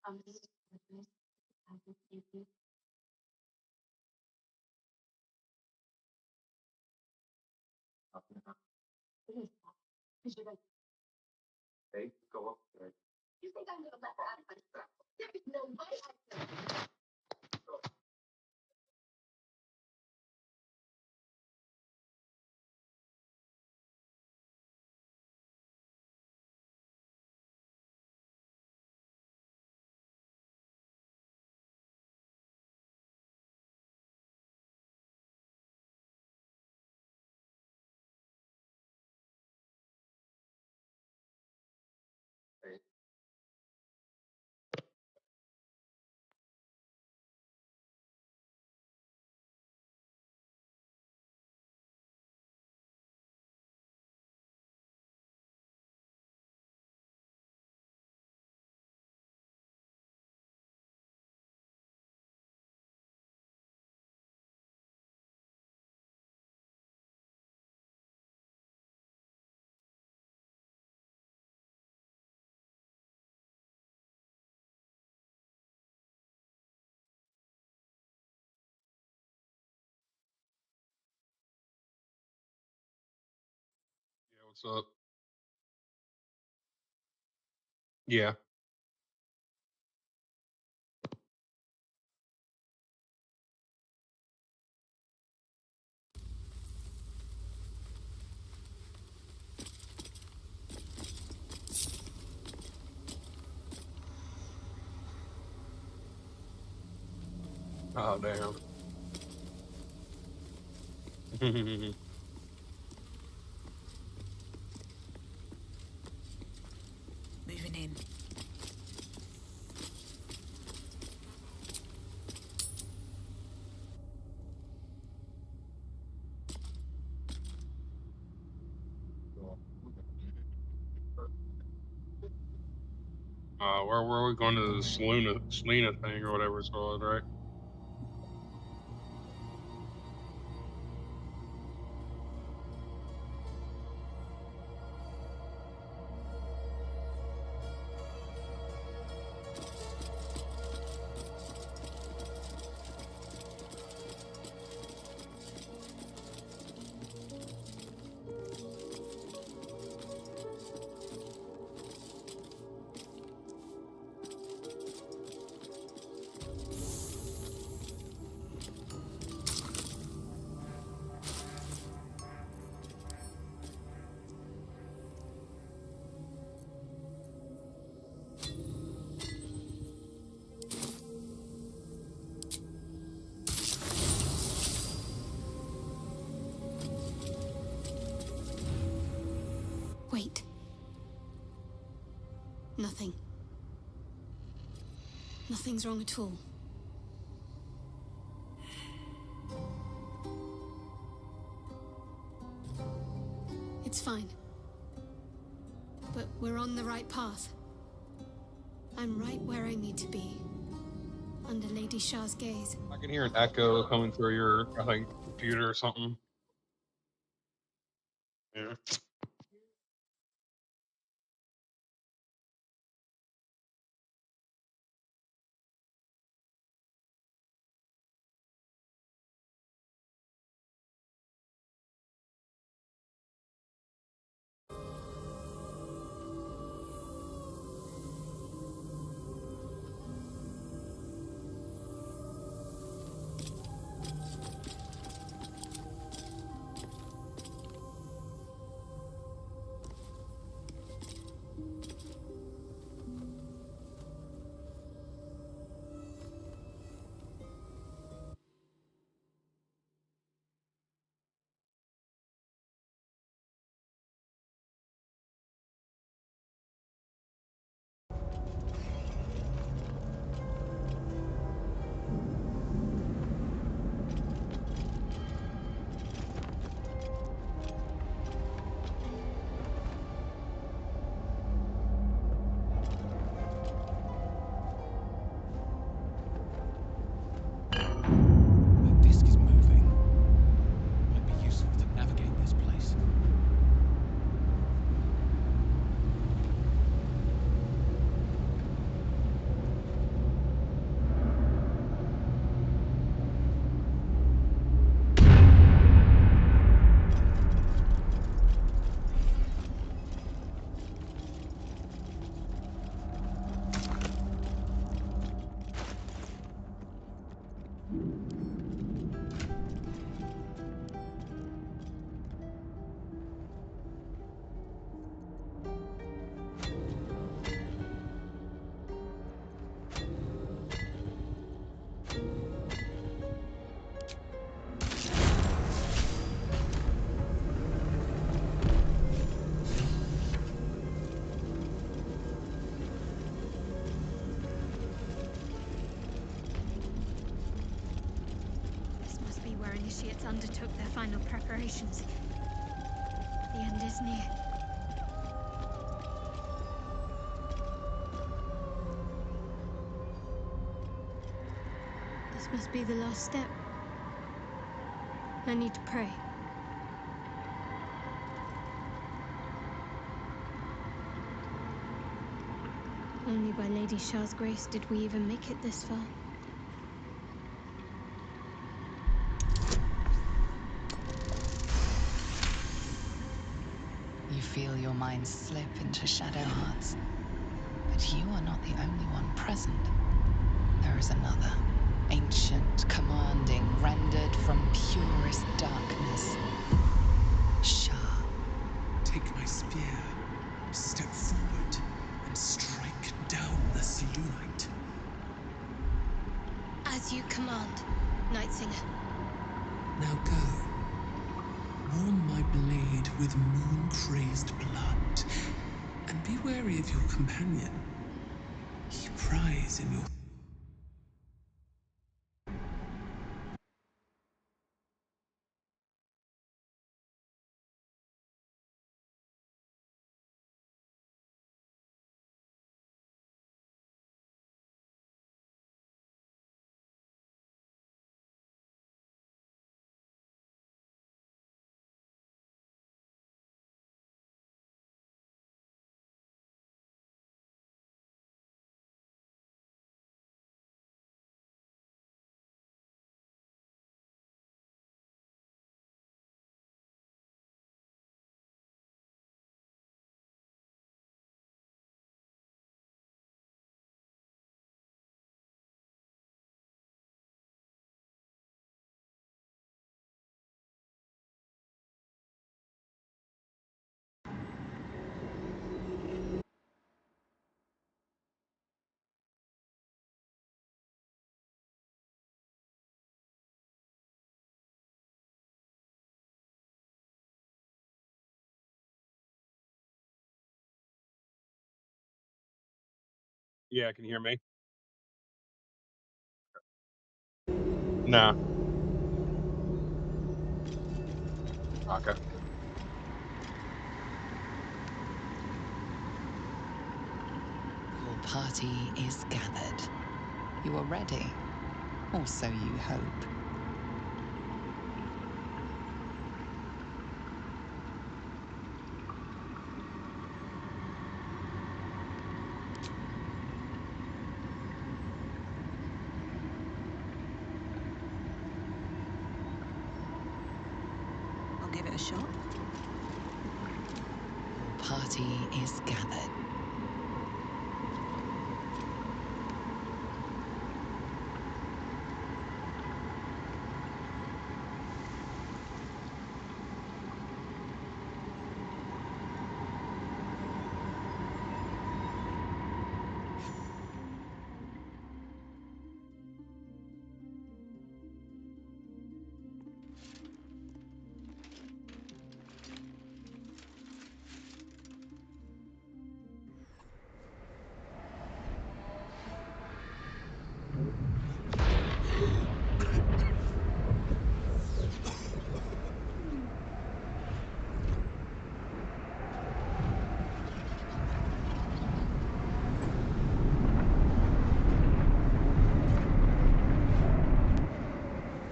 Yeah, what's up? Yeah. Oh, damn. Moving in. Where were we going to the Selena thing or whatever it's called, right? Wait. Nothing. Nothing's wrong at all. It's fine. But we're on the right path. I'm right where I need to be. Under Lady Shah's gaze. I can hear an echo coming through your, I think, computer or something. Yeah. associates undertook their final preparations. The end is near. This must be the last step. I need to pray. Only by Lady Shah's grace did we even make it this far. You feel your mind slip into shadow hearts. But you are not the only one present. There is another, ancient, commanding, rendered from purest darkness. Shah. Take my spear, step forward, and strike down the Selûnite. As you command, Nightsinger. Now go. Warm my blade with moon-crazed blood, and be wary of your companion. He pries in your... Yeah, can you hear me? No. Okay. Your party is gathered. You are ready, or so you hope. I'll give it a shot. Your party is gathered.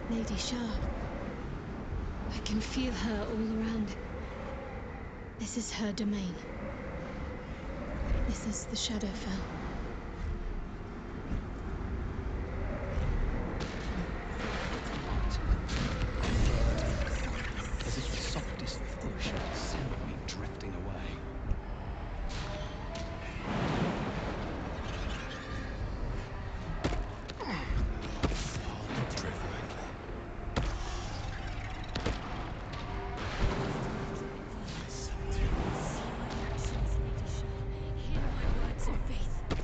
Lady Shah. I can feel her all around. This is her domain. This is the Shadowfell. As if the softest push had sent me drifting away. Hear my words of faith.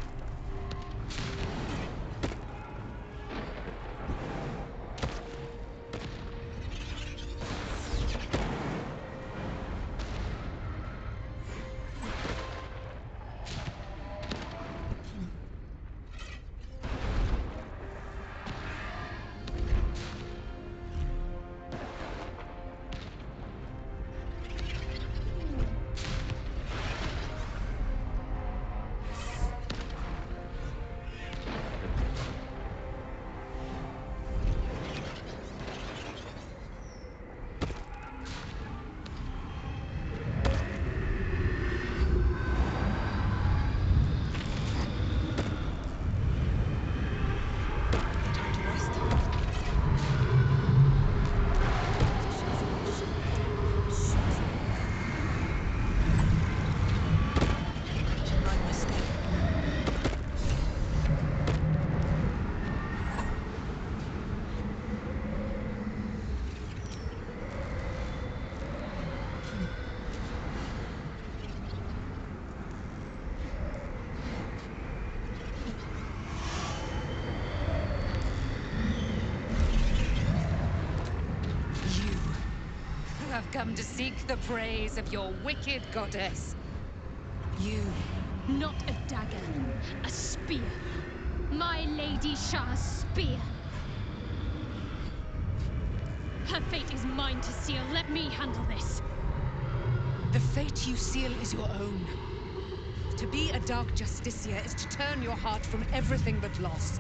come to seek the praise of your wicked goddess. You. Not a dagger, a spear. My Lady Shah's spear. Her fate is mine to seal. Let me handle this. The fate you seal is your own. To be a Dark Justicia is to turn your heart from everything but loss.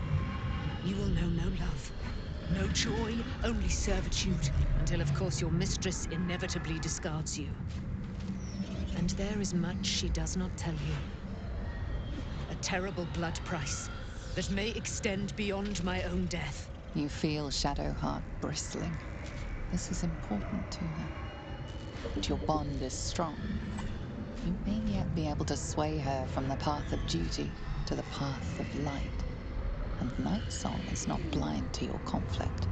You will know no love, no joy, only servitude, until of course your mistress inevitably discards you. And there is much she does not tell you. A terrible blood price that may extend beyond my own death. You feel Shadowheart bristling. This is important to her. But your bond is strong. You may yet be able to sway her from the path of duty to the path of light. And Nightsong is not blind to your conflict.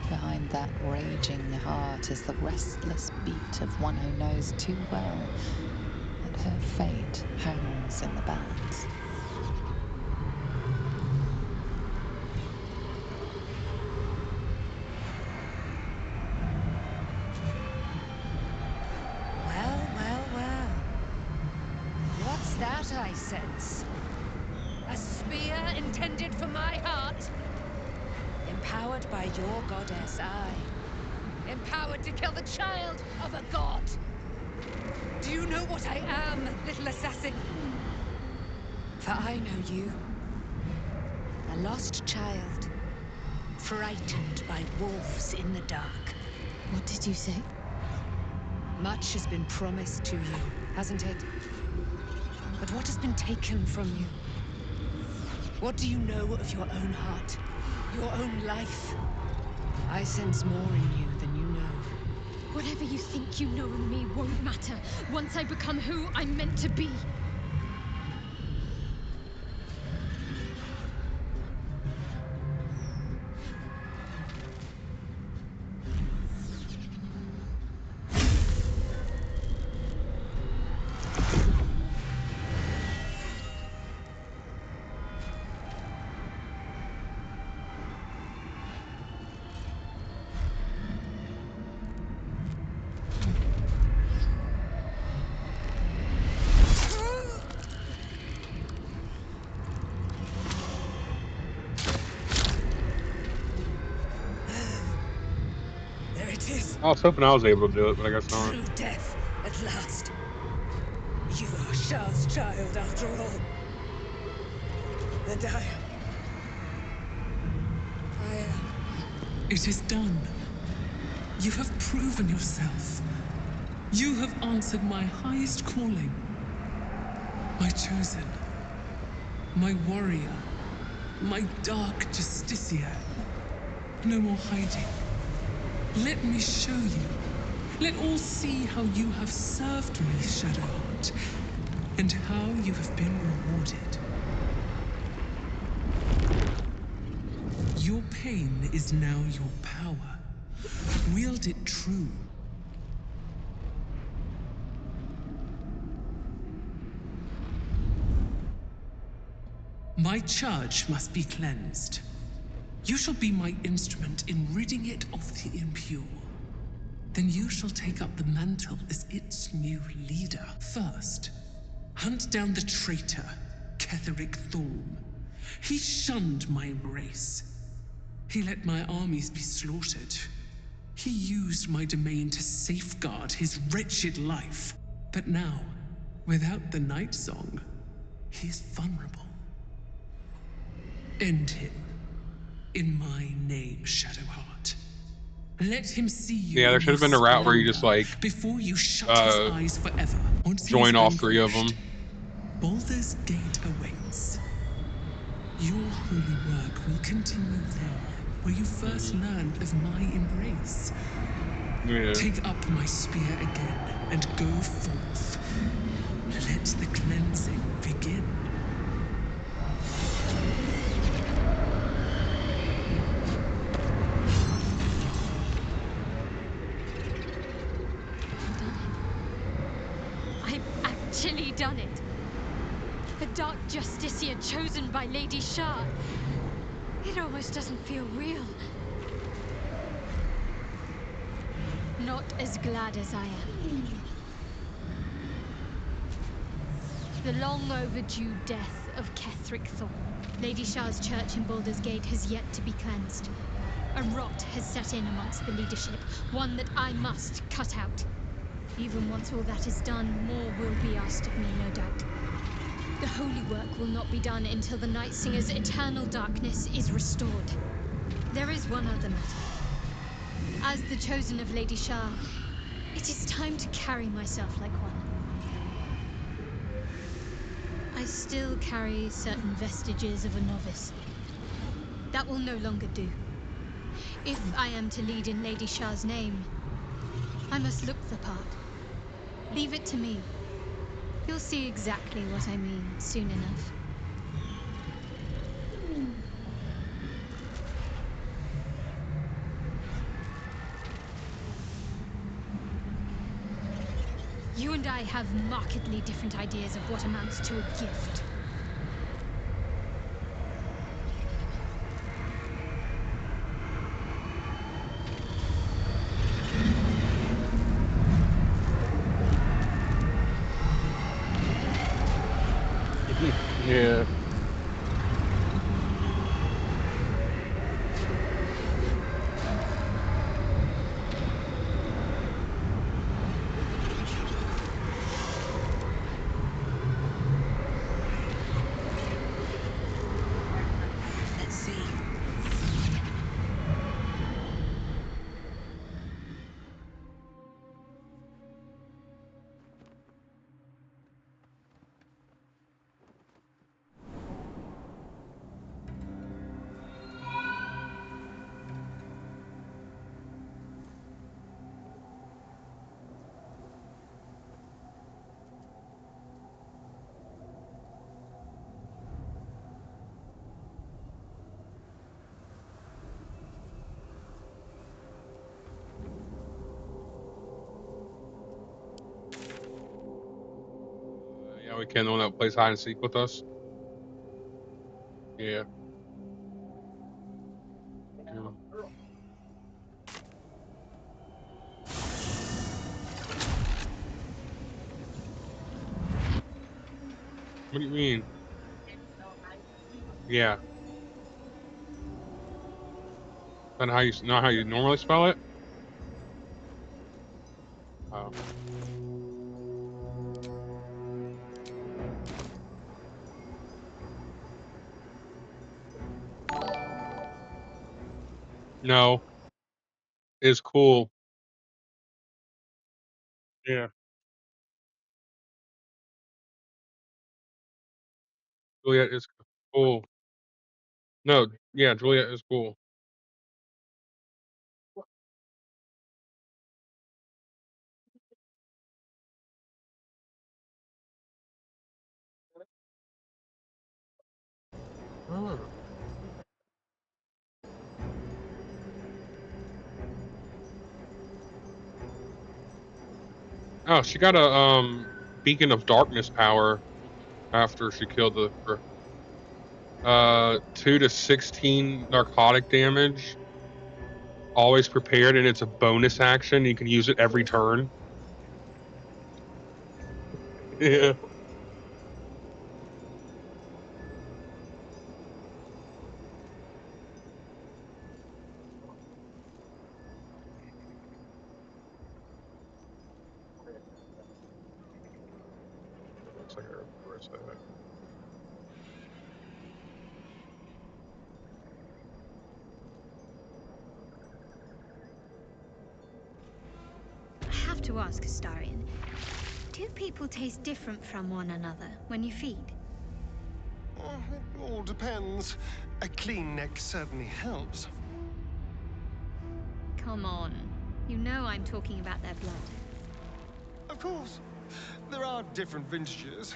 Behind that raging heart is the restless beat of one who knows too well that her fate hangs in the balance. Well. What's that I sense? A spear intended for my heart? Empowered by your goddess, I. Empowered to kill the child of a god. Do you know what I am, little assassin? For I know you. A lost child. Frightened by wolves in the dark. What did you say? Much has been promised to you, hasn't it? But what has been taken from you? What do you know of your own heart? Your own life? I sense more in you than you know. Whatever you think you know of me won't matter once I become who I'm meant to be. I was hoping I was able to do it, but I guess not. True death, at last. You are Shah's child, after all. And I am. It is done. You have proven yourself. You have answered my highest calling. My chosen. My warrior. My Dark Justicia. No more hiding. Let me show you. Let all see how you have served me, Shadowheart, and how you have been rewarded. Your pain is now your power. Wield it true. My charge must be cleansed. You shall be my instrument in ridding it of the impure. Then you shall take up the mantle as its new leader. First, hunt down the traitor, Ketheric Thorm. He shunned my embrace. He let my armies be slaughtered. He used my domain to safeguard his wretched life. But now, without the Nightsong, he is vulnerable. End him. In my name, Shadowheart. Let him see you. Yeah, there should have been a route where you just like before you shut his eyes forever. join all three of them. Baldur's Gate awaits. Your holy work will continue there, where you first learned of my embrace. Yeah. Take up my spear again and go forth. Let the cleansing begin. Actually done it. The Dark Justicia chosen by Lady Shah. It almost doesn't feel real. Not as glad as I am. The long overdue death of Ketheric Thorn. Lady Shah's church in Baldur's Gate has yet to be cleansed. A rot has set in amongst the leadership, one that I must cut out. Even once all that is done, more will be asked of me, no doubt. The holy work will not be done until the Night Singer's eternal darkness is restored. There is one other matter. As the chosen of Lady Shah, it is time to carry myself like one. I still carry certain vestiges of a novice. That will no longer do. If I am to lead in Lady Shah's name, I must look the part. Leave it to me. You'll see exactly what I mean soon enough. You and I have markedly different ideas of what amounts to a gift. Yeah. Let's see. Yeah, we can. The one that plays hide and seek with us. Yeah. Yeah. What do you mean? Yeah. Then how you know how you normally spell it? Oh. No. It's cool. Yeah. Juliet is cool. No, yeah, Juliet is cool. Oh. Oh, she got a beacon of darkness power after she killed the 2 to 16 narcotic damage. Always prepared, and it's a bonus action. You can use it every turn. Yeah. Looks like I remember where it's at. I have to ask, Astarion, do people taste different from one another when you feed? It all depends. A clean neck certainly helps. Come on. You know I'm talking about their blood. Of course, there are different vintages.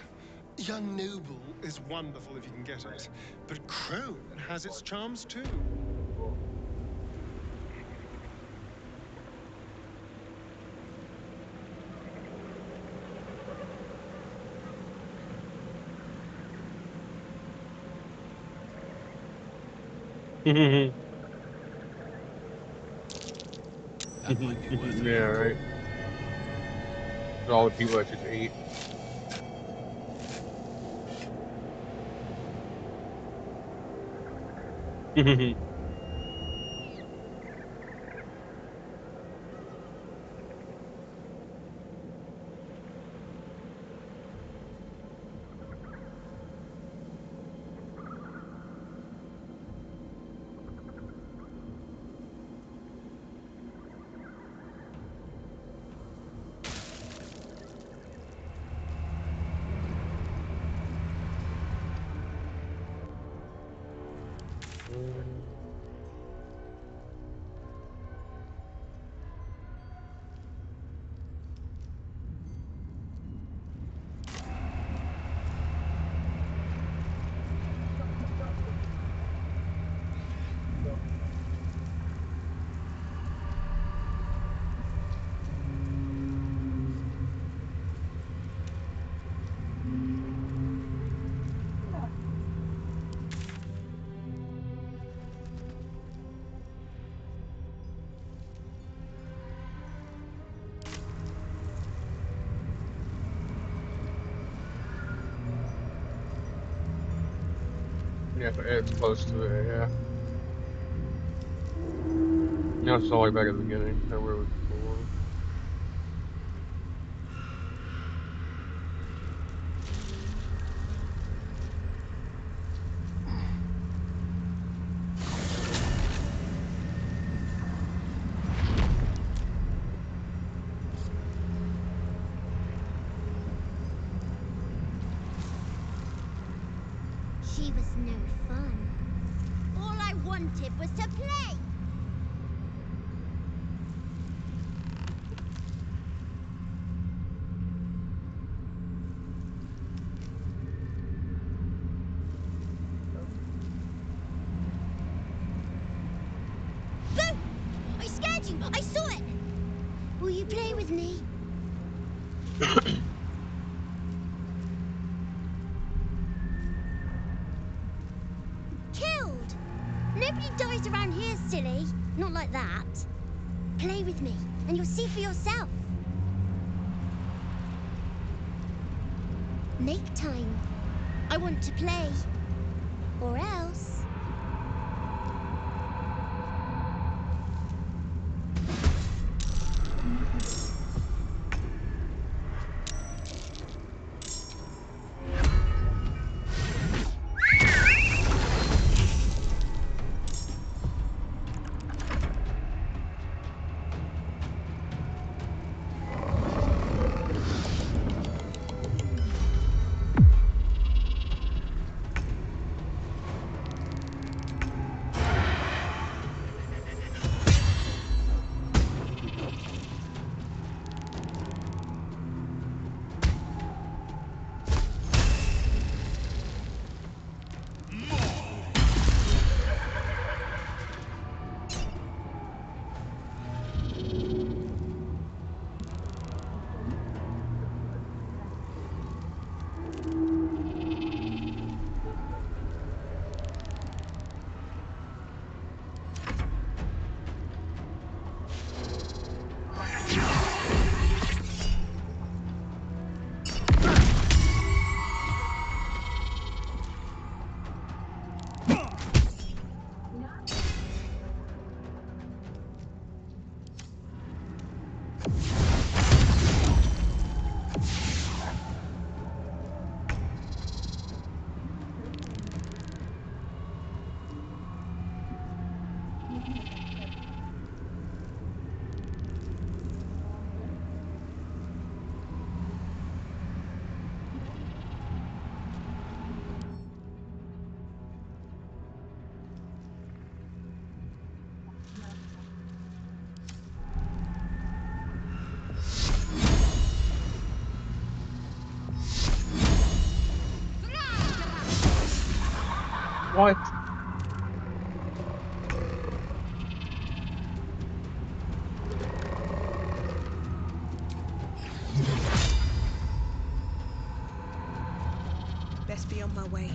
Young Noble is wonderful if you can get it, but Crone has its charms too. might be worth Yeah, right. All the people that just ate. Yeah, it's close to it, yeah. No, it's all the way back at the beginning, where we belong. She was no fun. All I wanted was to play. Boo! I scared you. I saw it. Will you play with me? Killed. Nobody dies around here, silly. Not like that. Play with me, and you'll see for yourself. Make time. I want to play. Or else... What? Best be on my way.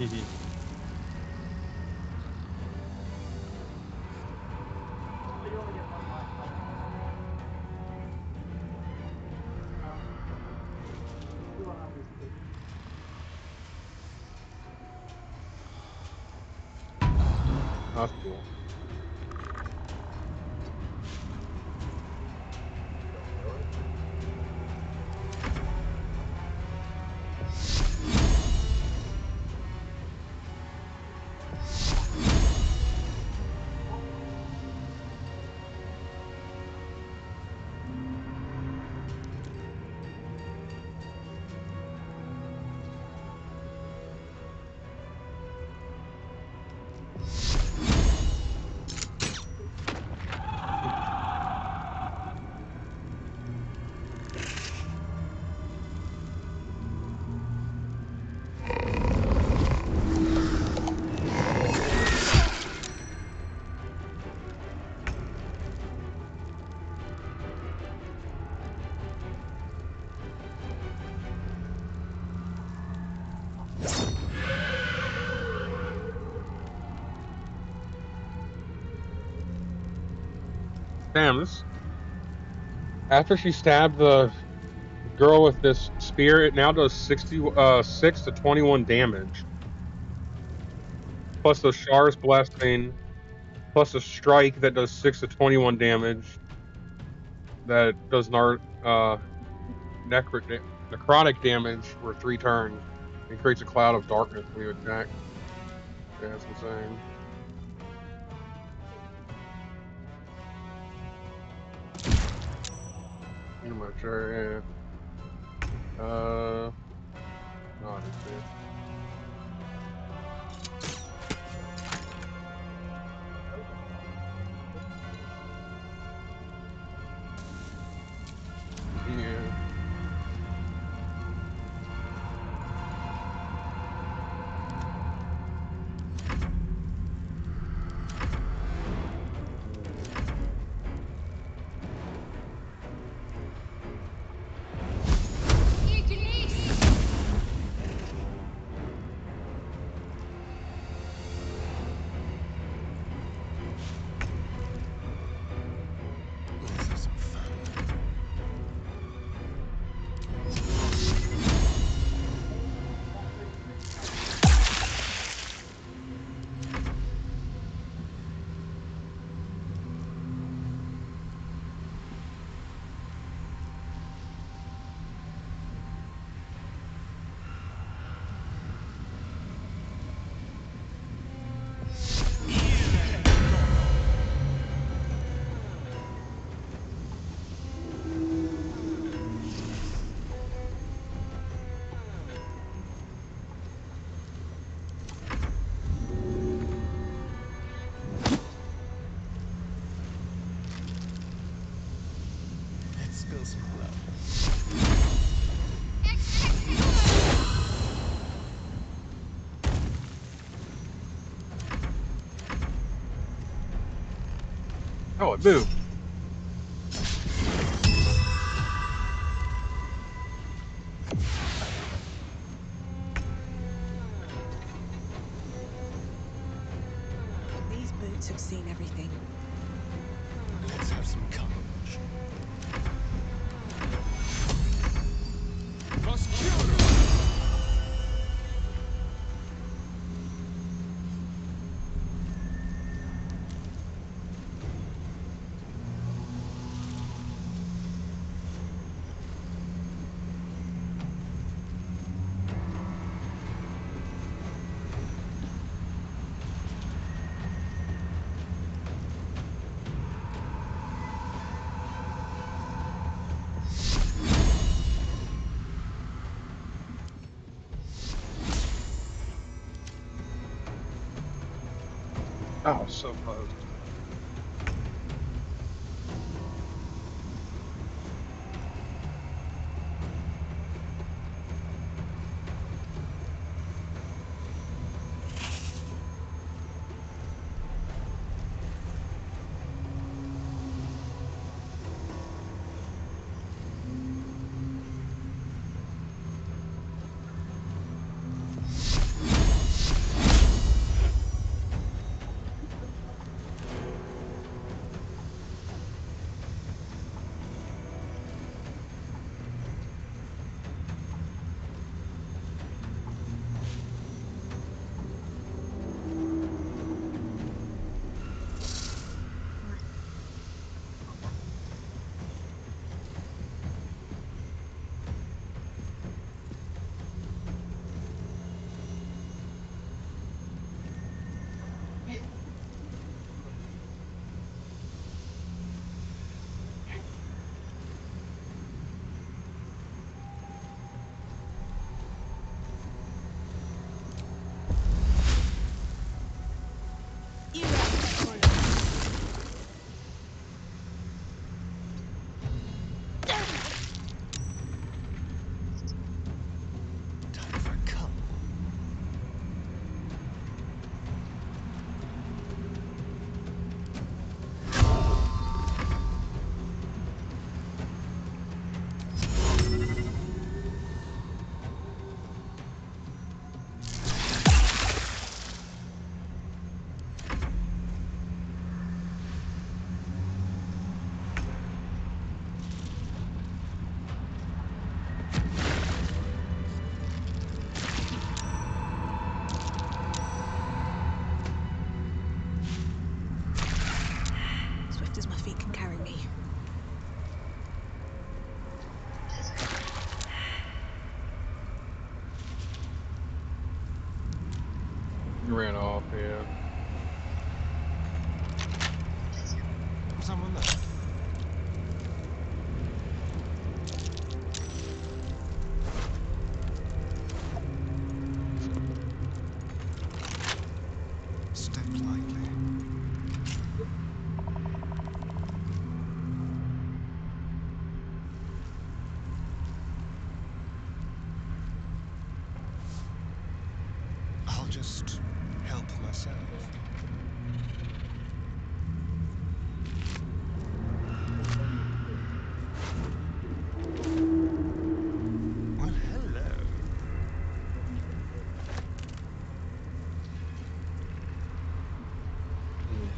Mhm. That's cool. Damn, this. After she stabbed the girl with this spear, it now does 6 to 21 damage. Plus the Shar's Blessing, plus a strike that does 6 to 21 damage. That does necrotic damage for 3 turns. It creates a cloud of darkness when you attack. Yeah, that's insane. Pretty much, sure, yeah. No, I didn't see it. Yeah. Let's have some fun. Let's spill some blood. Oh, it moved. These boots have seen everything. Let's have some courage. Oh, so close. Ran off, yeah. Someone there? Step lightly. I'll just help myself. Well, hello. Mm.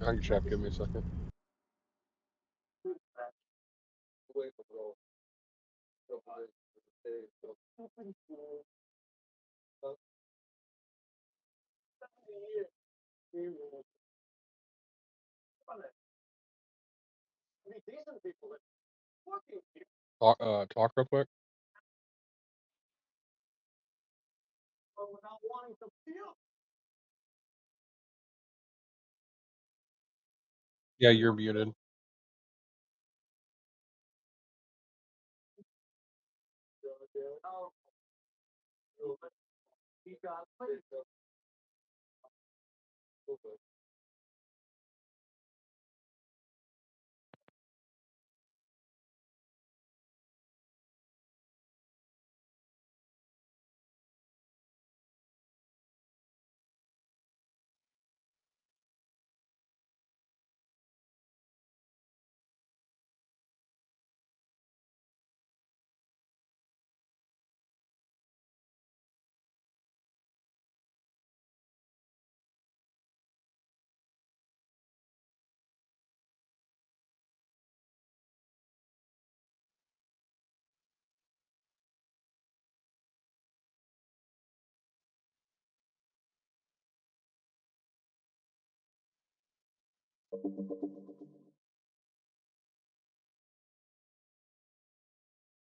I can check. Give me a second. Talk real quick. Yeah, you're muted.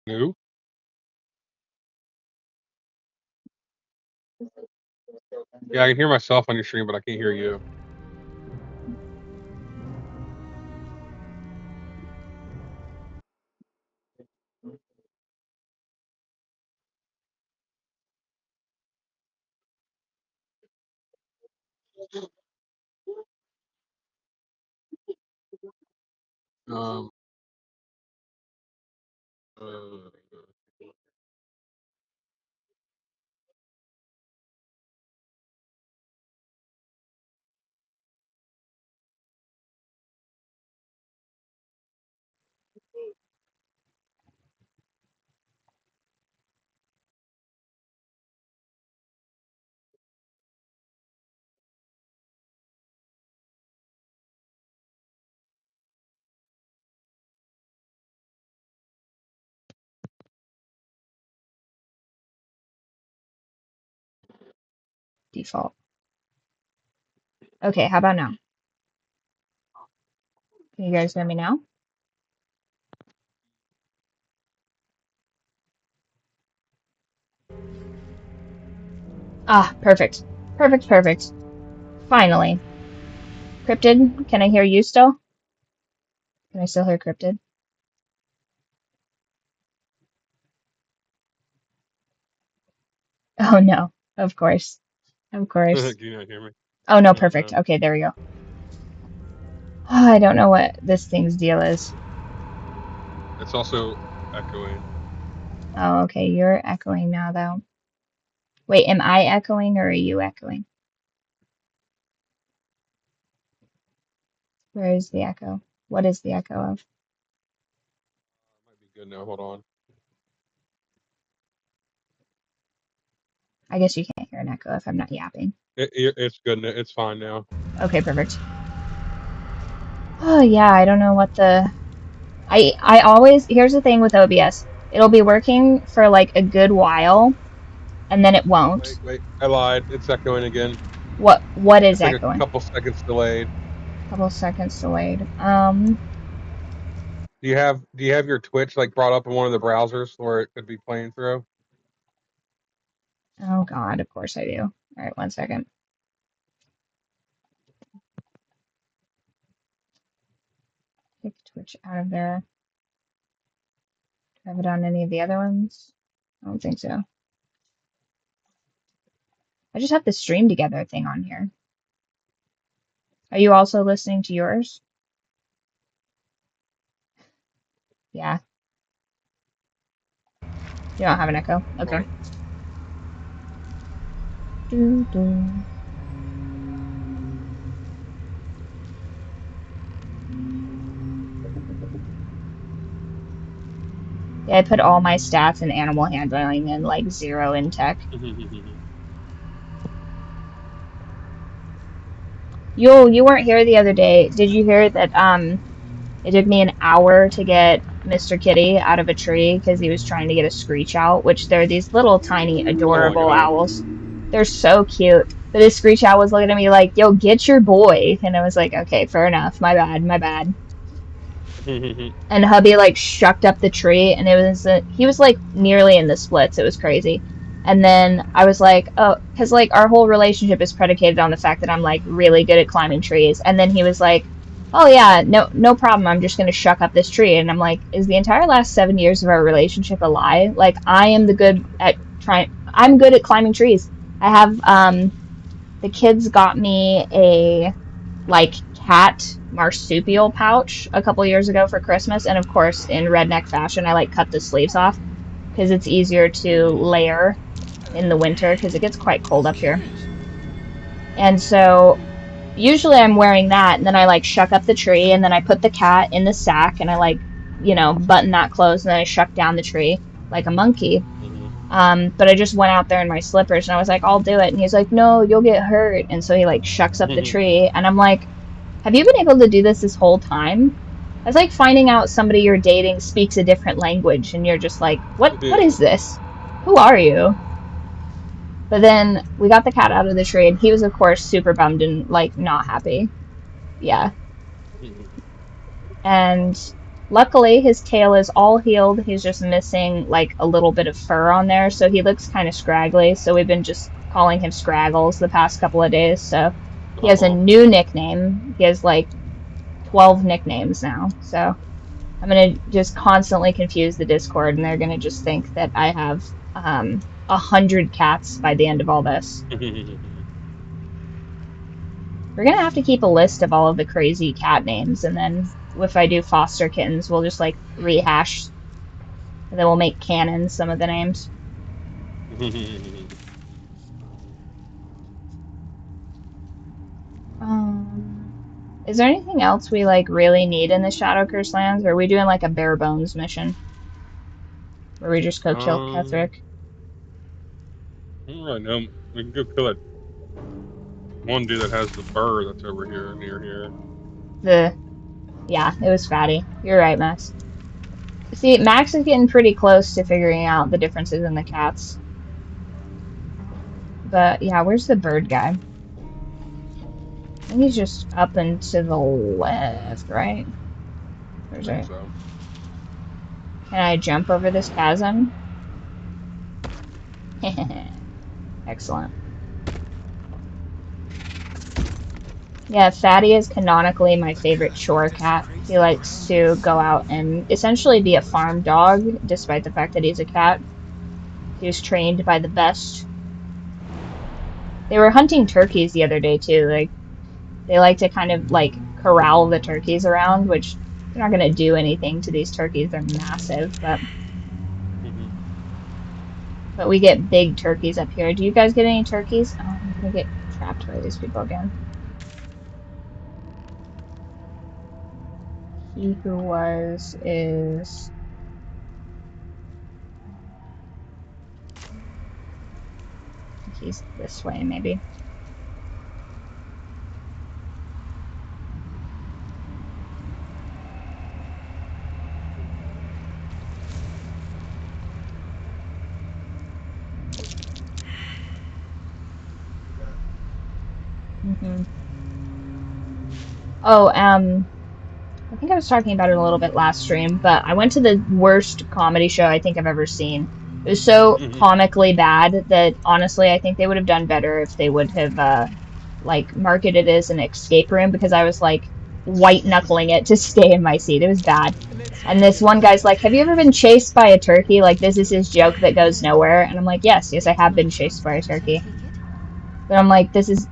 Who? Yeah, I can hear myself on your stream, but I can't hear you. Um. Uh, Default. Okay, how about now? Can you guys hear me now? Ah, perfect. Perfect, perfect. Finally. Cryptid, can I hear you still? Can I still hear Cryptid? Oh no, of course. Of can course. you not hear me? Oh no, Oh perfect. no. Okay, there we go. Oh, I don't know what this thing's deal is. It's also echoing. Oh, okay, you're echoing now though. Wait, am I echoing or are you echoing? Where is the echo? What is the echo of? Might be good now. Hold on. I guess you can't hear an echo if I'm not yapping. It's good. It's fine now. Okay, perfect. Oh yeah, I don't know what the I always here's the thing with OBS. It'll be working for like a good while and then it won't. Wait. I lied. It's echoing again. What is It's like a echoing? couple seconds delayed. Couple seconds delayed. Do you have your Twitch like brought up in one of the browsers where it could be playing through? Oh God, of course I do. All right, 1 second. Take Twitch out of there. Do I have it on any of the other ones? I don't think so. I just have the stream together thing on here. Are you also listening to yours? Yeah. You don't have an echo? Okay. Right. Doo -doo. Yeah, I put all my stats in animal handling and like 0 in tech. You weren't here the other day. Did you hear that it took me an hour to get Mr. Kitty out of a tree because he was trying to get a screech out, which they're these little tiny Oh my adorable god. owls. They're so cute. But this screech owl was looking at me like, "Yo, get your boy." And I was like, "Okay, fair enough. My bad, my bad." And hubby like shucked up the tree and it was he was like nearly in the splits. It was crazy. And then I was like, oh, because like our whole relationship is predicated on the fact that I'm like really good at climbing trees. And then he was like, oh yeah, no problem, I'm just gonna shuck up this tree. And I'm like, is the entire last 7 years of our relationship a lie? Like I'm good at climbing trees. I have the kids got me a like cat marsupial pouch a couple years ago for Christmas, and of course, in redneck fashion, I like cut the sleeves off because it's easier to layer in the winter because it gets quite cold up here. And so usually I'm wearing that, and then I like shuck up the tree, and then I put the cat in the sack, and I like, button that closed, and then I shuck down the tree like a monkey. But I just went out there in my slippers and I was like, I'll do it. And he's like, no, you'll get hurt. And so he like shucks up the tree. And I'm like, have you been able to do this whole time? It's like finding out somebody you're dating speaks a different language and you're just like, what is this? Who are you? But then we got the cat out of the tree and he was of course super bummed and like not happy. Yeah. And luckily his tail is all healed. He's just missing like a little bit of fur on there, so he looks kind of scraggly. So we've been just calling him Scraggles the past couple of days. So he has a new nickname. He has like 12 nicknames now. So I'm gonna just constantly confuse the Discord, and they're gonna just think that I have 100 cats by the end of all this. We're gonna have to keep a list of all of the crazy cat names, and then if I do foster kittens, we'll just like rehash, and then we'll make canon some of the names. Is there anything else we like really need in the Shadow Curse lands, or are we doing like a bare bones mission where we just go kill Ketherick? I don't really know. We can go kill that one dude that has the burr that's over here near here. Yeah, it was fatty. You're right, Max. See, Max is getting pretty close to figuring out the differences in the cats. But yeah, where's the bird guy? I think he's just up and to the left, right? Where's it? So. Can I jump over this chasm? Excellent. Yeah, Fatty is canonically my favorite chore cat. He likes to go out and essentially be a farm dog, despite the fact that he's a cat. He was trained by the best. They were hunting turkeys the other day, too. Like, they like to kind of, like, corral the turkeys around, which they're not going to do anything to these turkeys. They're massive, but... But we get big turkeys up here. Do you guys get any turkeys? Oh, I'm gonna get trapped by these people again. He who was is... I think he's this way, maybe. Oh, I think I was talking about it a little bit last stream, but I went to the worst comedy show I think I've ever seen. It was so comically bad that honestly, I think they would have done better if they would have like marketed it as an escape room, because I was like white knuckling it to stay in my seat. It was bad. And this one guy's like, "Have you ever been chased by a turkey?" Like, this is his joke that goes nowhere. And I'm like, yes, I have been chased by a turkey. But I'm like, this is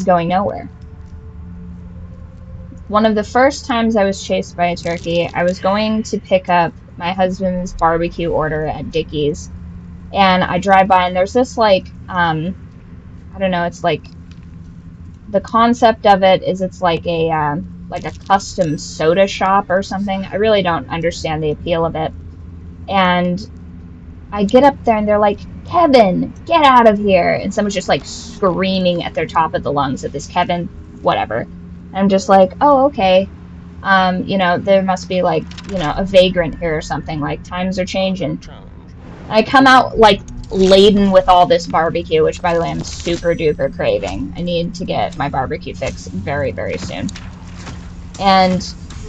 going nowhere. One of the first times I was chased by a turkey, I was going to pick up my husband's barbecue order at Dickie's, and I drive by and there's this like, I don't know, it's like, the concept of it is it's like a custom soda shop or something. I really don't understand the appeal of it. And I get up there and they're like, "Kevin, get out of here." And someone's just like screaming at their top of the lungs at this Kevin, whatever. And I'm just like, oh, okay. You know, there must be like, you know, a vagrant here or something. Like, times are changing. I come out like laden with all this barbecue, which by the way, I'm super duper craving. I need to get my barbecue fix very, very soon. And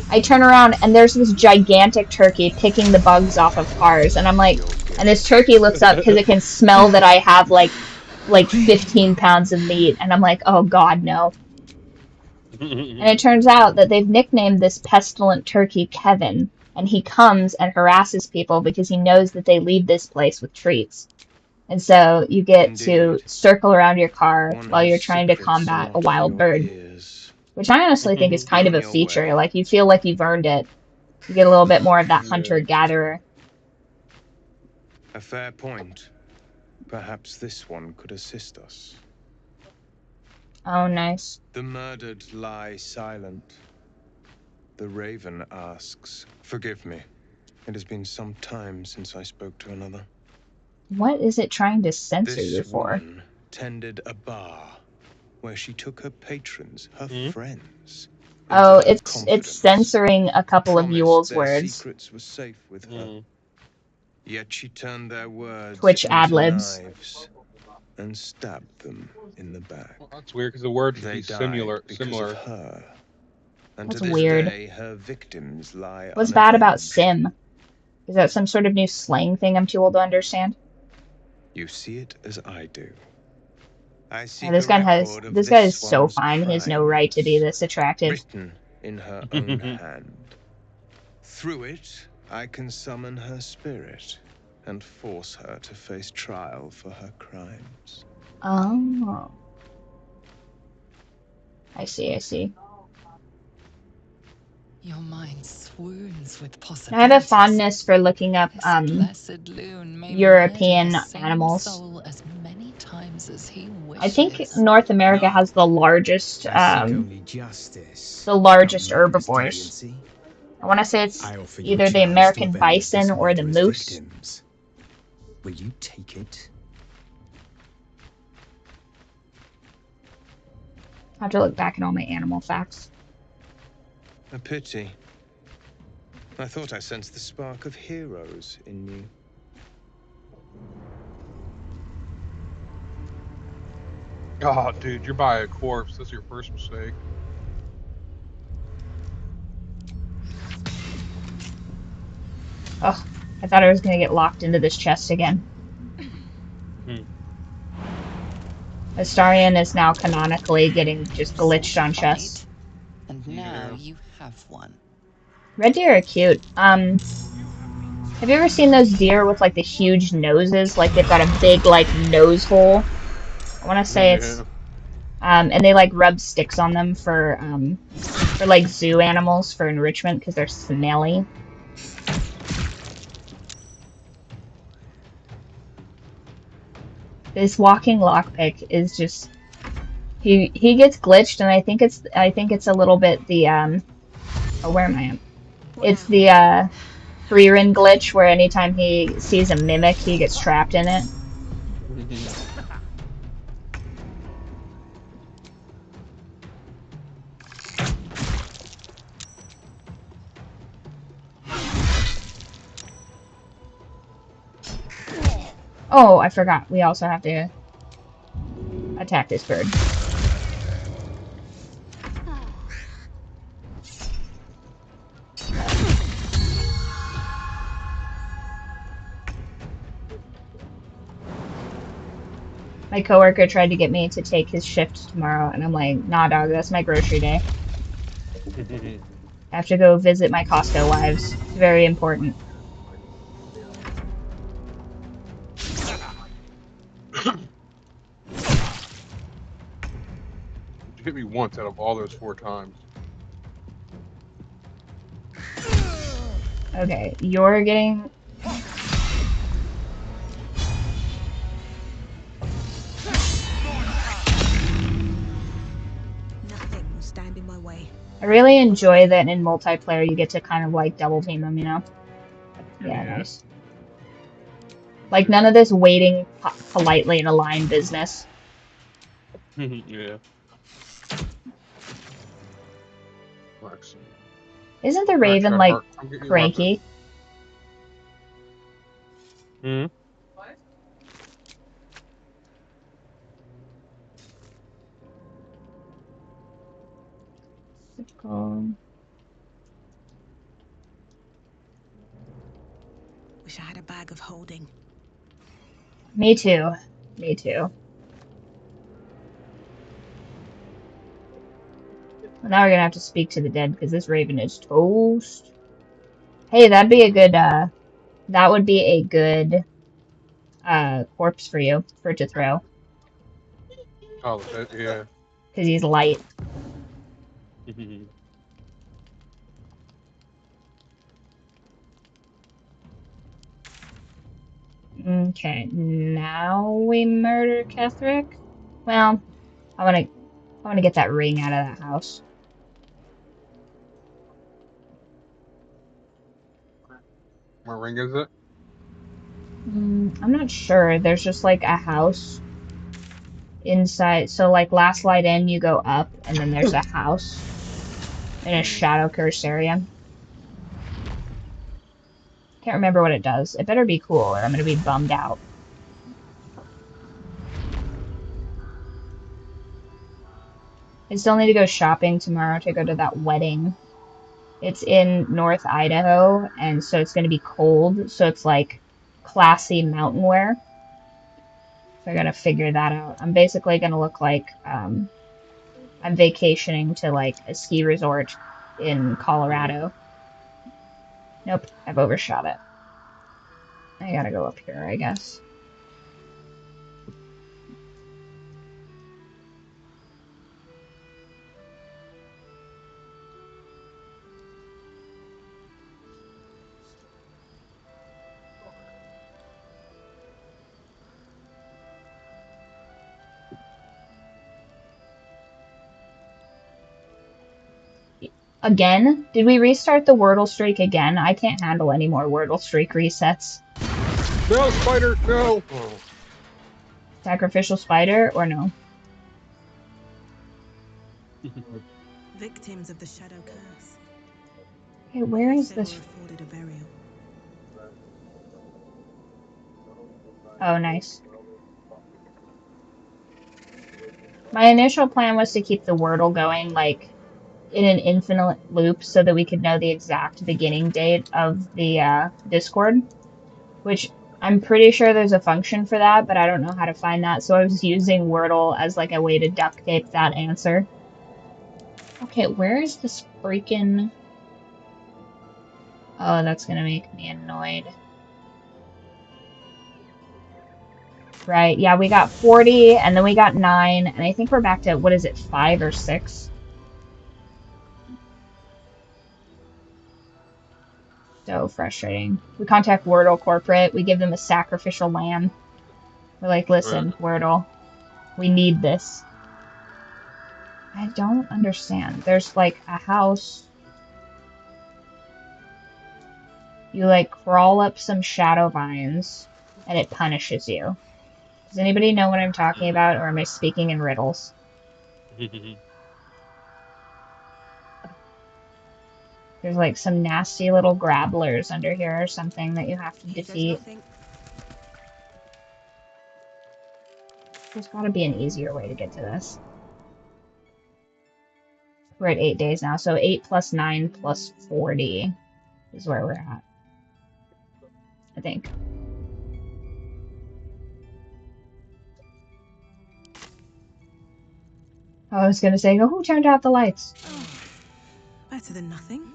I turn around and there's this gigantic turkey picking the bugs off of cars. And I'm like, and this turkey looks up because it can smell that I have like 15 pounds of meat. And I'm like, oh God, no. And it turns out that they've nicknamed this pestilent turkey Kevin. And he comes and harasses people because he knows that they leave this place with treats. And so you get to circle around your car while you're trying to combat a wild bird. Which I honestly think is kind of a feature. Like, you feel like you've earned it. You get a little bit more of that hunter-gatherer. A fair point. Perhaps this one could assist us. Oh, nice. The murdered lie silent. The raven asks, "Forgive me. It has been some time since I spoke to another." What is it trying to censor you for? This woman tended a bar where she took her patrons, her friends. Oh, it's censoring a couple of Yule's words. Secrets were safe with her. Yet she turned their words Twitch into ad-libs. knives and stabbed them in the back. Well, that's weird because the words should be similar. Of her. And that's to this weird. Day, her victims lie What's bad about Sim? Is that some sort of new slang thing I'm too old to understand? You see it as I do. I see this guy is so fine. He has no right to be this attractive. Written in her own hand. Through it, I can summon her spirit and force her to face trial for her crimes. Oh. I see. Your mind swoons with possibilities. I have a fondness for looking up European animals. I think North America has the largest herbivores. I want to say it's either the American bison or the moose. Will you take it? I have to look back at all my animal facts. A pity. I thought I sensed the spark of heroes in you. Oh, dude, you're by a corpse. That's your first mistake. Oh, I thought I was going to get locked into this chest again. Astarion is now canonically getting just glitched on chests. And now you have one. Red deer are cute. Have you ever seen those deer with like the huge noses? Like they've got a big like nose hole. I want to say it's, and they like rub sticks on them for like zoo animals for enrichment because they're smelly. This walking lockpick is just he gets glitched, and I think it's a little bit the oh, where am I at? What It's now? the Frieren glitch where anytime he sees a mimic, he gets trapped in it. Oh, I forgot. We also have to attack this bird. My coworker tried to get me to take his shift tomorrow, and I'm like, nah, dog, that's my grocery day. I have to go visit my Costco wives. It's very important. You hit me once out of all those 4 times. Okay, you're getting... Nothing will stand in my way. I really enjoy that in multiplayer you get to kind of like double team them, you know? Yeah, Yeah. nice. Like none of this waiting politely in a line business. Yeah. Let's see. Isn't the All right, Raven like Shedheart, I'm getting your weapon. cranky? Hmm. Wish I had a bag of holding. Me too. Me too. Well, now we're gonna have to speak to the dead because this Raven is toast. Hey, that'd be a good that would be a good corpse for you to throw Oh, yeah. because he's light. Okay, now we murder Ketherick. Well, I wanna get that ring out of that house. What ring is it? I'm not sure. There's just like a house inside. So like last light in, you go up, and then there's a house in a shadow curse area. Can't remember what it does. It better be cool, or I'm gonna be bummed out. I still need to go shopping tomorrow to go to that wedding. It's in North Idaho, and so it's going to be cold, so it's like classy mountain wear. So I gotta figure that out. I'm basically gonna look like I'm vacationing to like a ski resort in Colorado. Nope, I've overshot it. I gotta go up here, I guess. Again? Did we restart the Wordle streak again? I can't handle any more Wordle streak resets. No, spider! No! Oh. Sacrificial spider or no? Victims of the shadow curse. Okay, where is They were this? afforded a burial. Oh, nice. My initial plan was to keep the Wordle going, like, in an infinite loop so that we could know the exact beginning date of the Discord, which I'm pretty sure there's a function for that, but I don't know how to find that, so I was using Wordle as, like, a way to duct tape that answer. Okay, where is this freaking... Oh, that's gonna make me annoyed. Right, yeah, we got 40, and then we got 9, and I think we're back to, what is it, 5 or 6? So frustrating. We contact Wordle Corporate, we give them a sacrificial lamb. We're like, listen, Wordle, we need this. I don't understand. There's like a house. You like crawl up some shadow vines and it punishes you. Does anybody know what I'm talking about, or am I speaking in riddles? There's like some nasty little grabblers under here or something that you have to defeat. There's gotta be an easier way to get to this. We're at 8 days now, so 8 plus 9 plus 40 is where we're at. I think. I was gonna say, who turned out the lights? Oh, better than nothing.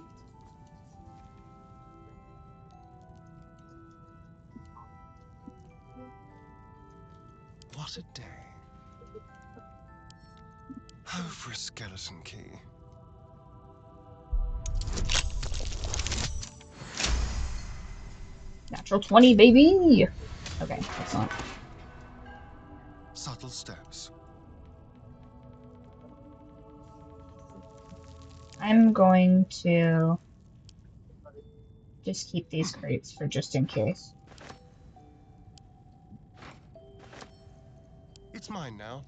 What a day. Oh, for a skeleton key. Natural 20, baby! Okay, excellent. Subtle steps. I'm going to just keep these crates for just in case. It's mine now.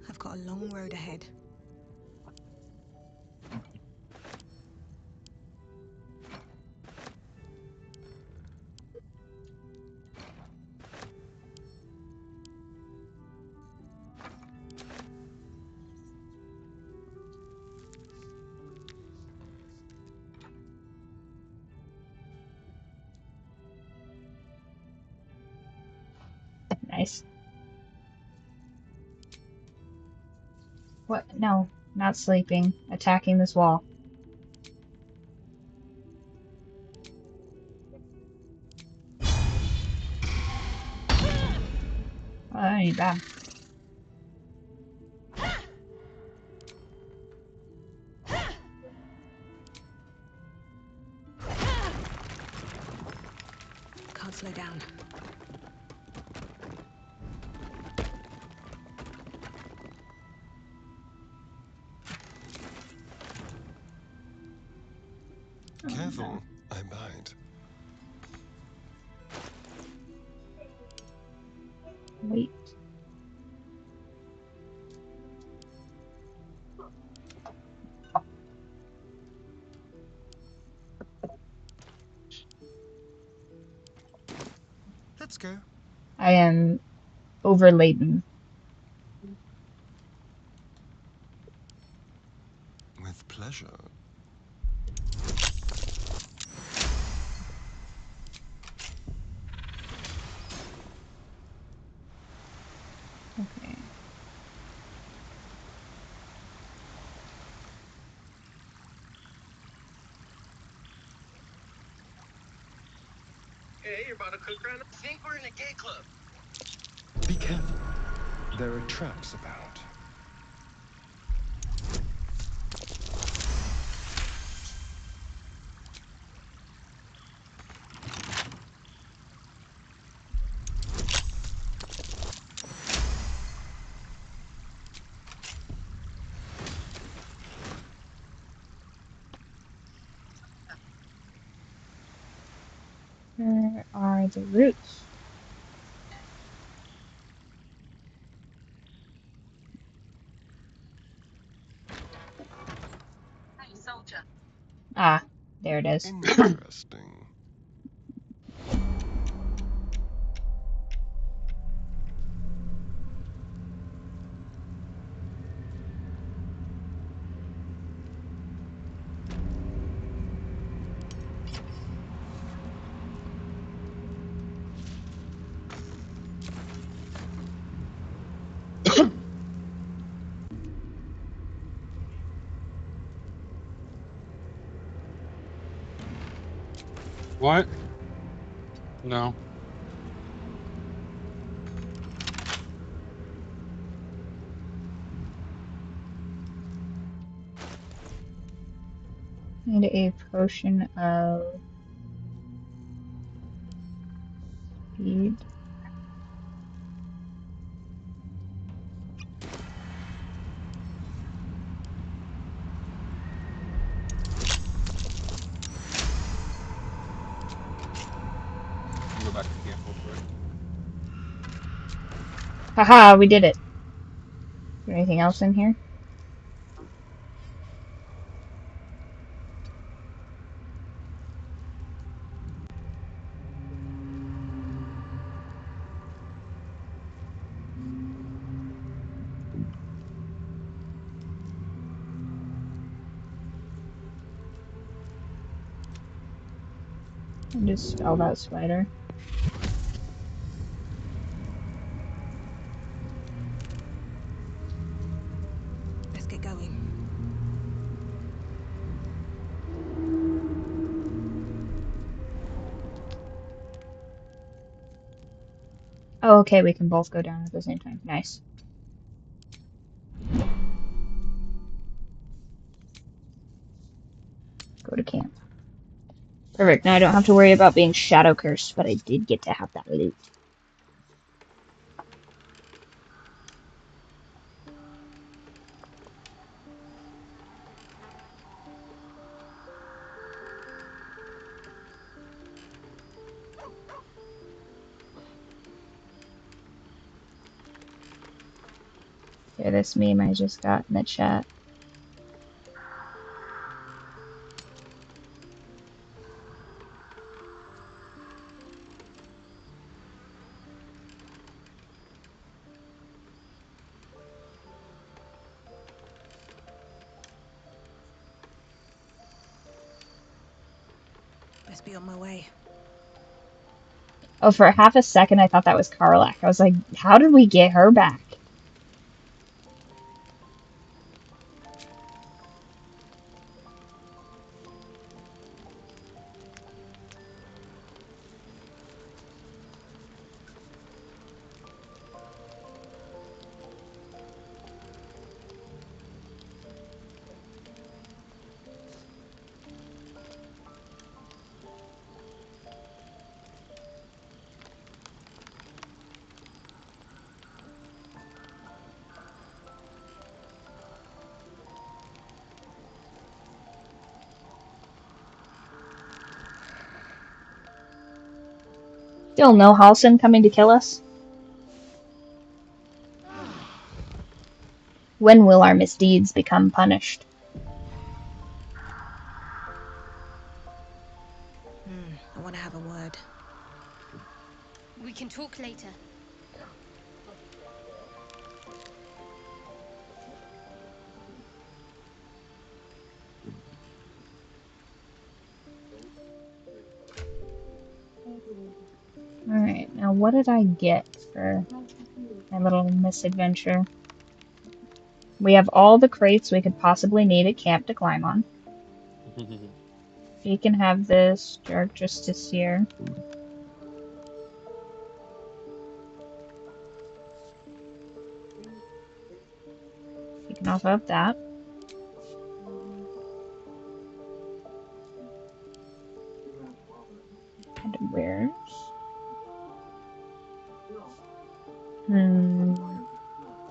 I've got a long road ahead. Nice. What? No, not sleeping. Attacking this wall. Oh, that ain't bad. Can't slow down. Careful, I bite. Wait. Let's go. I am overladen. With pleasure. Okay. Hey, you're about to cook around. I think we're in a gay club. Be careful. There are traps about. Where are the roots? Hey, soldier. Ah, there it is. Interesting. What? No. Need a potion of speed. Go back to camp real quick. Haha, we did it. Is there anything else in here? And just spell that spider. Let's get going. Oh, okay, we can both go down at the same time. Nice. Go to camp. Perfect. Now I don't have to worry about being shadow cursed, but I did get to have that loot. Here, this meme I just got in the chat. Best be on my way. Oh, for half a second I thought that was Karlach. I was like, how did we get her back? Still no Halsin coming to kill us? When will our misdeeds become punished? I want to have a word. We can talk later. Alright, now what did I get for my little misadventure? We have all the crates we could possibly need at camp to climb on. You can have this Dark Justiciar. You can also have that. And where's?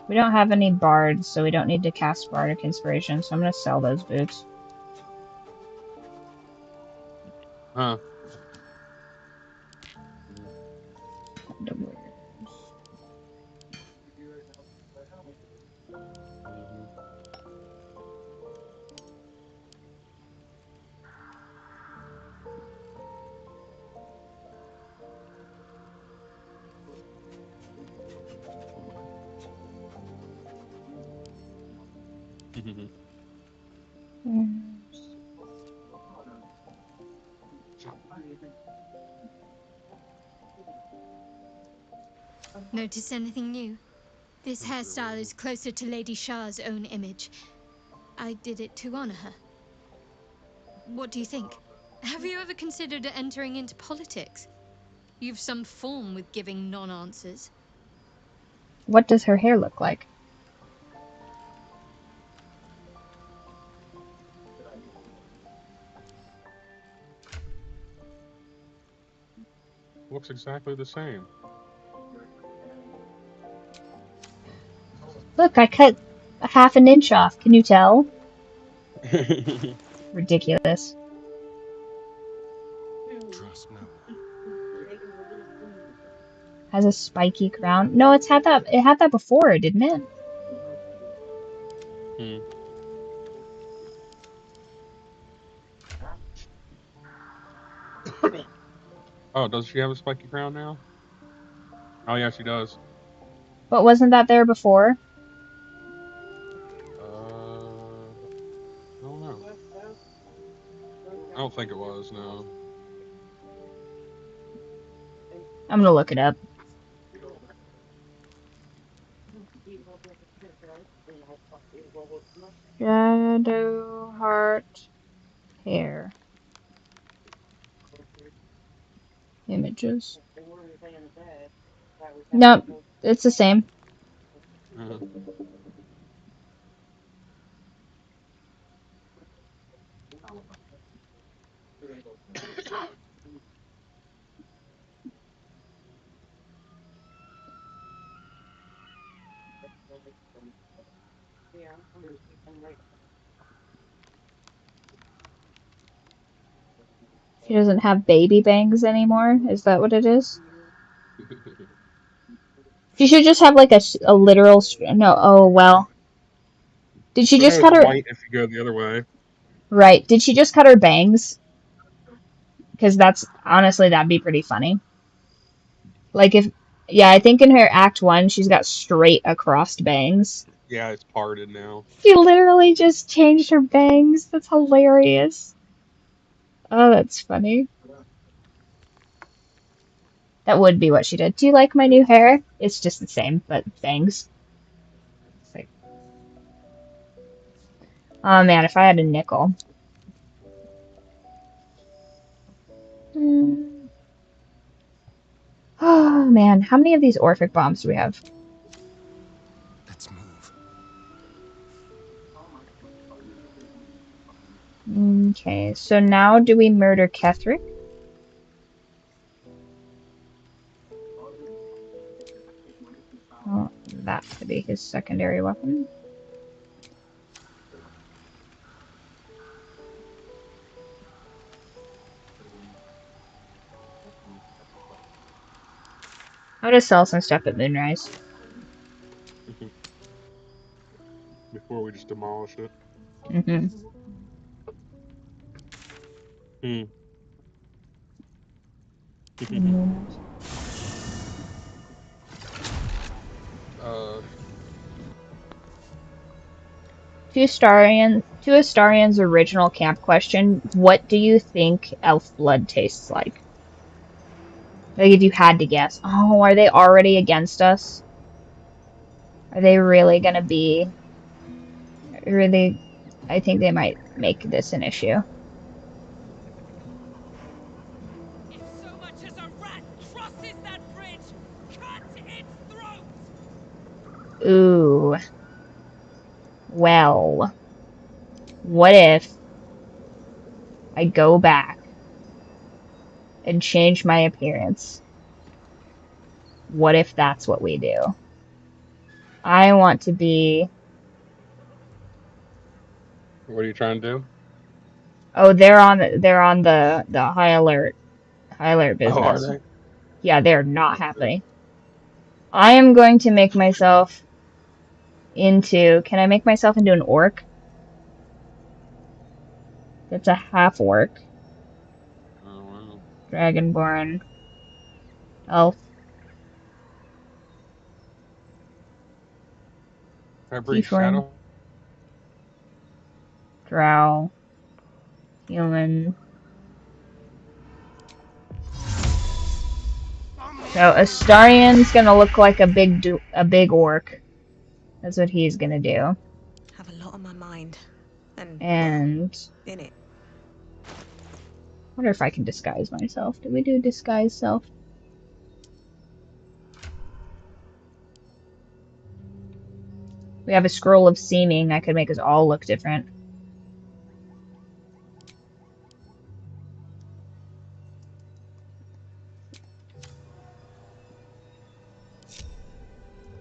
We don't have any bards, so we don't need to cast Bardic Inspiration, so I'm going to sell those boots. Huh. And where's? Notice anything new? This hairstyle is closer to Lady Shah's own image. I did it to honor her. What do you think? Have you ever considered entering into politics? You've some form with giving non-answers. What does her hair look like? looks exactly the same. Look, I cut a half an inch off. Can you tell? Ridiculous. Trust no one. Has a spiky crown. No, it's had that. It had that before, didn't it? Hmm. Oh, does she have a spiky crown now? Oh yeah, she does. But wasn't that there before? I don't know. I don't think it was. No. I'm gonna look it up. Shadow heart hair images. Nope, it's the same. Uh, She doesn't have baby bangs anymore. Is that what it is? She should just have like a literal. No, oh well. Did she so just no, it's cut her? white if you go the other way. Right. Did she just cut her bangs? Because that's honestly that'd be pretty funny. Like if, yeah, I think in her act one she's got straight across bangs. Yeah, it's parted now. She literally just changed her bangs. That's hilarious. Oh, that's funny. That would be what she did. Do you like my new hair? It's just the same, but bangs. It's like, oh man, if I had a nickel. Hmm. Oh man, how many of these Orphic bombs do we have? Let's move. Okay, so now do we murder Ketherick? Oh, that could be his secondary weapon. I'll just sell some stuff at Moonrise. Before we just demolish it. Mm-hmm. Hmm. Moonrise. uh, To Astarion's original camp question, what do you think elf blood tastes like? Like if you had to guess. Oh, are they already against us? Are they really gonna be really? I think they might make this an issue. If so much as a rat crosses that bridge, cut its throat! Ooh. Well, what if I go back and change my appearance? What if that's what we do? I want to be. what are you trying to do? Oh, they're on the high alert Oh, are business. they? Yeah, they're not happy. I am going to make myself into. Can I make myself into an orc? That's a half orc, Oh wow. dragonborn, elf, Can I bring tiefling, shadow? drow, human. So Astarion's gonna look like a big orc. That's what he's gonna do. Have a lot on my mind. And, well, And in it. I wonder if I can disguise myself. Do we do disguise self? We have a scroll of seeming. I could make us all look different.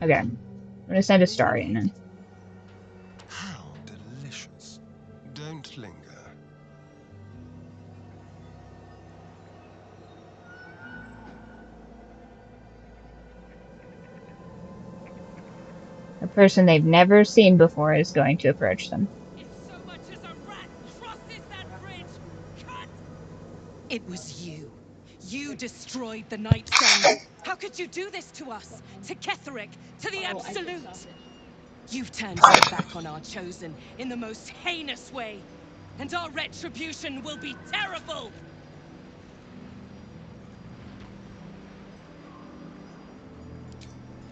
Okay. I'm gonna send Astarion in. How delicious. Don't linger. A person they've never seen before is going to approach them. If so much as a rat crosses that bridge, cut! It was you. You destroyed the Night Song. How could you do this to us? To Ketheric? To the Absolute? You've turned your back on our chosen in the most heinous way. And our retribution will be terrible!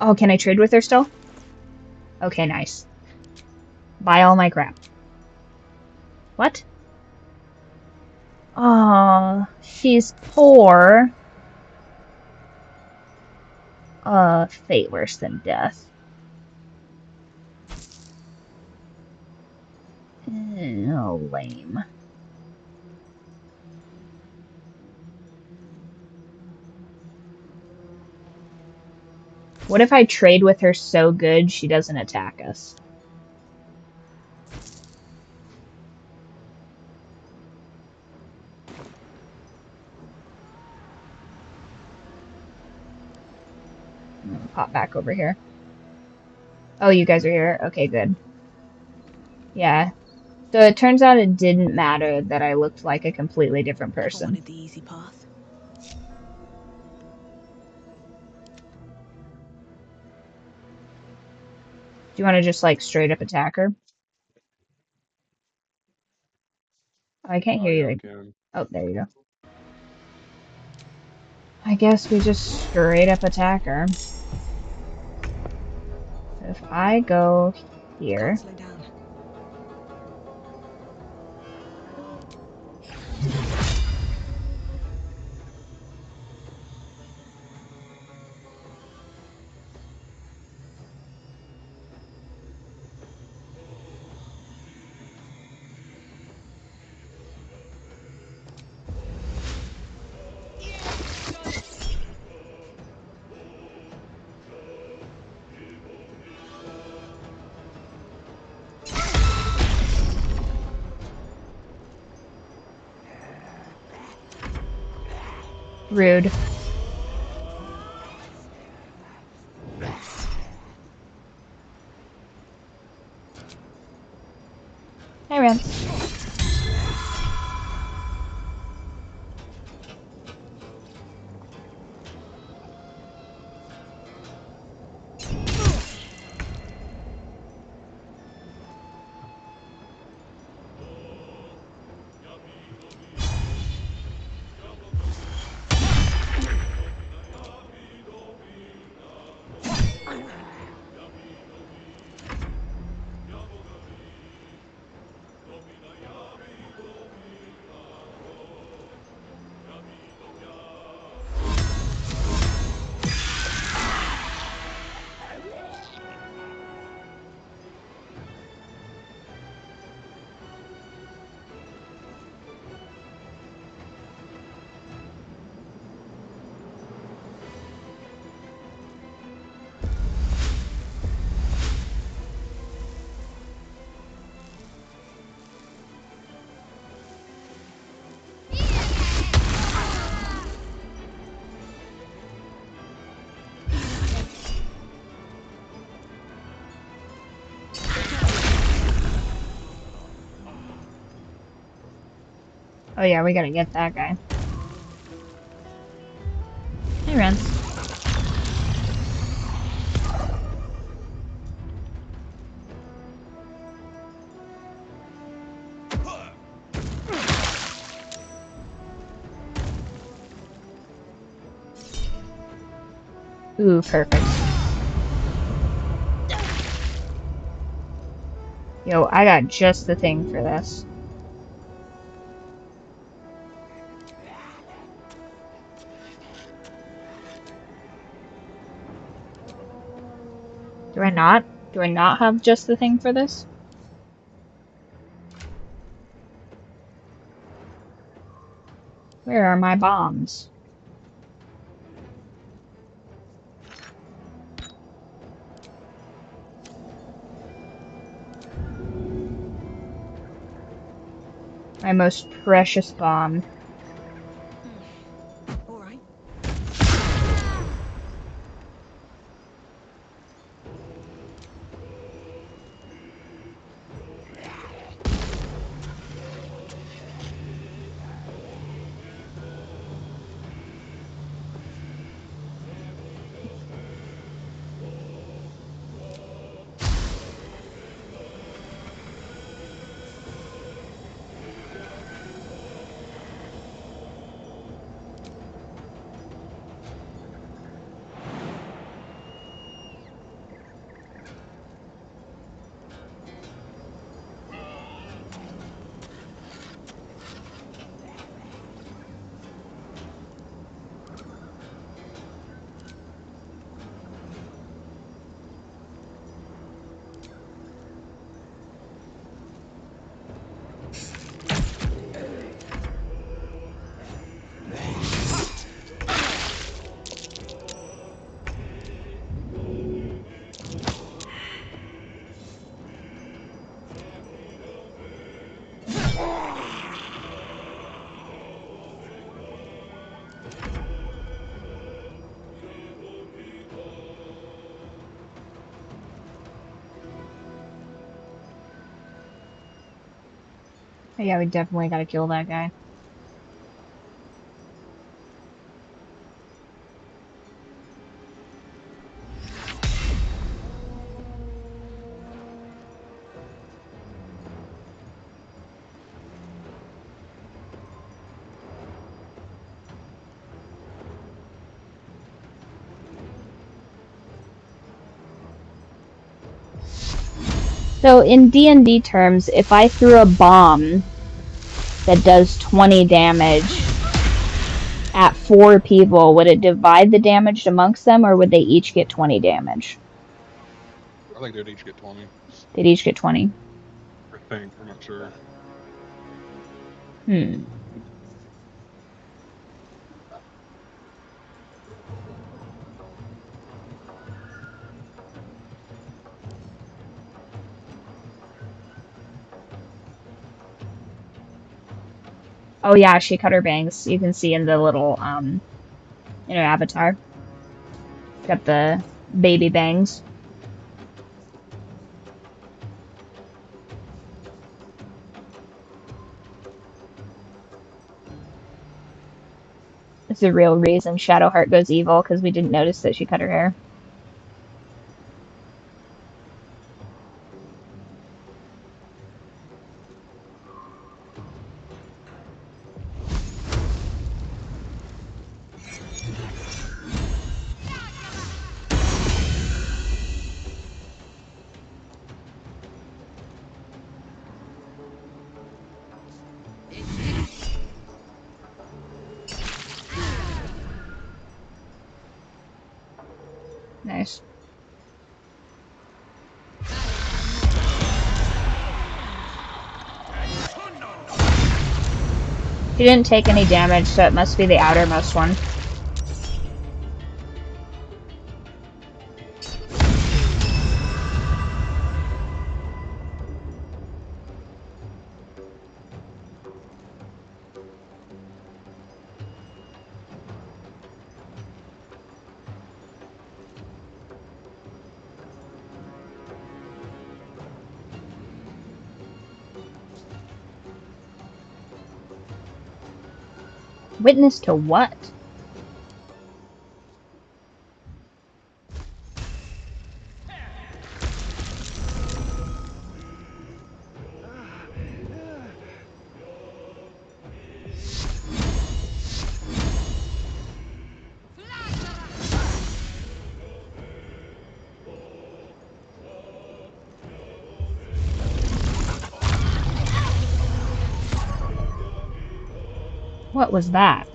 Oh, can I trade with her still? Okay, nice. Buy all my crap. What? Oh, she's poor. Fate worse than death. Oh, lame. What if I trade with her so good she doesn't attack us? I'm gonna pop back over here. Oh, you guys are here? Okay, good. Yeah. So it turns out it didn't matter that I looked like a completely different Never person. wanted the easy path. Do you want to just, like, straight up attack her? Oh, I can't Oh hear you. yeah, Like, okay. oh, there you go. I guess we just straight up attack her. So if I go Can't here, slow down. rude. Hey, Rance. Oh yeah, we gotta get that guy. Hey, Rance. Ooh, perfect. Yo, I got just the thing for this. Do I not? Do I not have just the thing for this? Where are my bombs? My most precious bomb. All right. Oh, yeah, we definitely gotta kill that guy. So in D&D terms, if I threw a bomb that does 20 damage at 4 people, would it divide the damage amongst them, or would they each get 20 damage? I think they'd each get 20. They'd each get 20. I think. I'm not sure. Oh yeah, she cut her bangs. You can see in the little, avatar. Got the baby bangs. It's the real reason Shadowheart goes evil, because we didn't notice that she cut her hair. Nice. She didn't take any damage, so it must be the outermost one. Witness to what? What was that?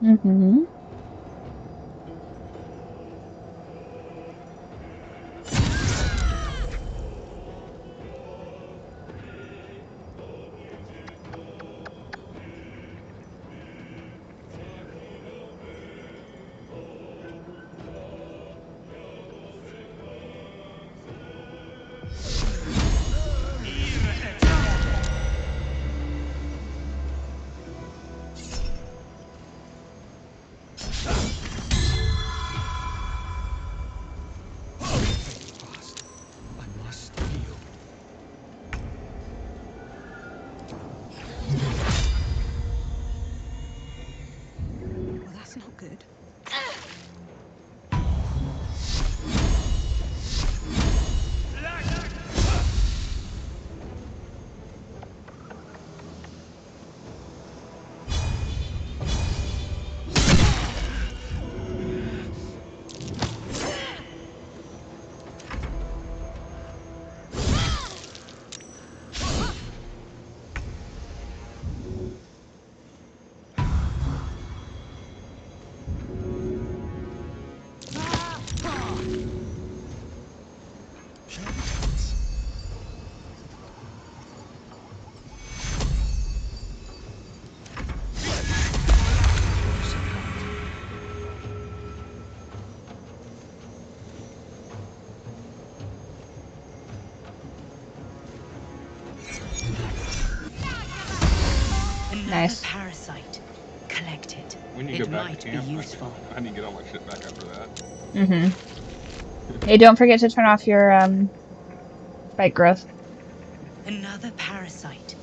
Mm-hmm. Another parasite. Collect it. We need to It go back might to be camp. useful. I need to get all my shit back after that. Hey, don't forget to turn off your spike growth. Another parasite.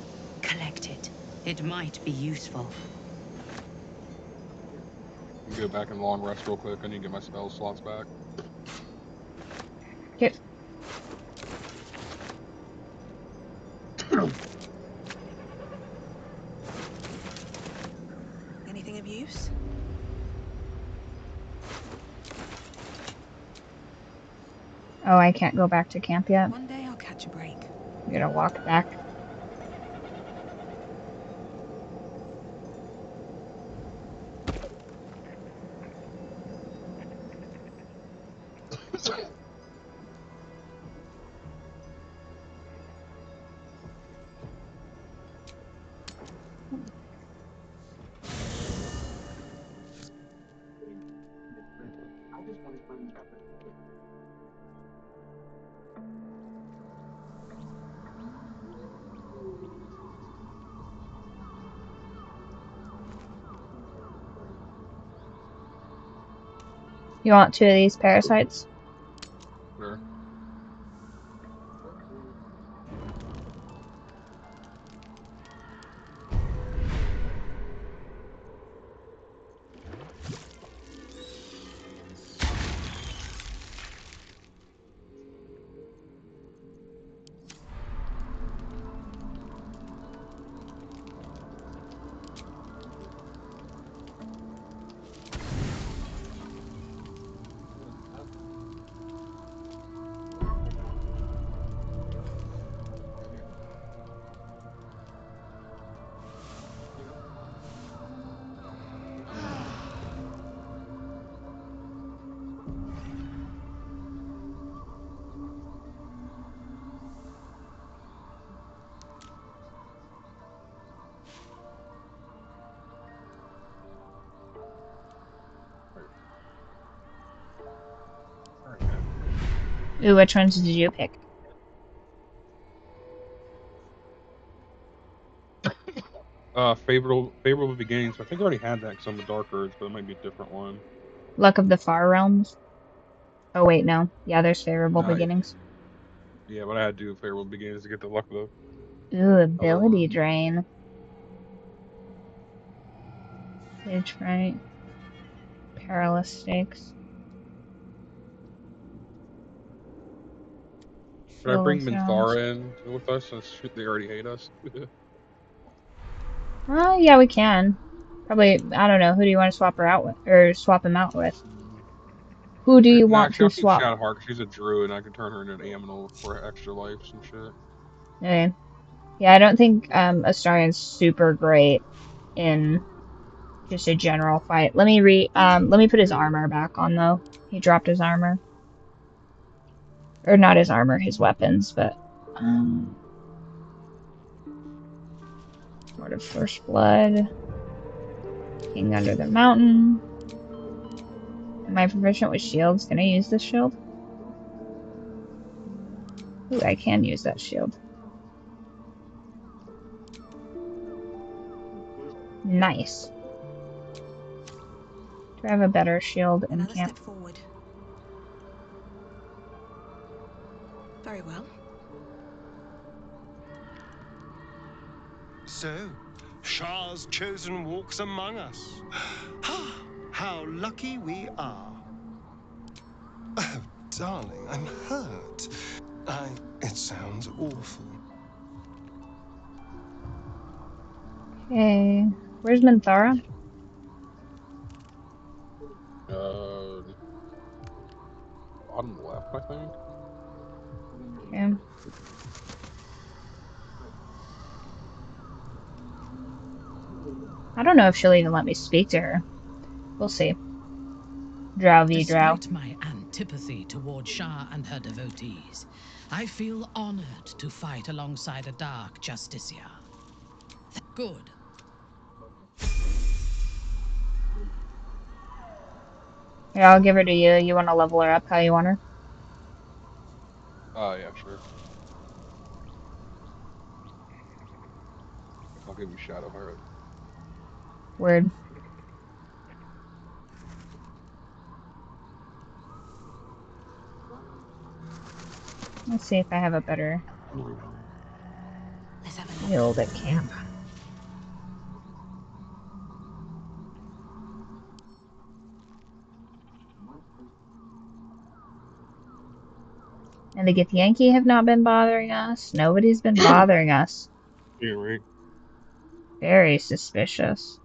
Collect it. It might be useful. Go back and long rest real quick. I need to get my spell slots back. Okay. Anything of use? Oh, I can't go back to camp yet. One day I'll catch a break. I'm gonna walk back. You want 2 of these parasites? Sure. Ooh, which ones did you pick? Favorable beginnings. I think I already had that because I'm a Dark Urge, but it might be a different one. Luck of the Far Realms? Oh, wait, no. Yeah, there's favorable beginnings. Yeah, but I had to do favorable beginnings to get the luck of the Ooh, ability drain. Stage fright. Perilous stakes. Should I bring Zones. Minthara in with us since they already hate us? Oh, yeah, we can. Probably, I don't know. Who do you want to swap her out with? Or swap him out with? Who do you want Actually, to I'll keep swap? Shadowheart because she's a druid and I can turn her into an aminal for extra life and shit. Okay. Yeah, I don't think Astarion's super great in just a general fight. Let me put his armor back on though. He dropped his armor. Or not his armor, his weapons, but Sword of First Blood. King Under the Mountain. Am I proficient with shields? Can I use this shield? Ooh, I can use that shield. Nice. Do I have a better shield in Another camp? step forward. Very well. So, Shah's chosen walks among us. How lucky we are. Oh, darling, I'm hurt. It sounds awful. Okay. Where's Minthara? Bottom left, I think. Okay. I don't know if she'll even let me speak to her. We'll see. Drow v. Drow. Despite my antipathy toward Shah and her devotees, I feel honored to fight alongside a dark justiciar. Good. Yeah, I'll give her to you. You want to level her up how you want her? Yeah, sure. I'll give you Shadow Heart. Word. Let's see if I have a better build at camp. And the Githyanki have not been bothering us. Nobody's been bothering us. Yeah, right. Very suspicious.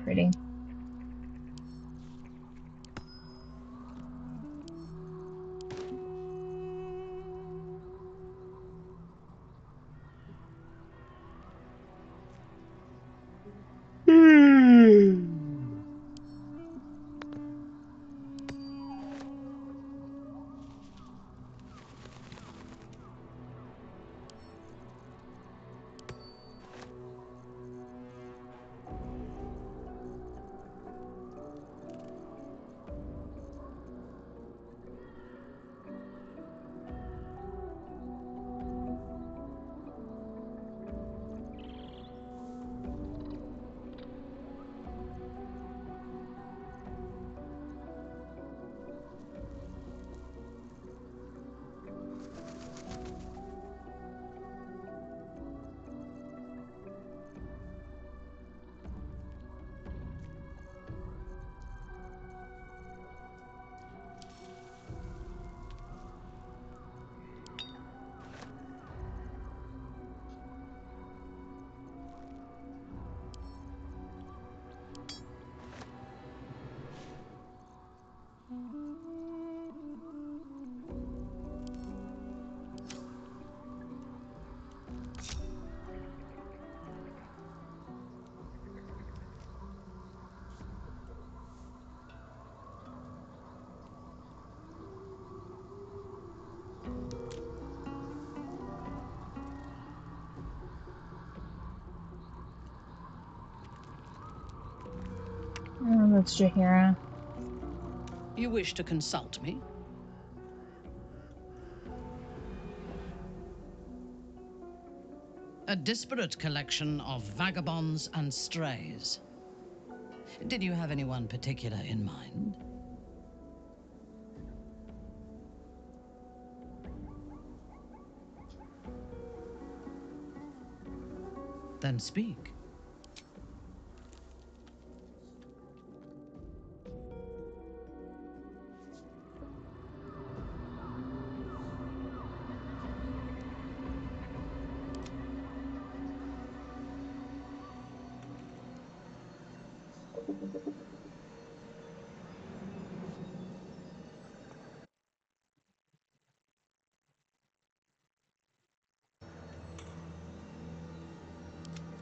Pretty. Oh, that's Jaheira. You wish to consult me? A disparate collection of vagabonds and strays. Did you have anyone particular in mind? Then speak.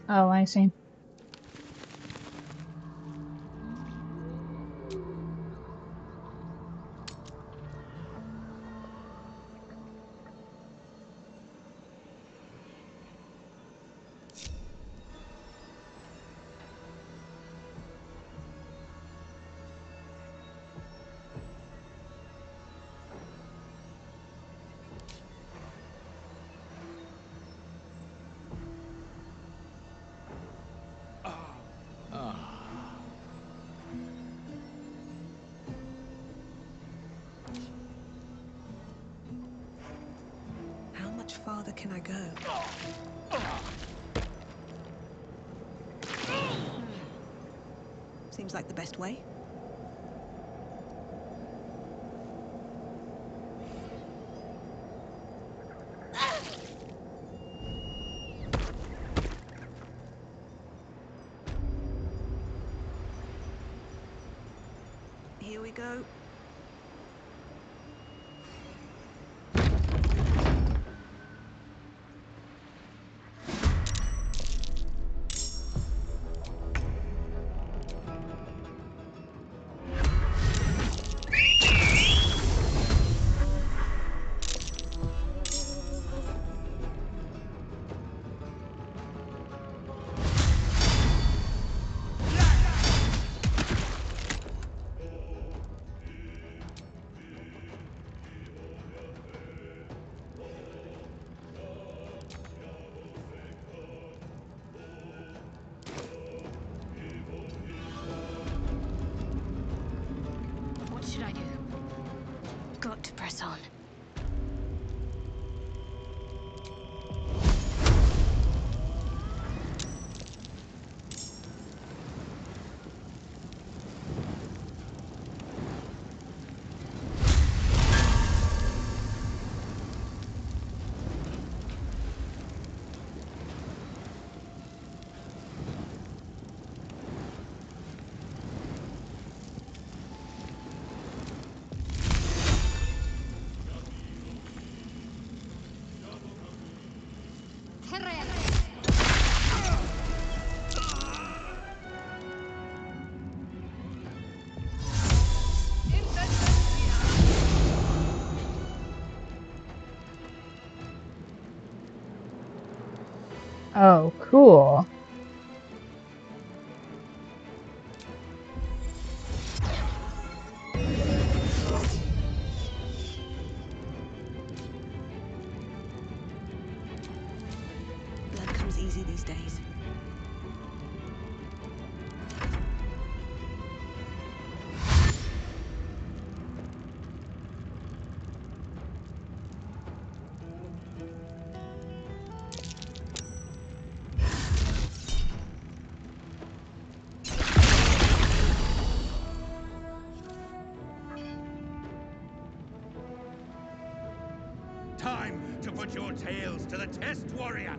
Oh, I see. farther can I go? Seems like the best way. Here we go. What should I do? Got to press on. Oh, cool. Blood comes easy these days. Time to put your tails to the test, warrior!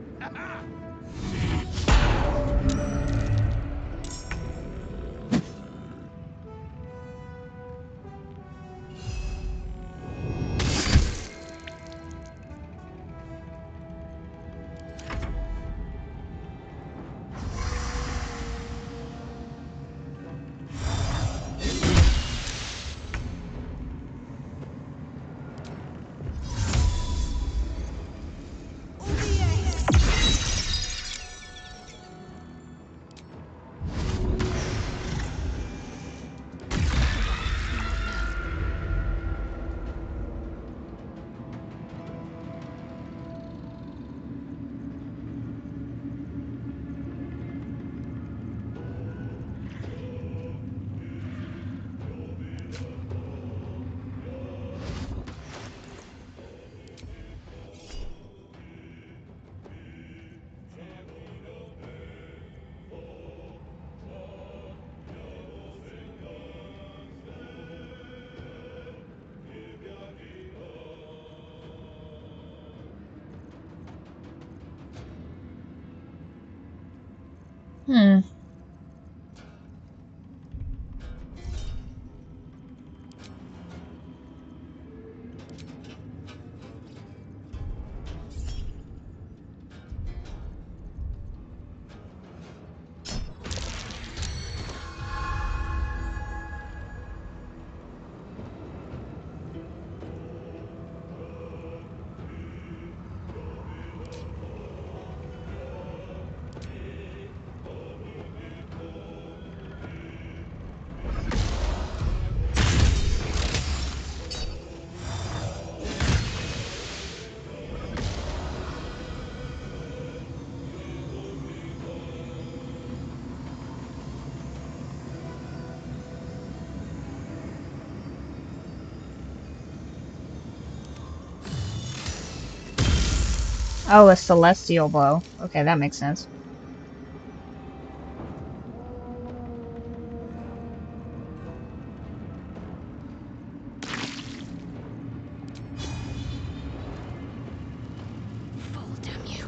Hmm. Oh, a celestial bow. Okay, that makes sense. Fall, damn you.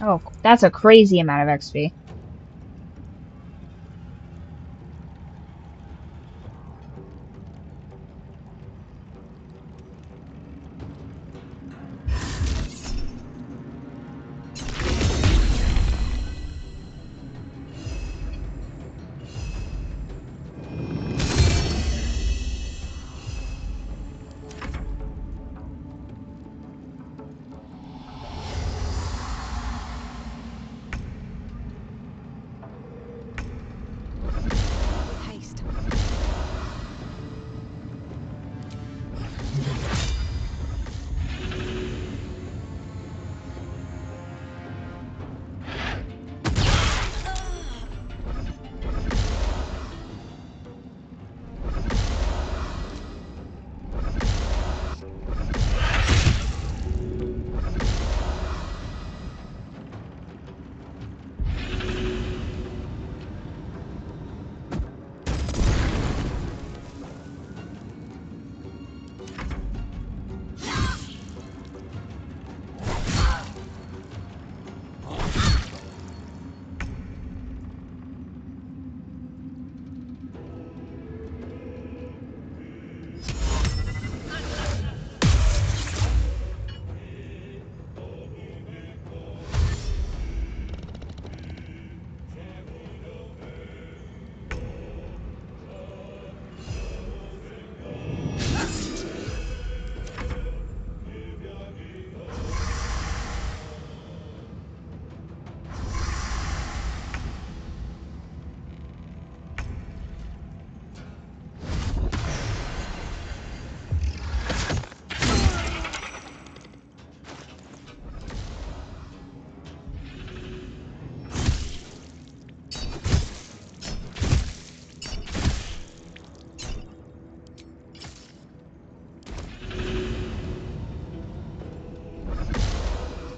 Oh, that's a crazy amount of XP. With haste.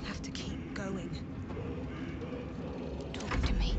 Have to keep going. Talk to me.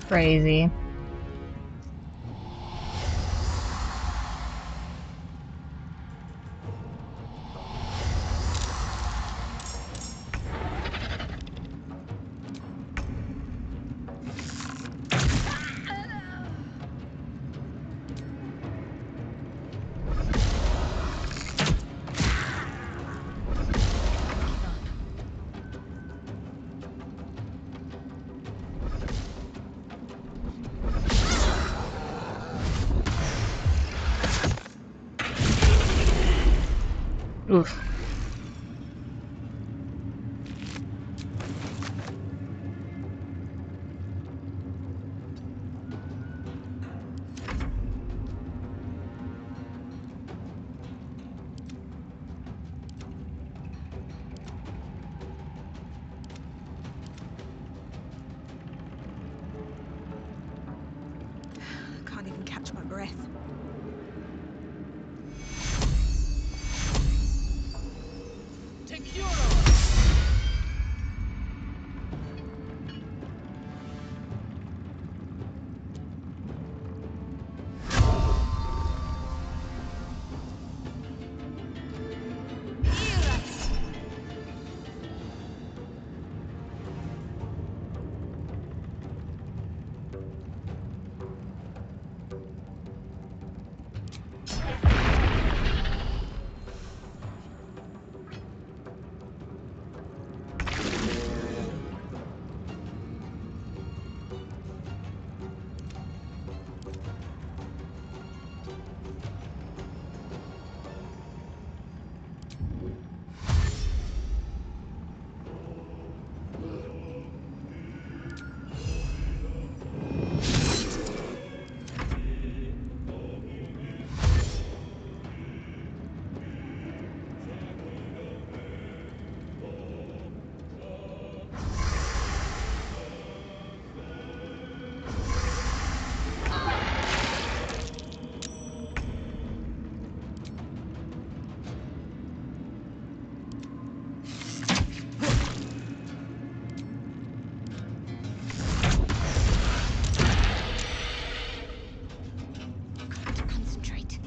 Crazy. Oof. Can't even catch my breath. Concentrate.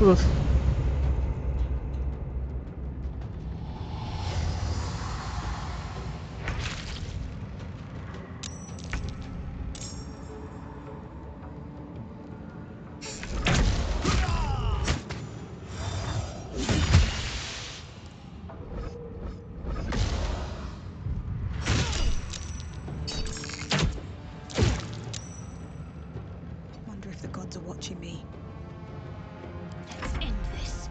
Oof. Wonder if the gods are watching me. Let's end this.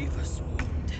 grievous wound.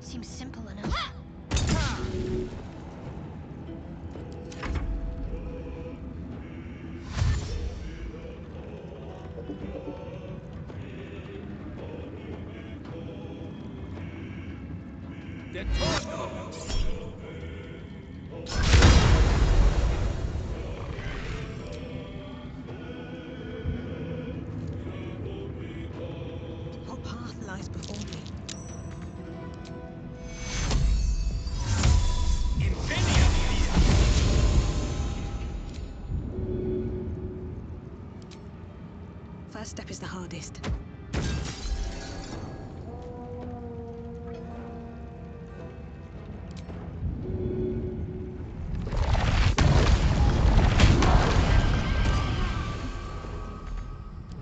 Seems simple enough. What path lies before me? First step is the hardest.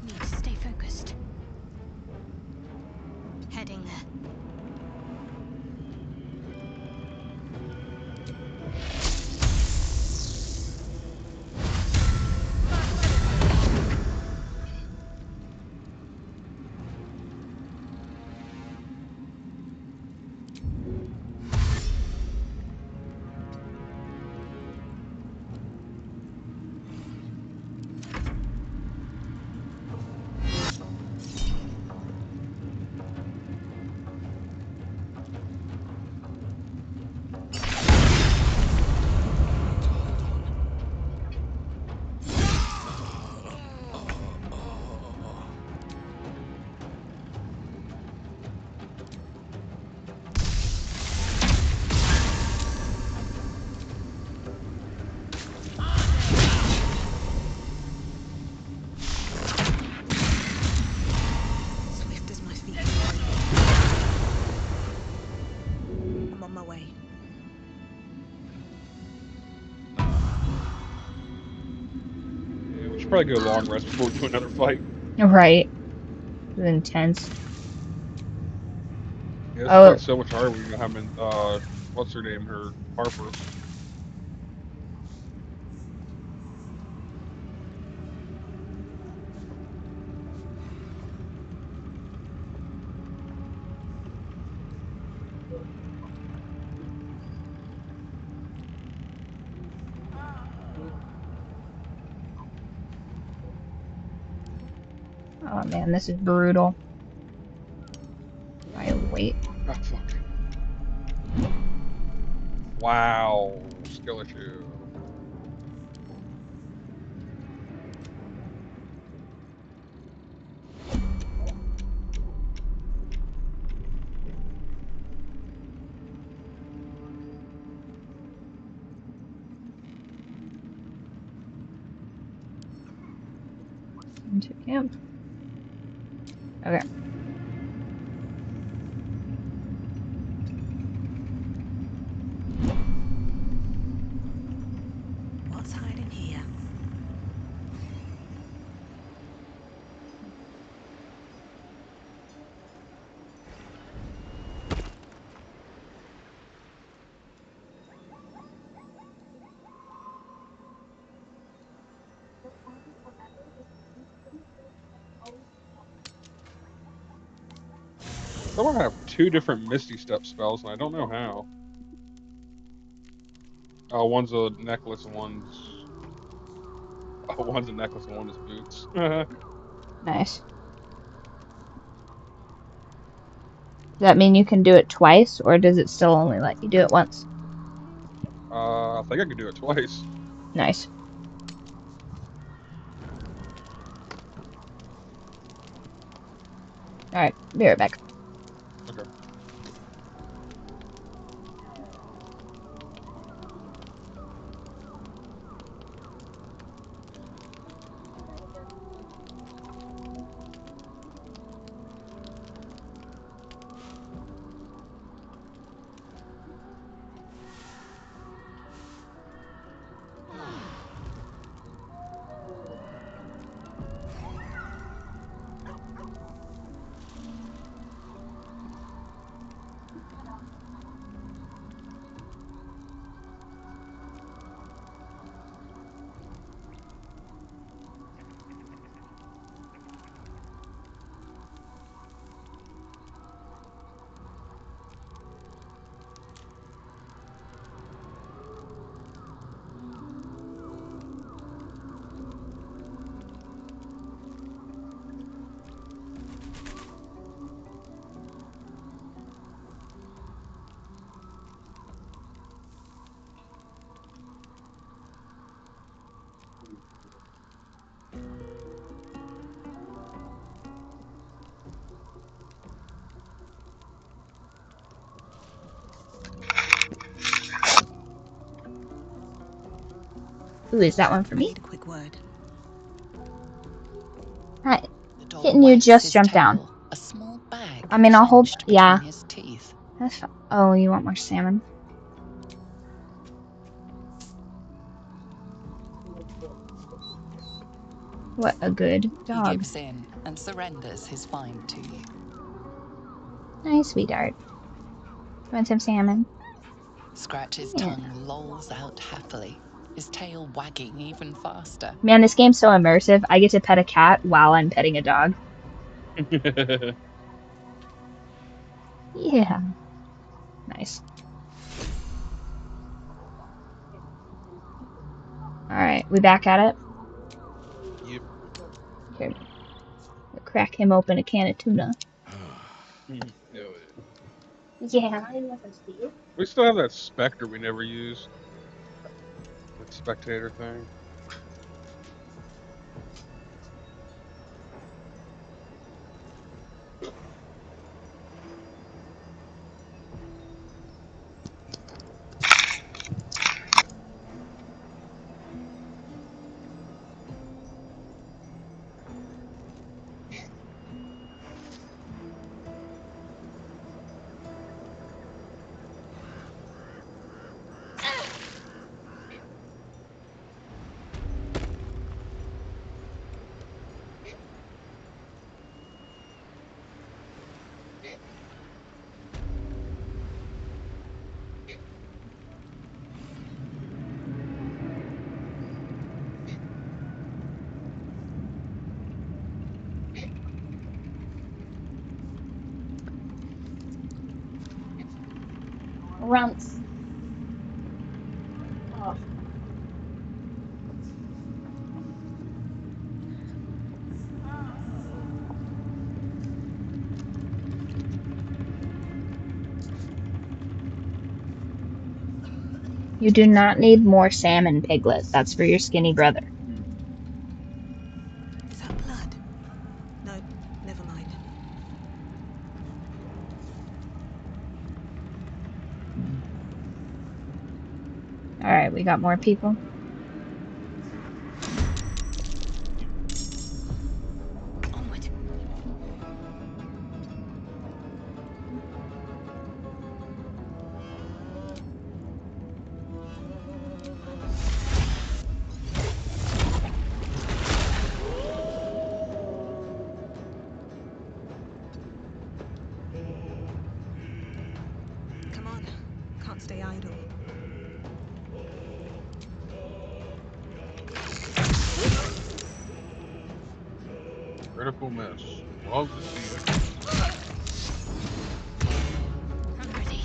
Need to stay focused. Heading there. should probably go long rest before we do another fight. Right. It was intense. Yeah, this Oh, fight's so much harder when you're having what's her name? Her Harper. oh man, this is brutal. I wait. Oh fuck. Wow. Skill issue. Into camp. Okay. What's hiding here? Someone have two different Misty Step spells, and I don't know how. Oh, one's a necklace and one's a necklace and one is boots. Nice. Does that mean you can do it twice, or does it still only let you do it once? I think I could do it twice. Nice. Alright, be right back. Okay. Ooh, is that one for I me? need a quick word. Hi. The dog Kitten, you wags just his jumped down. tail, a small bag I mean, I'll hold. clenched Yeah. between his teeth. That's fine. Oh, you want more salmon? What a good He dog. gives in and surrenders his find to you. Nice, sweetheart. Want some salmon? Scratch's Yeah. tongue lolls out happily, his tail wagging even faster. Man, this game's so immersive. I get to pet a cat while I'm petting a dog. Yeah. Nice. Alright, we back at it? Yep. Here. We'll crack him open a can of tuna. Yeah, I wasn't Steve. We still have that Spectre we never used. That spectator thing. grunts. Oh. You do not need more salmon, Piglet. That's for your skinny brother. Is that blood? No, never mind. Alright, we got more people. Onward. Come on. Can't stay idle. Critical miss. Love to see it. I'm ready.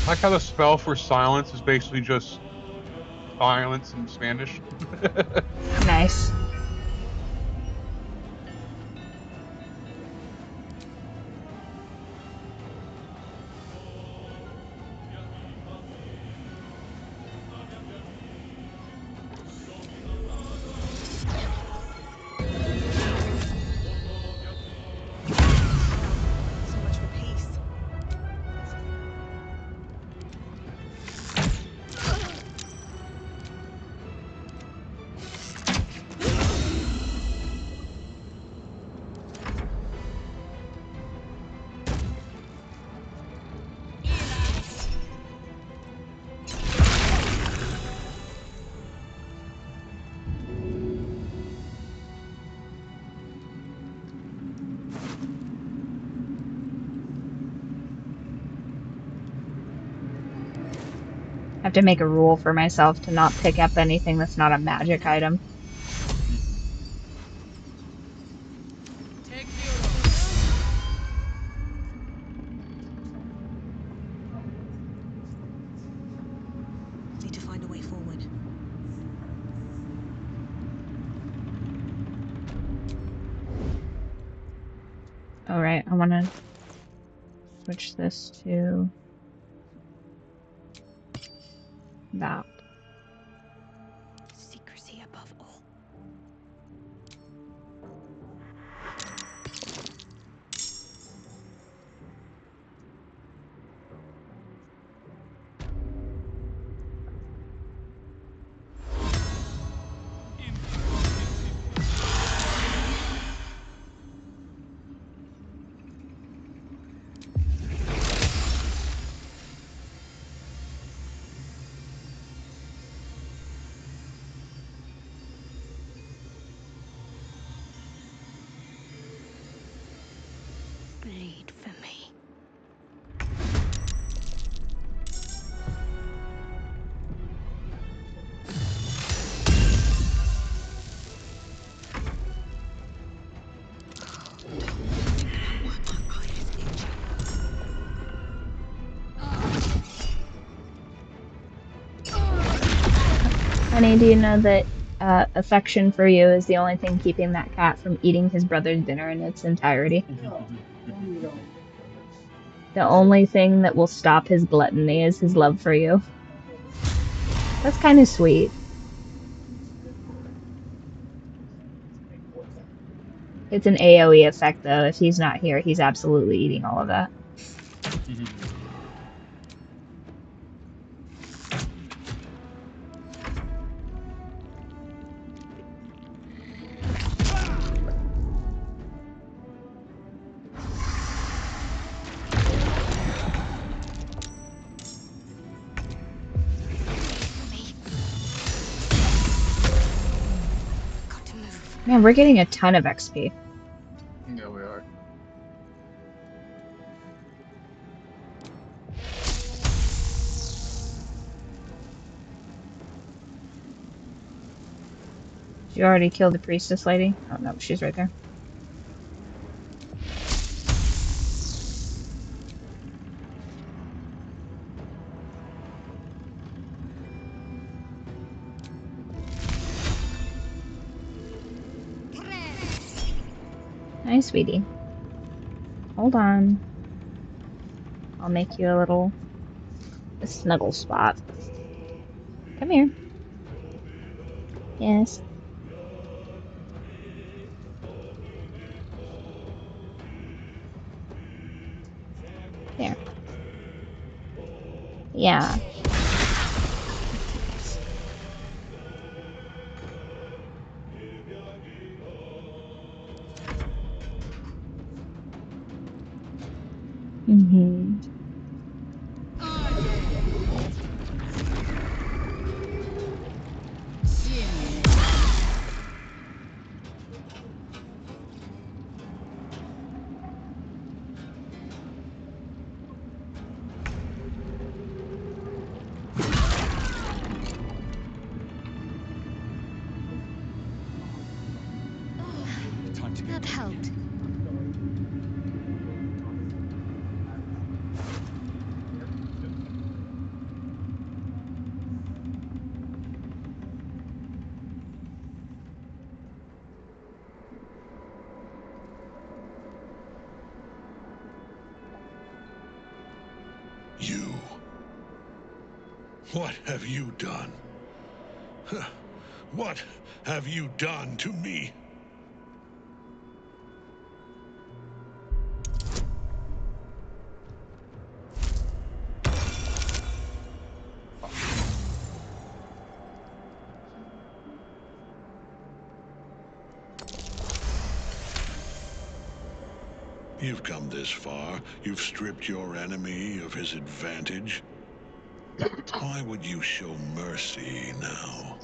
I like how the spell for silence is basically just silence in Spanish. Nice. So much for peace. I have to make a rule for myself to not pick up anything that's not a magic item. Need to find a way forward. Alright, I want to switch this to that. Secrecy above all. Bleed for me. Honey, do you know that affection for you is the only thing keeping that cat from eating his brother's dinner in its entirety? The only thing that will stop his gluttony is his love for you. That's kind of sweet. It's an AoE effect, though. If he's not here, he's absolutely eating all of that. Man, we're getting a ton of XP. Yeah, we are. Did you already kill the priestess lady? Oh no, she's right there. Hi, sweetie. Hold on. I'll make you a snuggle spot. Come here. Yes. There. Yeah. Mm-hmm. That helped. You. What have you done? What have you done to me? You've come this far. You've stripped your enemy of his advantage. Why would you show mercy now?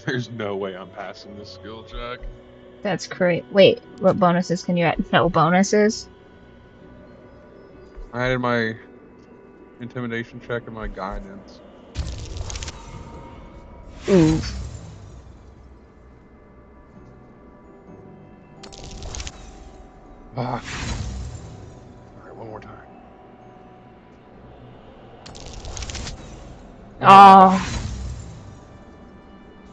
There's no way I'm passing this skill check. That's great. Wait, what bonuses can you add? No bonuses? I added my intimidation check and my guidance. Oof. Fuck. Alright, one more time. Oh.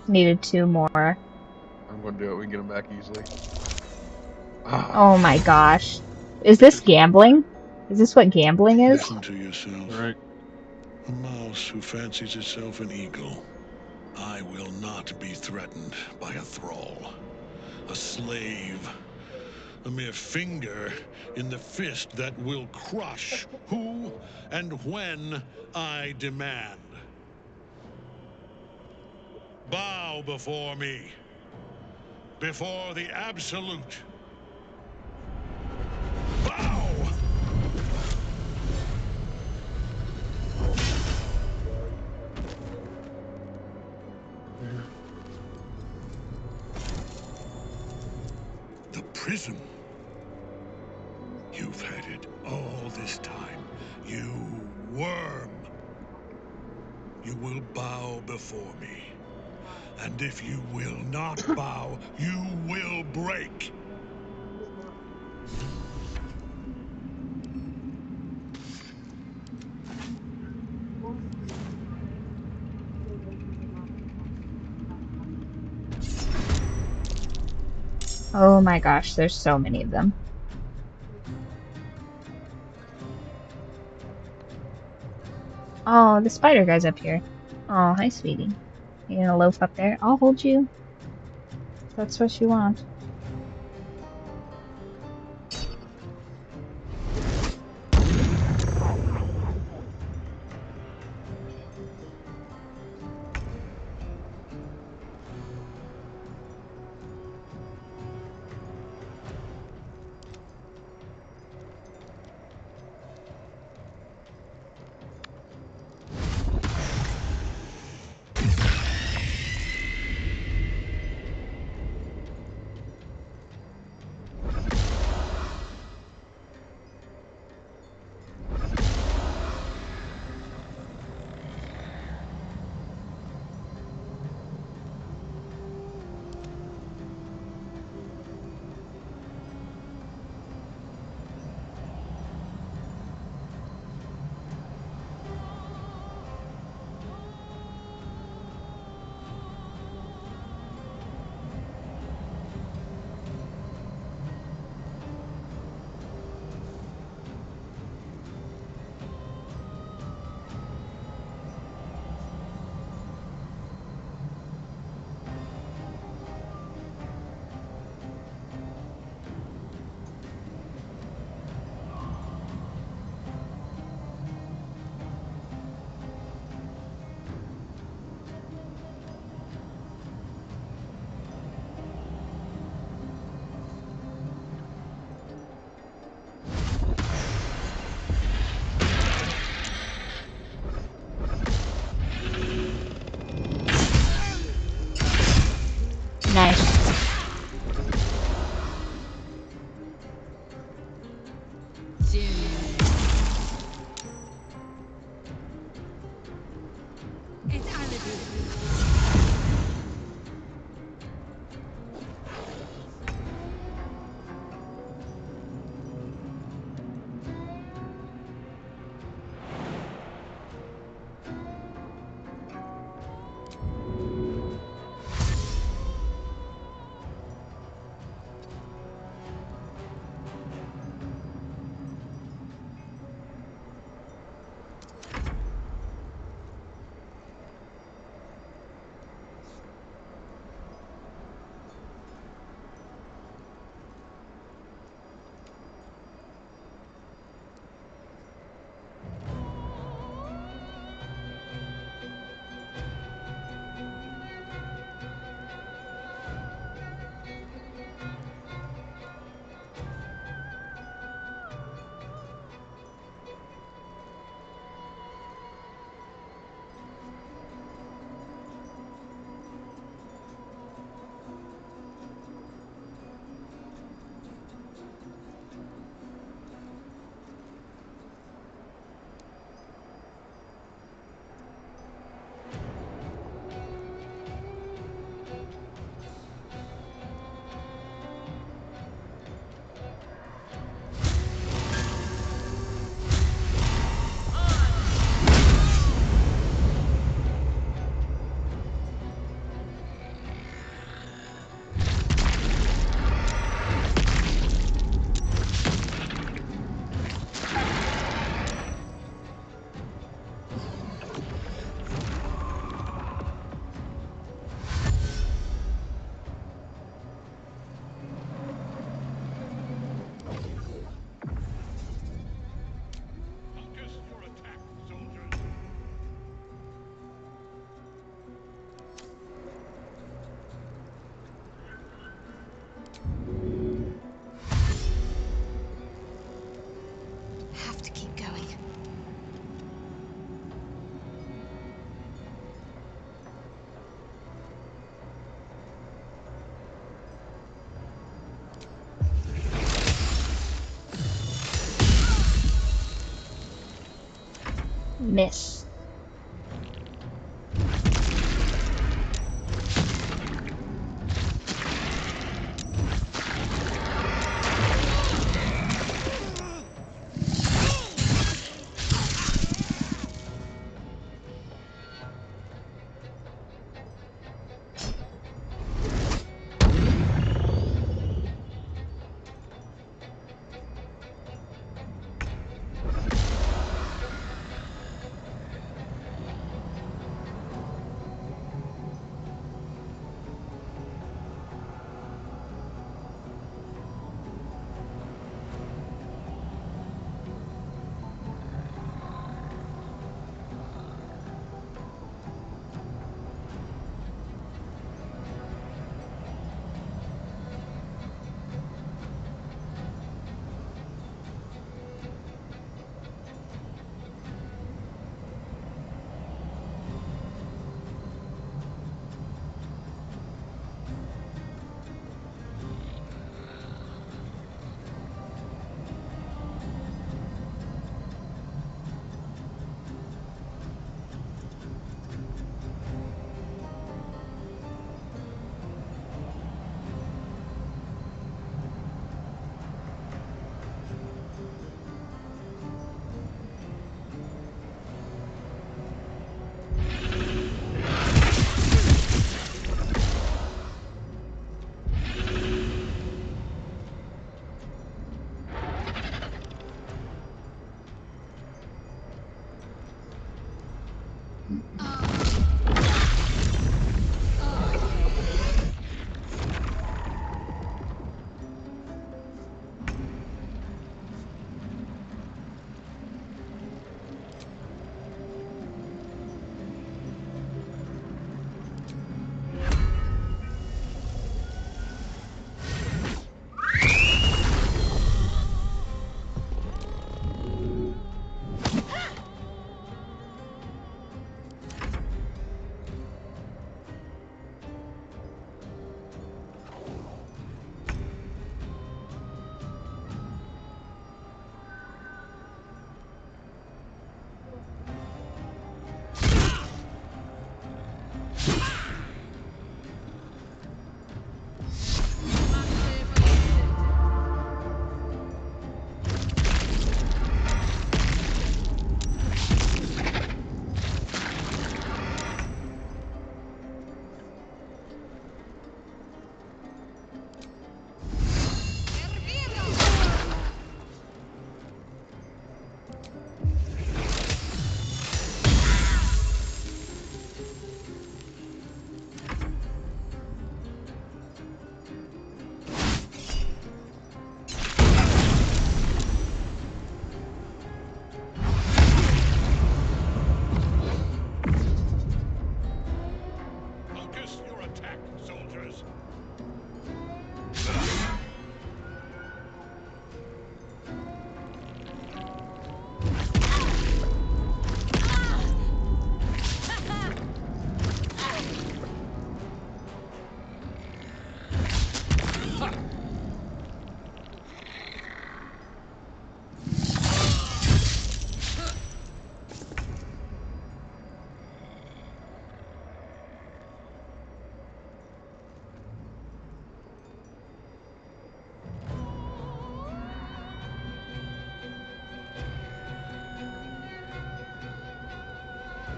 Needed 2 more. I'm gonna do it. We can get them back easily. Oh my gosh. Is this gambling? Is this what gambling is? Listen to yourself. Right. A mouse who fancies itself an eagle. I will not be threatened by a thrall, a slave, a mere finger in the fist that will crush who and when I demand. Bow before me, before the absolute. Bow! The prism. You've had it all this time, you worm. You will bow before me. And if you will not bow, you will break. Oh my gosh, there's so many of them. Oh, the spider guy's up here. Oh, hi, sweetie. You gonna loaf up there? I'll hold you. If that's what you want. Nice. Have to keep going. Miss. Focus your attack, soldiers.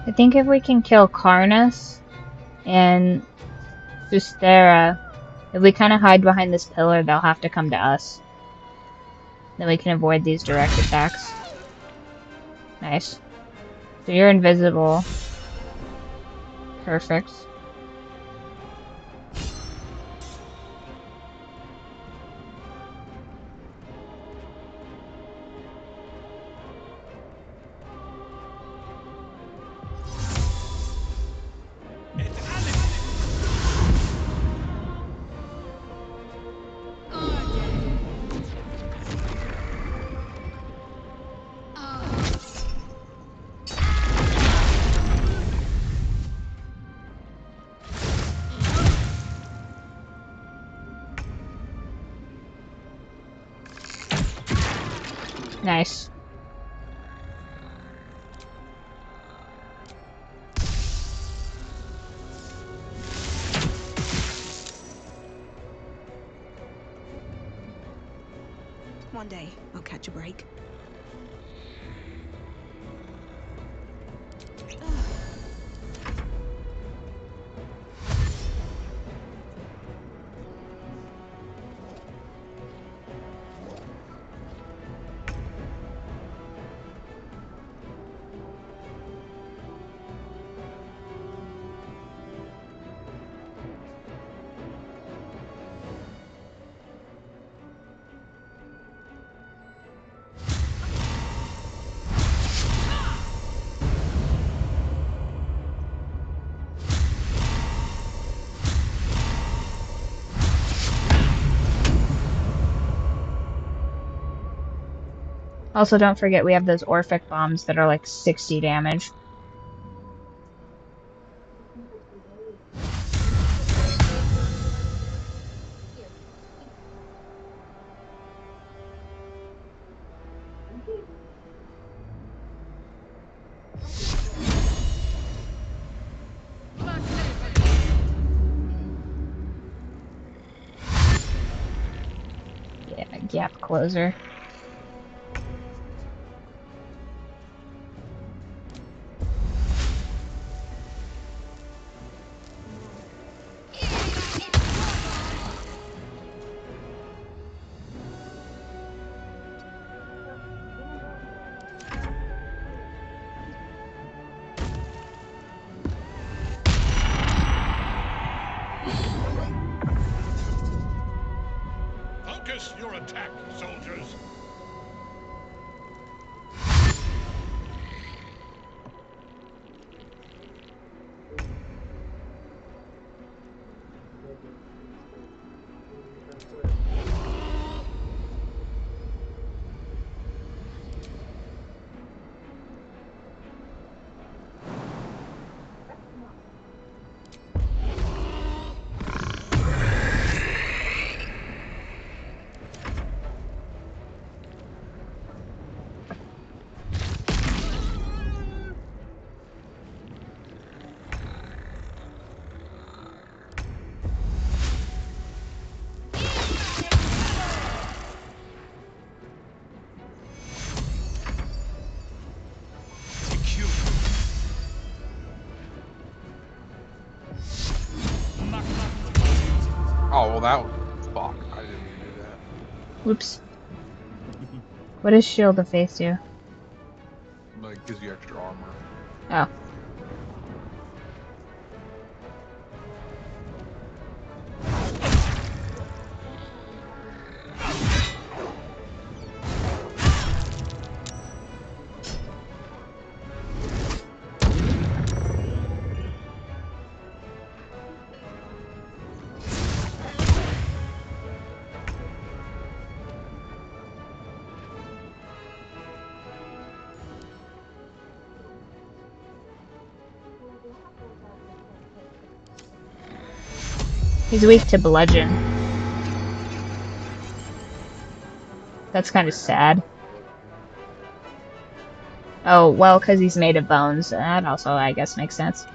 I think if we can kill Karnas and Sustera, if we kind of hide behind this pillar, they'll have to come to us. Then we can avoid these direct attacks. Nice. So you're invisible. Perfect. Nice. One day, I'll catch a break. Also, don't forget we have those Orphic bombs that are like 60 damage. Yeah, gap closer. attack, soldiers! Oh, well, that was... Fuck. I didn't mean to do that. Whoops. What does Shield of Faith do? Like, gives you extra armor. Oh. He's weak to bludgeon. That's kind of sad. Oh, well, because he's made of bones. That also, I guess, makes sense.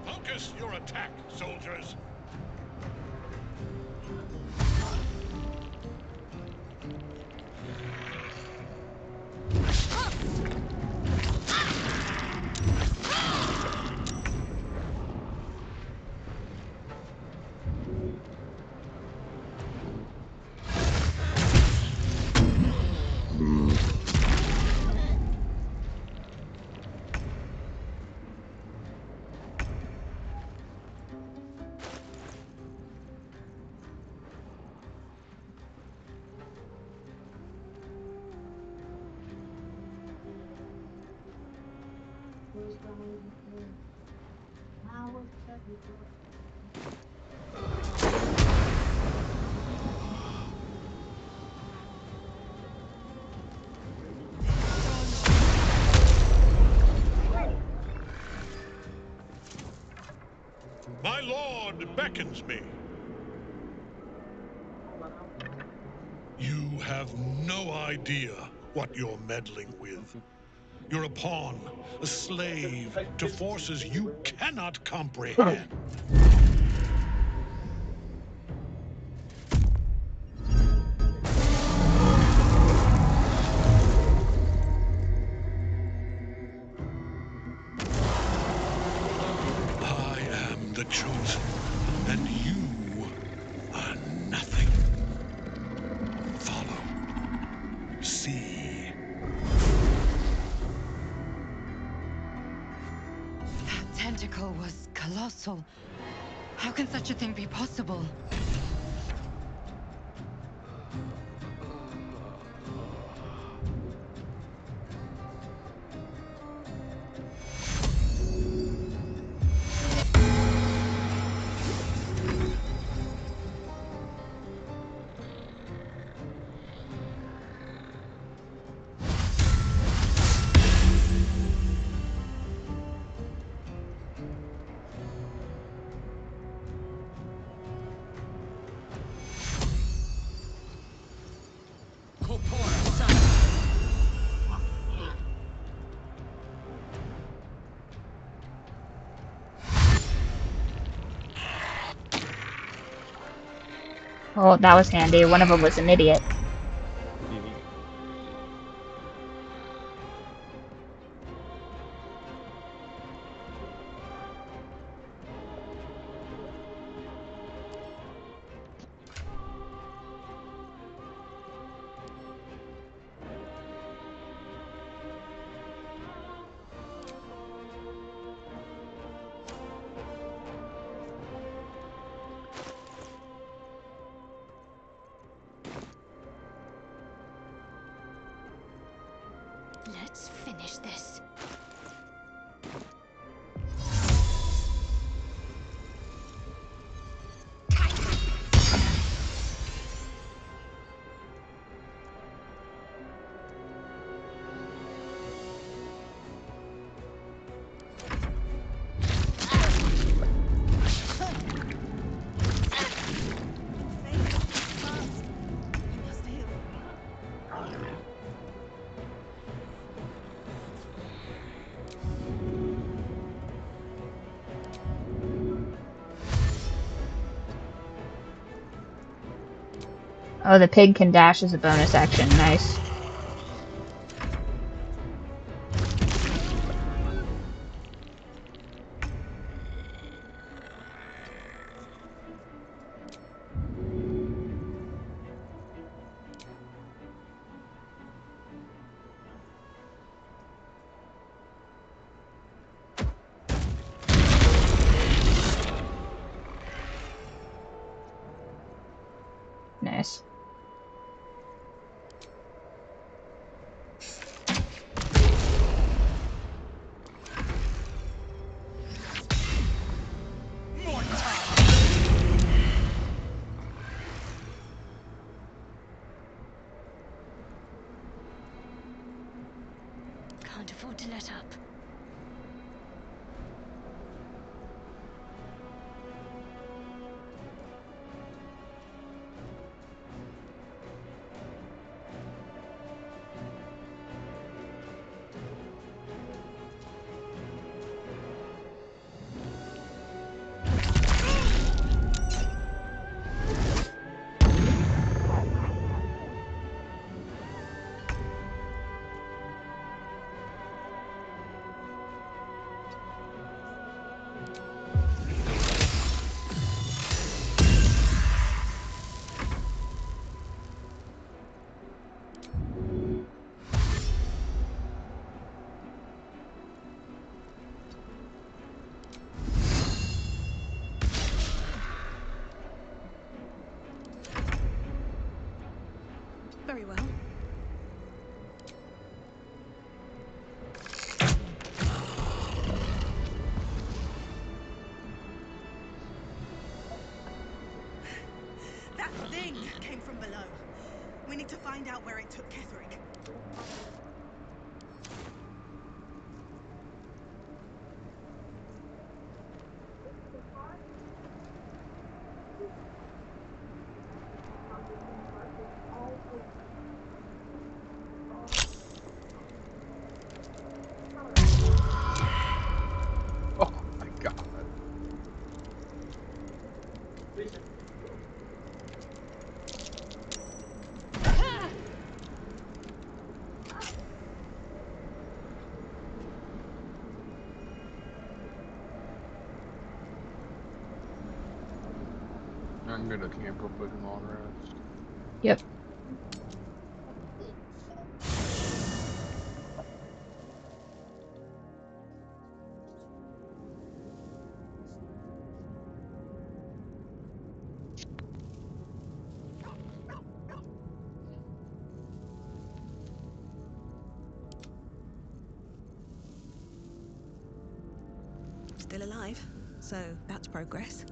Focus your attack, soldiers! My lord beckons me. You have no idea what you're meddling with. You're a pawn, a slave to forces you cannot comprehend. I am the chosen, and you are nothing. Follow. See. That tentacle was colossal. How can such a thing be possible? Oh, that was handy. One of them was an idiot. Let's finish this. Oh, the pig can dash as a bonus action. Nice. Nice. Can't afford to let up. Very well. That thing came from below. We need to find out where it took Ketherick. Oh my god. I'm gonna camper put him on rest. Yep. Still alive, so that's progress.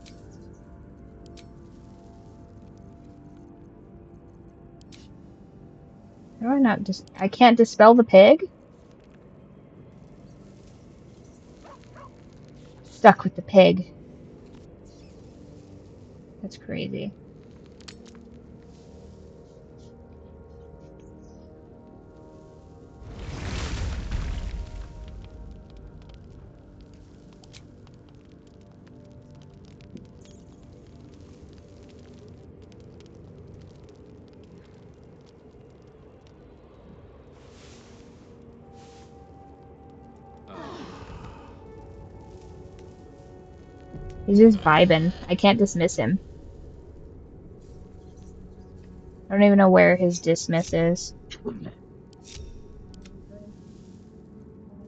How do I not just... I can't dispel the pig? Stuck with the pig. That's crazy. He's just vibing. I can't dismiss him. I don't even know where his dismiss is.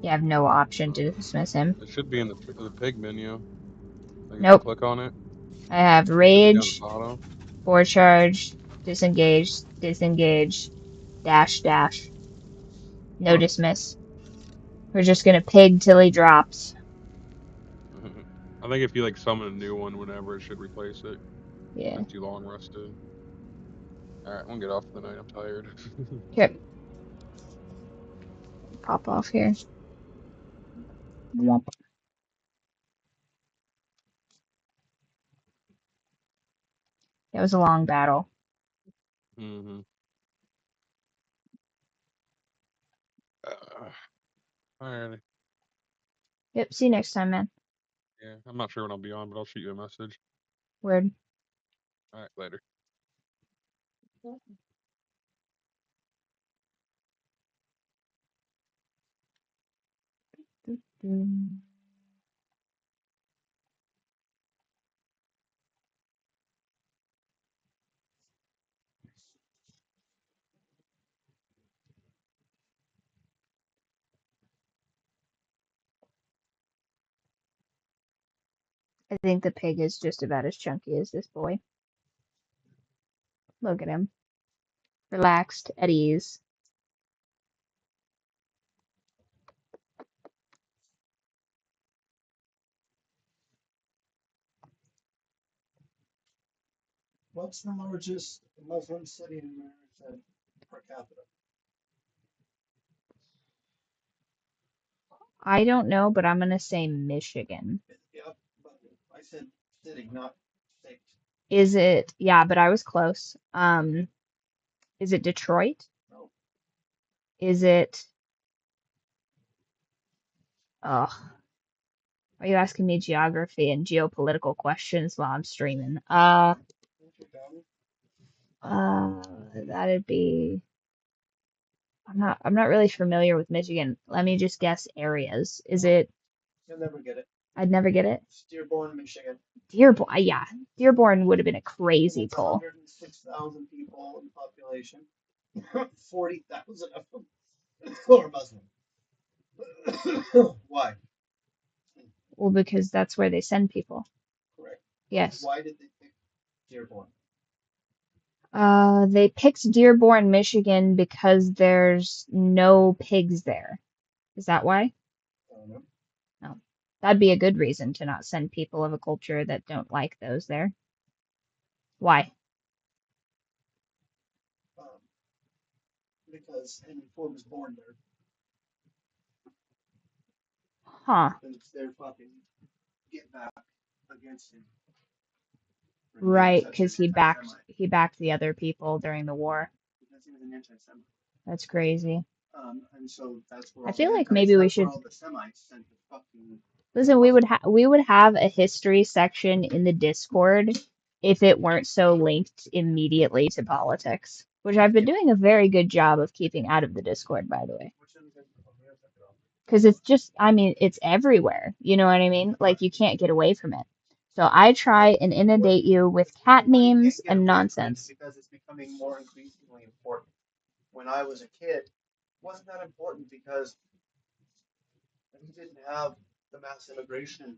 You have no option to dismiss him. It should be in the pig menu. Like if you Nope. click on it, I have should be down at the rage, bottom. forecharge, disengage, disengage, dash, dash. No Huh. dismiss. We're just gonna pig till he drops. I think if you like summon a new one whenever, it should replace it. Yeah. Been too long rested. All right, I'm gonna get off for the night. I'm tired. Here, pop off here. Womp. It was a long battle. Mm-hmm. Alrighty. Yep, see you next time, man. Yeah, I'm not sure when I'll be on, but I'll shoot you a message. Word. All right, later. I think the pig is just about as chunky as this boy. Look at him. Relaxed, at ease. What's the largest Muslim city in America per capita? I don't know, but I'm gonna say Michigan. Yep, but I said city, not state. Is it? Yeah, but I was close. Is it Detroit? No. Is it? Ugh. Are you asking me geography and geopolitical questions while I'm streaming? That'd be. I'm not really familiar with Michigan. Let me just guess areas. Is it? You'll never get it. I'd never get it. It's Dearborn, Michigan. Dearborn, yeah. Dearborn would have been a crazy It's pull. 106,000 people in population. 40,000 of them are Muslim. Why? Well, because that's where they send people. Correct. Yes. Why did they pick Dearborn? They picked Dearborn, Michigan because there's no pigs there. Is that why? I don't know. No. That'd be a good reason to not send people of a culture that don't like those there. Why? Because Henry Ford was born there. Huh. And it's their fucking get back against him. Right, because he backed the other people during the war. Because he was an anti-Semite. That's crazy. And so that's where I feel like maybe we should. all the Semites sent the fucking. Listen, we would have a history section in the Discord if it weren't so linked immediately to politics, which I've been doing a very good job of keeping out of the Discord, by the way. Because it's just, I mean, it's everywhere. You know what I mean? Like, you can't get away from it. So I try and inundate you with cat memes and nonsense. Because it's becoming more increasingly important. When I was a kid, it wasn't that important because we didn't have the mass immigration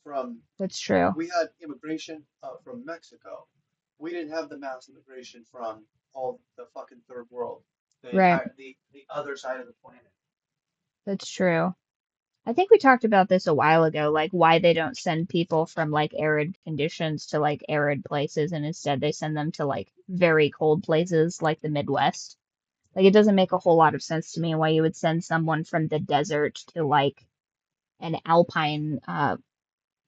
from. That's true. We had immigration from Mexico. We didn't have the mass immigration from all the fucking third world. Right. The other side of the planet. That's true. I think we talked about this a while ago, like why they don't send people from like arid conditions to like arid places and instead they send them to like very cold places like the Midwest. Like it doesn't make a whole lot of sense to me why you would send someone from the desert to like an alpine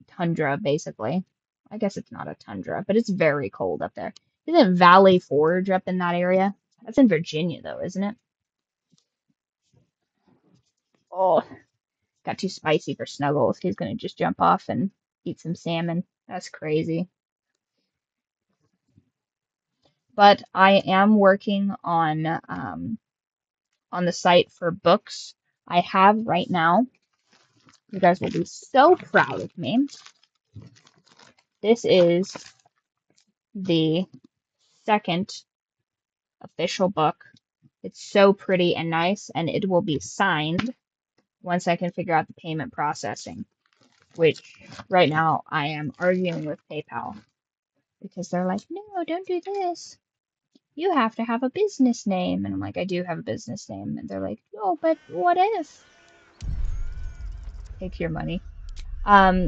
tundra, basically. I guess it's not a tundra, but it's very cold up there. Isn't Valley Forge up in that area? That's in Virginia though, isn't it? Oh, got too spicy for Snuggles. He's gonna just jump off and eat some salmon. That's crazy. But I am working on the site for books. I have right now. You guys will be so proud of me. this is the second official book. It's so pretty and nice, and it will be signed once I can figure out the payment processing, which right now I am arguing with PayPal because they're like, no, don't do this. You have to have a business name. And I'm like, I do have a business name. And they're like, no, but what if? Take your money.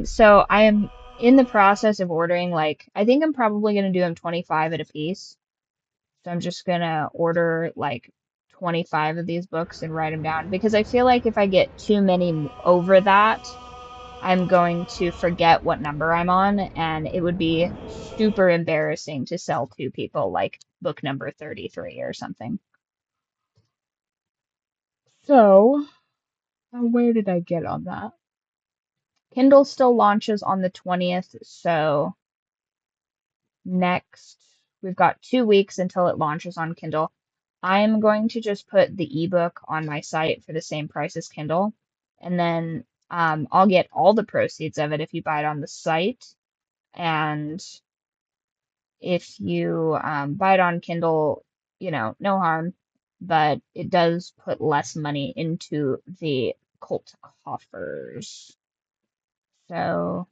So I am in the process of ordering, like, I think I'm probably going to do them 25 at a piece. So I'm just going to order like 25 of these books and write them down because I feel like if I get too many over that, I'm going to forget what number I'm on, and it would be super embarrassing to sell to people like book number 33 or something. So, where did I get on that? Kindle still launches on the 20th, so next, we've got 2 weeks until it launches on Kindle. I'm going to just put the ebook on my site for the same price as Kindle, and then I'll get all the proceeds of it if you buy it on the site, and if you buy it on Kindle, no harm, but it does put less money into the cult coffers. So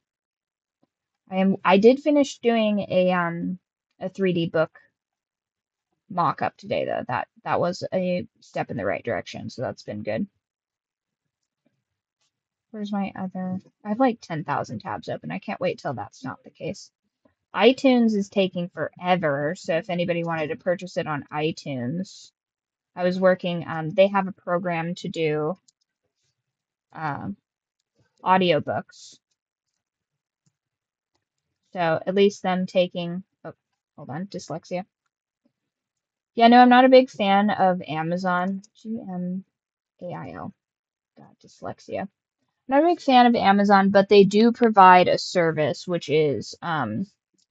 I did finish doing a 3D book mock-up today though. That was a step in the right direction, so that's been good. Where's my other? I have like 10,000 tabs open. I can't wait till that's not the case. iTunes is taking forever, so if anybody wanted to purchase it on iTunes, I was working, they have a program to do audiobooks. So at least them taking, oh, hold on, dyslexia. Yeah, no, I'm not a big fan of Amazon. Gmail. God, dyslexia. Not a big fan of Amazon, but they do provide a service which is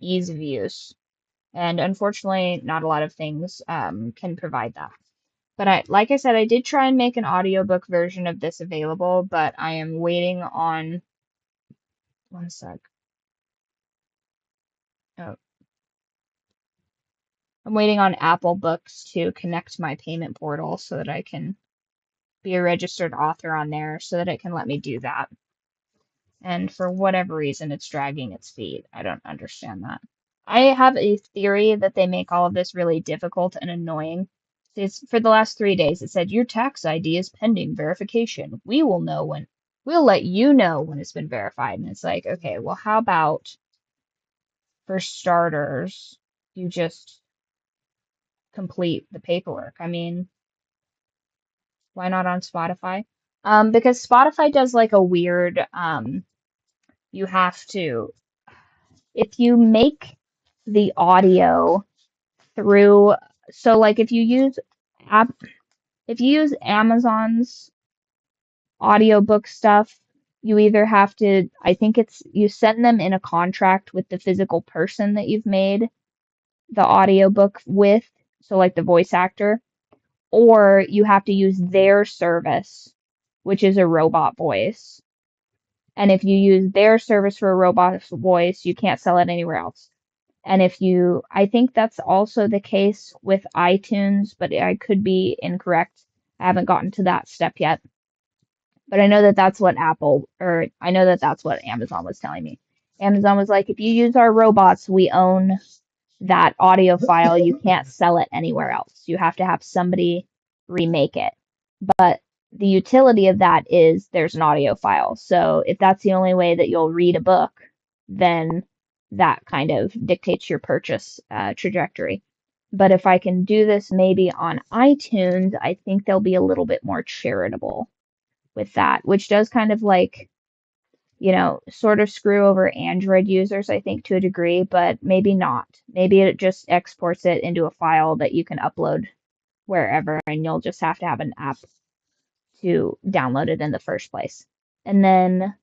ease of use. And unfortunately, not a lot of things can provide that. But like I said, I did try and make an audiobook version of this available, but I am waiting on, one sec. Oh, I'm waiting on Apple Books to connect my payment portal so that I can be a registered author on there so that it can let me do that. And for whatever reason, it's dragging its feet. I don't understand that. I have a theory that they make all of this really difficult and annoying. For the last 3 days, it said, your tax ID is pending verification. We'll let you know when it's been verified. And it's like, okay, well, how about, for starters, you just complete the paperwork? I mean, why not on Spotify? Because Spotify does like a weird, you have to, if you make the audio through, so like if you use Amazon's audiobook stuff, you either have to, I think you send them in a contract with the physical person that you've made the audiobook with, so like the voice actor, or you have to use their service, which is a robot voice. And if you use their service for a robot voice, you can't sell it anywhere else. And I think that's also the case with iTunes, but I could be incorrect. I haven't gotten to that step yet. But I know that that's what I know that that's what Amazon was telling me. Amazon was like, if you use our robots, we own that audio file. You can't sell it anywhere else. You have to have somebody remake it. But the utility of that is there's an audio file. So if that's the only way that you'll read a book, then that kind of dictates your purchase trajectory. But if I can do this maybe on iTunes, I think they'll be a little bit more charitable with that, which does kind of like, sort of screw over Android users, I think, to a degree, but maybe not. Maybe it just exports it into a file that you can upload wherever, and you'll just have to have an app to download it in the first place. And then,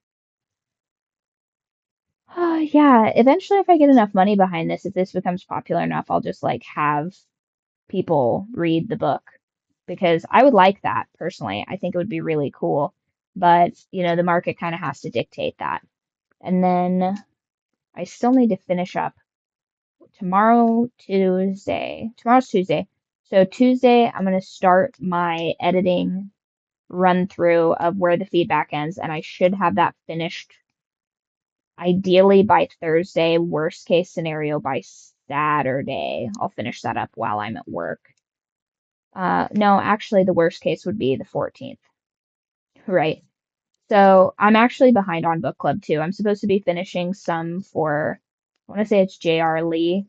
yeah, eventually, if I get enough money behind this, if this becomes popular enough, I'll just like have people read the book because I would like that personally. I think it would be really cool. But, the market kind of has to dictate that. And then I still need to finish up tomorrow's Tuesday. So Tuesday, I'm going to start my editing run through of where the feedback ends, and I should have that finished ideally by Thursday, worst case scenario by Saturday. I'll finish that up while I'm at work. No, actually, the worst case would be the 14th, right? So I'm actually behind on book club too. I'm supposed to be finishing some for, I want to say it's J.R. Lee,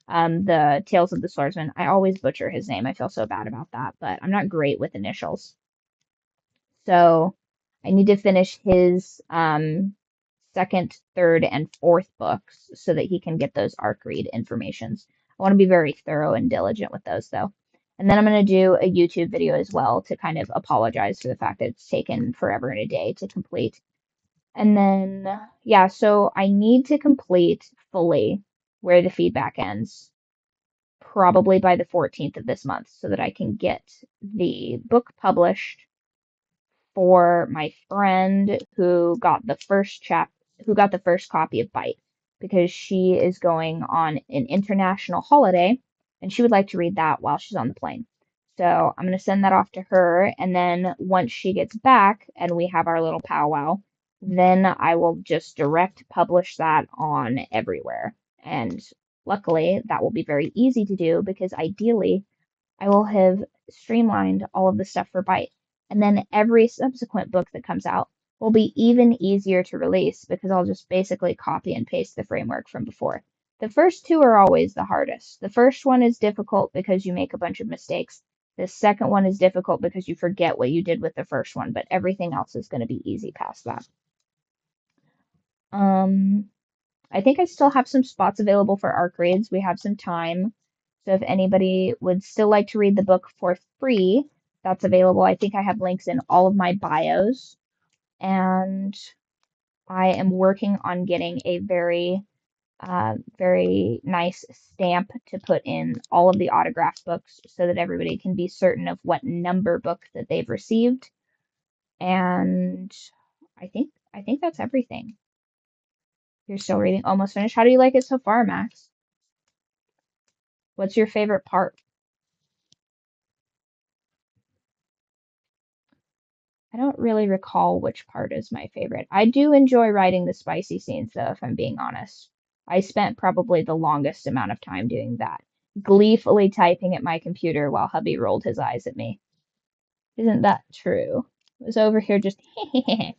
the Tales of the Swordsman. I always butcher his name. I feel so bad about that, but I'm not great with initials. So I need to finish his second, third, and fourth books so that he can get those arc read informations. I want to be very thorough and diligent with those though. And then I'm going to do a YouTube video as well to kind of apologize for the fact that it's taken forever and a day to complete. And then, yeah, so I need to complete fully where the feedback ends, probably by the 14th of this month, so that I can get the book published for my friend who got the first copy of Bite, because she is going on an international holiday and she would like to read that while she's on the plane. So I'm going to send that off to her, and then once she gets back and we have our little powwow, then I will just direct publish that on everywhere. And luckily, that will be very easy to do because ideally I will have streamlined all of the stuff for Bite. And then every subsequent book that comes out will be even easier to release because I'll just basically copy and paste the framework from before. The first two are always the hardest. The first one is difficult because you make a bunch of mistakes. The second one is difficult because you forget what you did with the first one, but everything else is going to be easy past that. I think I still have some spots available for ARC reads. We have some time. So if anybody would still like to read the book for free, that's available. I think I have links in all of my bios. And I am working on getting a very nice stamp to put in all of the autographed books so that everybody can be certain of what number book that they've received. And I think that's everything. You're still reading Almost Finished. How do you like it so far, Max? What's your favorite part? I don't really recall which part is my favorite. I do enjoy writing the spicy scenes, though, if I'm being honest. I spent probably the longest amount of time doing that, gleefully typing at my computer while hubby rolled his eyes at me. Isn't that true? I was over here just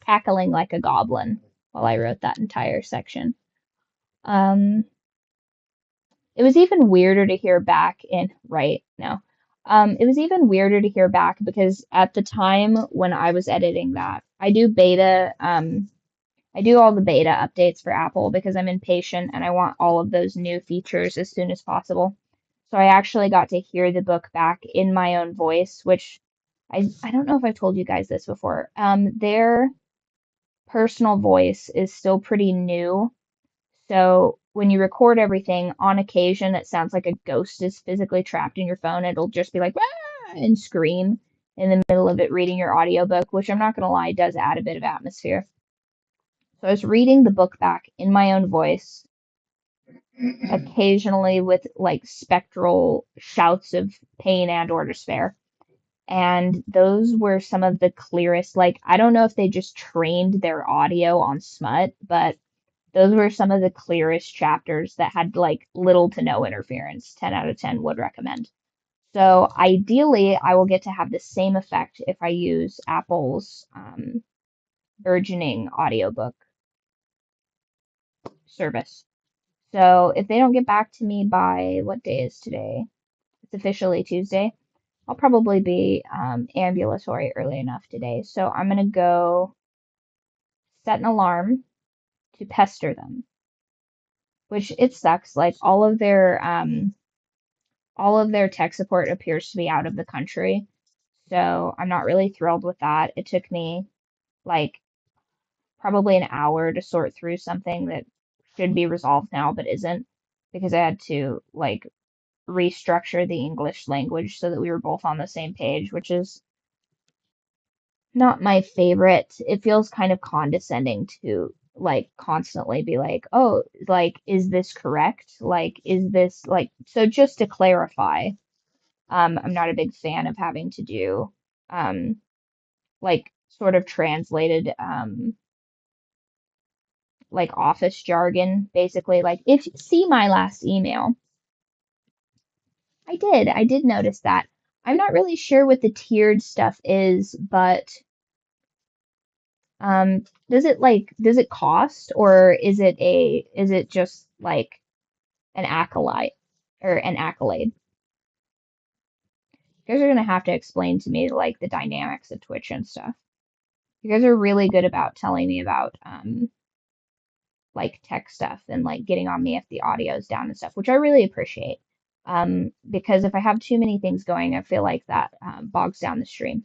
cackling like a goblin while I wrote that entire section. It was even weirder to hear back it was even weirder to hear back because at the time when I was editing that, I do all the beta updates for Apple because I'm impatient and I want all of those new features as soon as possible. So I actually got to hear the book back in my own voice, which I don't know if I've told you guys this before. Their personal voice is still pretty new. So when you record everything, on occasion, it sounds like a ghost is physically trapped in your phone. It'll just be like, "Ah!" and scream in the middle of it reading your audiobook, which I'm not going to lie, does add a bit of atmosphere. So I was reading the book back in my own voice, occasionally with like spectral shouts of pain and or despair. And those were some of the clearest, like, I don't know if they just trained their audio on smut, but those were some of the clearest chapters that had like little to no interference. 10 out of 10 would recommend. So ideally, I will get to have the same effect if I use Apple's burgeoning audiobook service. So if they don't get back to me by, what day is today? It's officially Tuesday. I'll probably be ambulatory early enough today. So I'm going to go set an alarm to pester them, which it sucks. Like all of their tech support appears to be out of the country. So I'm not really thrilled with that. It took me like probably an hour to sort through something that should be resolved now but isn't, because I had to like restructure the English language so that we were both on the same page, which is not my favorite. It feels kind of condescending to like constantly be like, oh, like, is this correct? Like, is this like, so just to clarify, I'm not a big fan of having to do, um, like sort of translated, like office jargon, basically. Like, if see my last email, I did notice that. I'm not really sure what the tiered stuff is, but does it cost, or is it just like an acolyte or an accolade? You guys are gonna have to explain to me like the dynamics of Twitch and stuff. You guys are really good about telling me about like tech stuff and like getting on me if the audio is down and stuff, which I really appreciate. Because if I have too many things going, I feel like that bogs down the stream.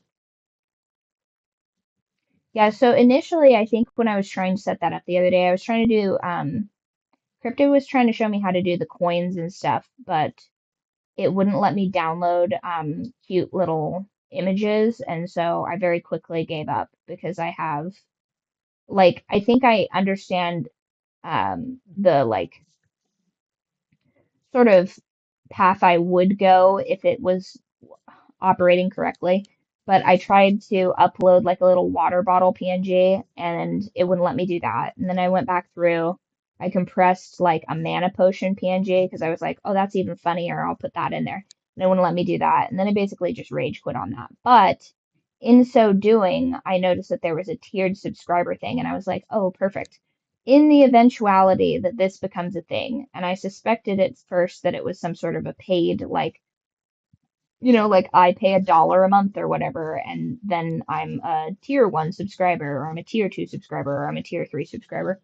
Yeah, so initially, I think when I was trying to set that up the other day, I was trying to do, Crypto was trying to show me how to do the coins and stuff, but it wouldn't let me download cute little images, and so I very quickly gave up because I have, like, I think I understand the, like, sort of path I would go if it was operating correctly. But I tried to upload like a little water bottle PNG and it wouldn't let me do that. And then I went back through, I compressed like a mana potion PNG because I was like, oh, that's even funnier. I'll put that in there. And it wouldn't let me do that. And then I basically just rage quit on that. But in so doing, I noticed that there was a tiered subscriber thing. And I was like, oh, perfect. In the eventuality that this becomes a thing, and I suspected at first that it was some sort of a paid, like, you know, like I pay $1 a month or whatever, and then I'm a tier 1 subscriber, or I'm a tier 2 subscriber, or I'm a tier 3 subscriber.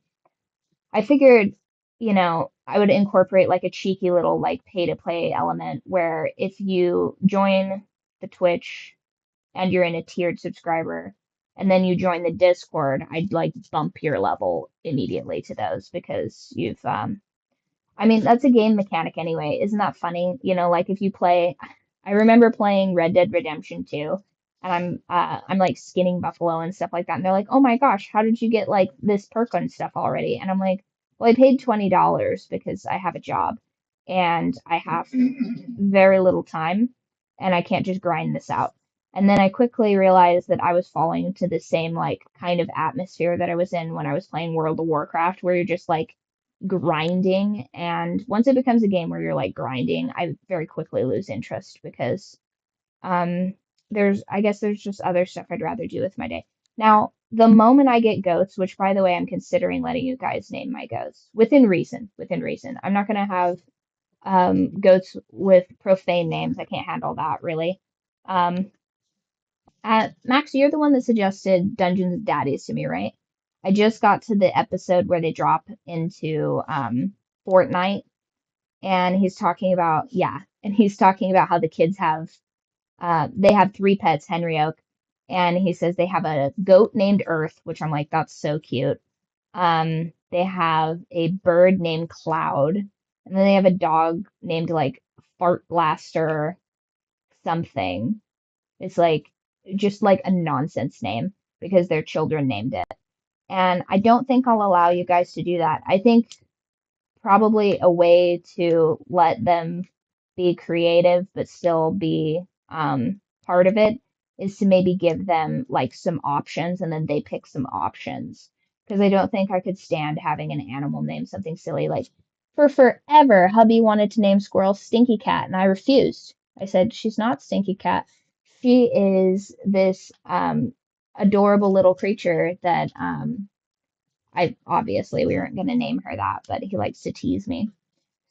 I figured, you know, I would incorporate like a cheeky little like pay to play element where if you join the Twitch and you're in a tiered subscriber, and then you join the Discord, I'd like bump your level immediately to those because you've I mean, that's a game mechanic anyway. Isn't that funny? You know, like if you play, I remember playing Red Dead Redemption 2, and I'm like skinning buffalo and stuff like that. And they're like, "Oh my gosh, how did you get like this perk and stuff already?" And I'm like, "Well, I paid $20 because I have a job and I have very little time and I can't just grind this out." And then I quickly realized that I was falling into the same like kind of atmosphere that I was in when I was playing World of Warcraft, where you're just like grinding, and once it becomes a game where you're like grinding, I very quickly lose interest because um I guess there's just other stuff I'd rather do with my day. Now, the moment I get goats, which by the way, I'm considering letting you guys name my goats within reason, within reason. I'm not gonna have goats with profane names. I can't handle that really. Um Max, you're the one that suggested Dungeons and Daddies to me, right? I just got to the episode where they drop into Fortnite, and he's talking about, yeah, and he's talking about how the kids have they have 3 pets, Henry Oak, and he says they have a goat named Earth, which I'm like, that's so cute. They have a bird named Cloud, and then they have a dog named like Fart Blaster something. It's like just like a nonsense name because their children named it. And I don't think I'll allow you guys to do that. I think probably a way to let them be creative but still be part of it is to maybe give them like some options and then they pick some options. Because I don't think I could stand having an animal name something silly like for forever, hubby wanted to name squirrel Stinky Cat and I refused. I said, she's not Stinky Cat. She is this adorable little creature that I obviously we weren't going to name her that, but he likes to tease me.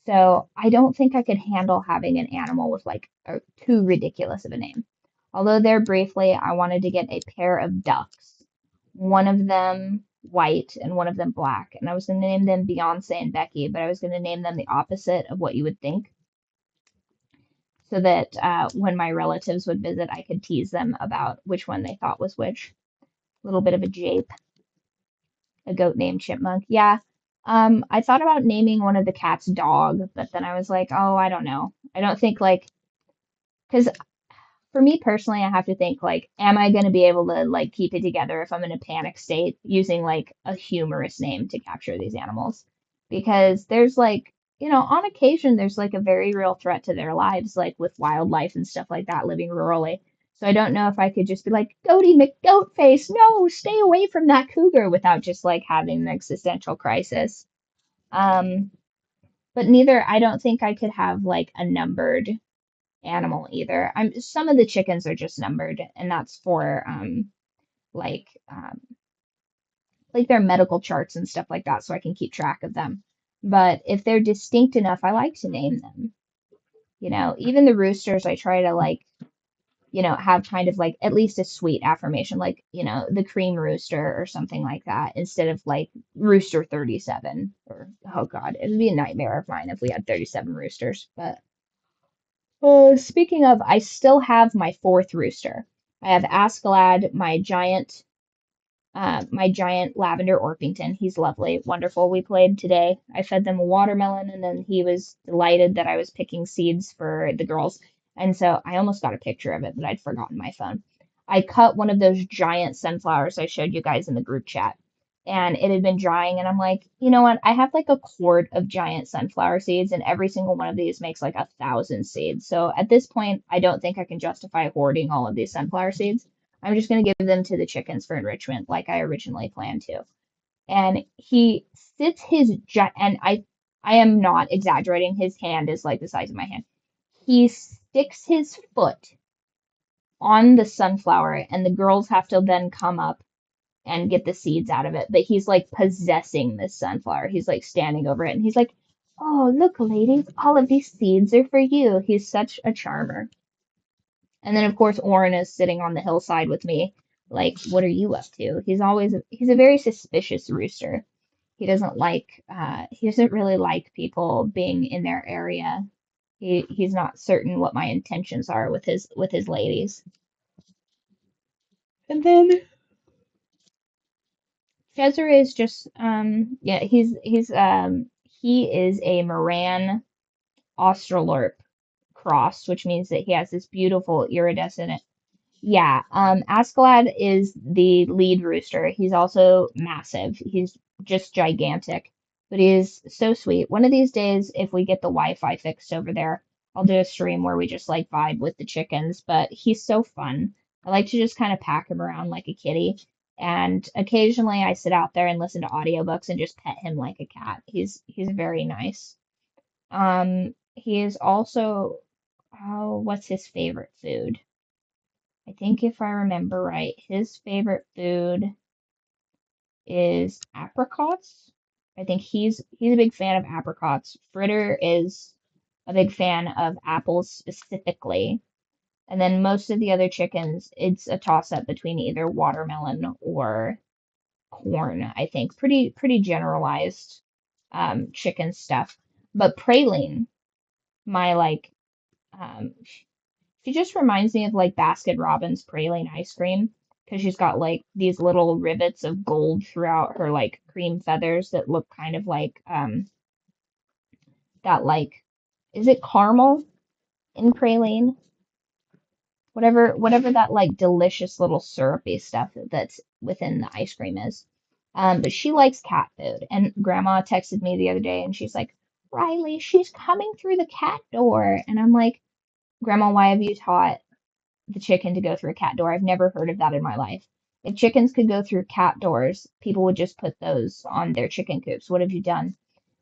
So I don't think I could handle having an animal with like too ridiculous of a name. Although there briefly, I wanted to get a pair of ducks, one of them white and one of them black, and I was going to name them Beyonce and Becky, but I was going to name them the opposite of what you would think, so that when my relatives would visit, I could tease them about which one they thought was which. A little bit of a jape. A goat named Chipmunk. Yeah. I thought about naming one of the cats dog, but then I was like, oh, I don't know. I don't think like, because for me personally, I have to think like, am I going to be able to like keep it together if I'm in a panic state using like a humorous name to capture these animals? Because there's like, on occasion there's like a very real threat to their lives, like with wildlife and stuff like that, living rurally. So I don't know if I could just be like, Goaty McGoatface, no, stay away from that cougar without just like having an existential crisis. Um, but neither, I don't think I could have like a numbered animal either. Some of the chickens are just numbered, and that's for like um like their medical charts and stuff like that, so I can keep track of them. But if they're distinct enough, I like to name them. Even the roosters, I try to like, have kind of like at least a sweet affirmation, like, the cream rooster or something like that, instead of like Rooster 37 or, oh God, it would be a nightmare of mine if we had 37 roosters. But speaking of, I still have my fourth rooster. I have Askeladd, my giant lavender Orpington. He's lovely, wonderful. We played today. I fed them a watermelon, and then he was delighted that I was picking seeds for the girls. And so I almost got a picture of it, but I'd forgotten my phone. I cut one of those giant sunflowers I showed you guys in the group chat, and it had been drying, and I'm like, you know what? I have like a quart of giant sunflower seeds, and every single one of these makes like 1,000 seeds. So at this point, I don't think I can justify hoarding all of these sunflower seeds. I'm just going to give them to the chickens for enrichment like I originally planned to. And he sits and I am not exaggerating. His hand is like the size of my hand. He sticks his foot on the sunflower, and the girls have to then come up and get the seeds out of it. But he's like possessing this sunflower. He's like standing over it, and he's like, "Oh, look, ladies, all of these seeds are for you." He's such a charmer. And then of course Orin is sitting on the hillside with me, like, what are you up to? He's a very suspicious rooster. He doesn't really like people being in their area. He's not certain what my intentions are with his ladies. And then Cesare is just yeah, he is a Moran Australorp cross, which means that he has this beautiful iridescent. Yeah, Askeladd is the lead rooster. He's also massive. He's just gigantic, but he is so sweet. One of these days, if we get the Wi-Fi fixed over there, I'll do a stream where we just like vibe with the chickens, but he's so fun. I like to just kind of pack him around like a kitty, and occasionally I sit out there and listen to audiobooks and just pet him like a cat. He's very nice. He is also, oh, what's his favorite food? I think if I remember right, his favorite food is apricots. I think he's a big fan of apricots. Fritter is a big fan of apples specifically. And then most of the other chickens, it's a toss-up between either watermelon or corn, I think. Pretty generalized chicken stuff. But Praline, my like um she just reminds me of like Baskin Robbins praline ice cream because she's got like these little rivets of gold throughout her like cream feathers that look kind of like that like, is it caramel in praline? Whatever that like delicious little syrupy stuff that's within the ice cream is. But she likes cat food, and Grandma texted me the other day and she's like, Riley, she's coming through the cat door, and I'm like, Grandma, why have you taught the chicken to go through a cat door? I've never heard of that in my life. If chickens could go through cat doors, people would just put those on their chicken coops. What have you done?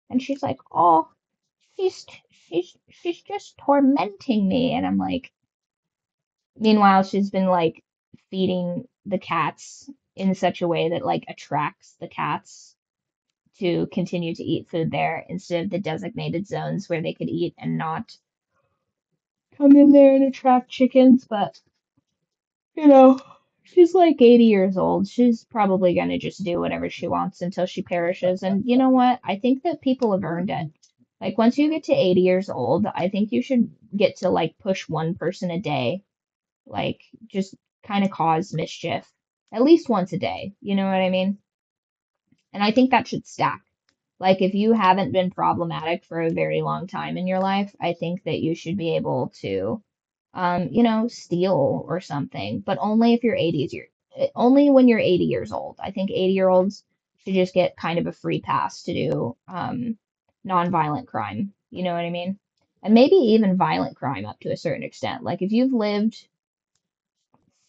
And she's like, oh, she's she's just tormenting me. And I'm like, meanwhile, she's been like feeding the cats in such a way that like attracts the cats to continue to eat food there instead of the designated zones where they could eat and not come in there and attract chickens. But you know, she's like 80 years old. She's probably going to just do whatever she wants until she perishes. And you know what? I think that people have earned it. Like, once you get to 80 years old, I think you should get to, like, push one person a day. Like, just kind of cause mischief. At least once a day. You know what I mean? And I think that should stack. Like, if you haven't been problematic for a very long time in your life, I think that you should be able to you know, steal or something, but only if you're 80s, only when you're 80 years old. I think 80-year-olds should just get kind of a free pass to do nonviolent crime. You know what I mean? And maybe even violent crime up to a certain extent. Like if you've lived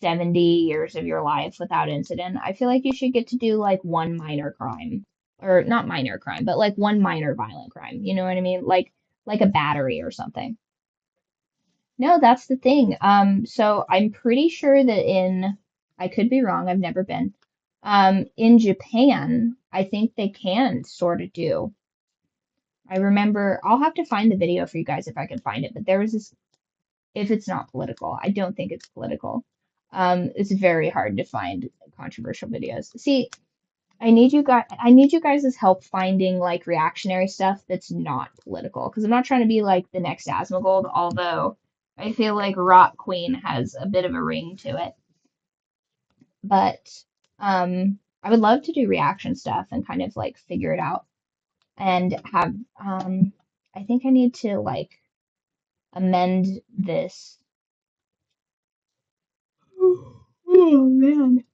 70 years of your life without incident, I feel like you should get to do like one minor crime. Or not minor crime, but like one minor violent crime. You know what I mean? Like a battery or something. No, that's the thing. So I'm pretty sure that I could be wrong, I've never been. In Japan, I think they can sort of do. I remember, I'll have to find the video for you guys if I can find it, but there was this, if it's not political, I don't think it's political. It's very hard to find controversial videos. See, I need you guys' help finding like reactionary stuff that's not political because I'm not trying to be like the next Asmongold, although I feel like Rock Queen has a bit of a ring to it. But I would love to do reaction stuff and kind of like figure it out and have I think I need to like amend this. Oh man.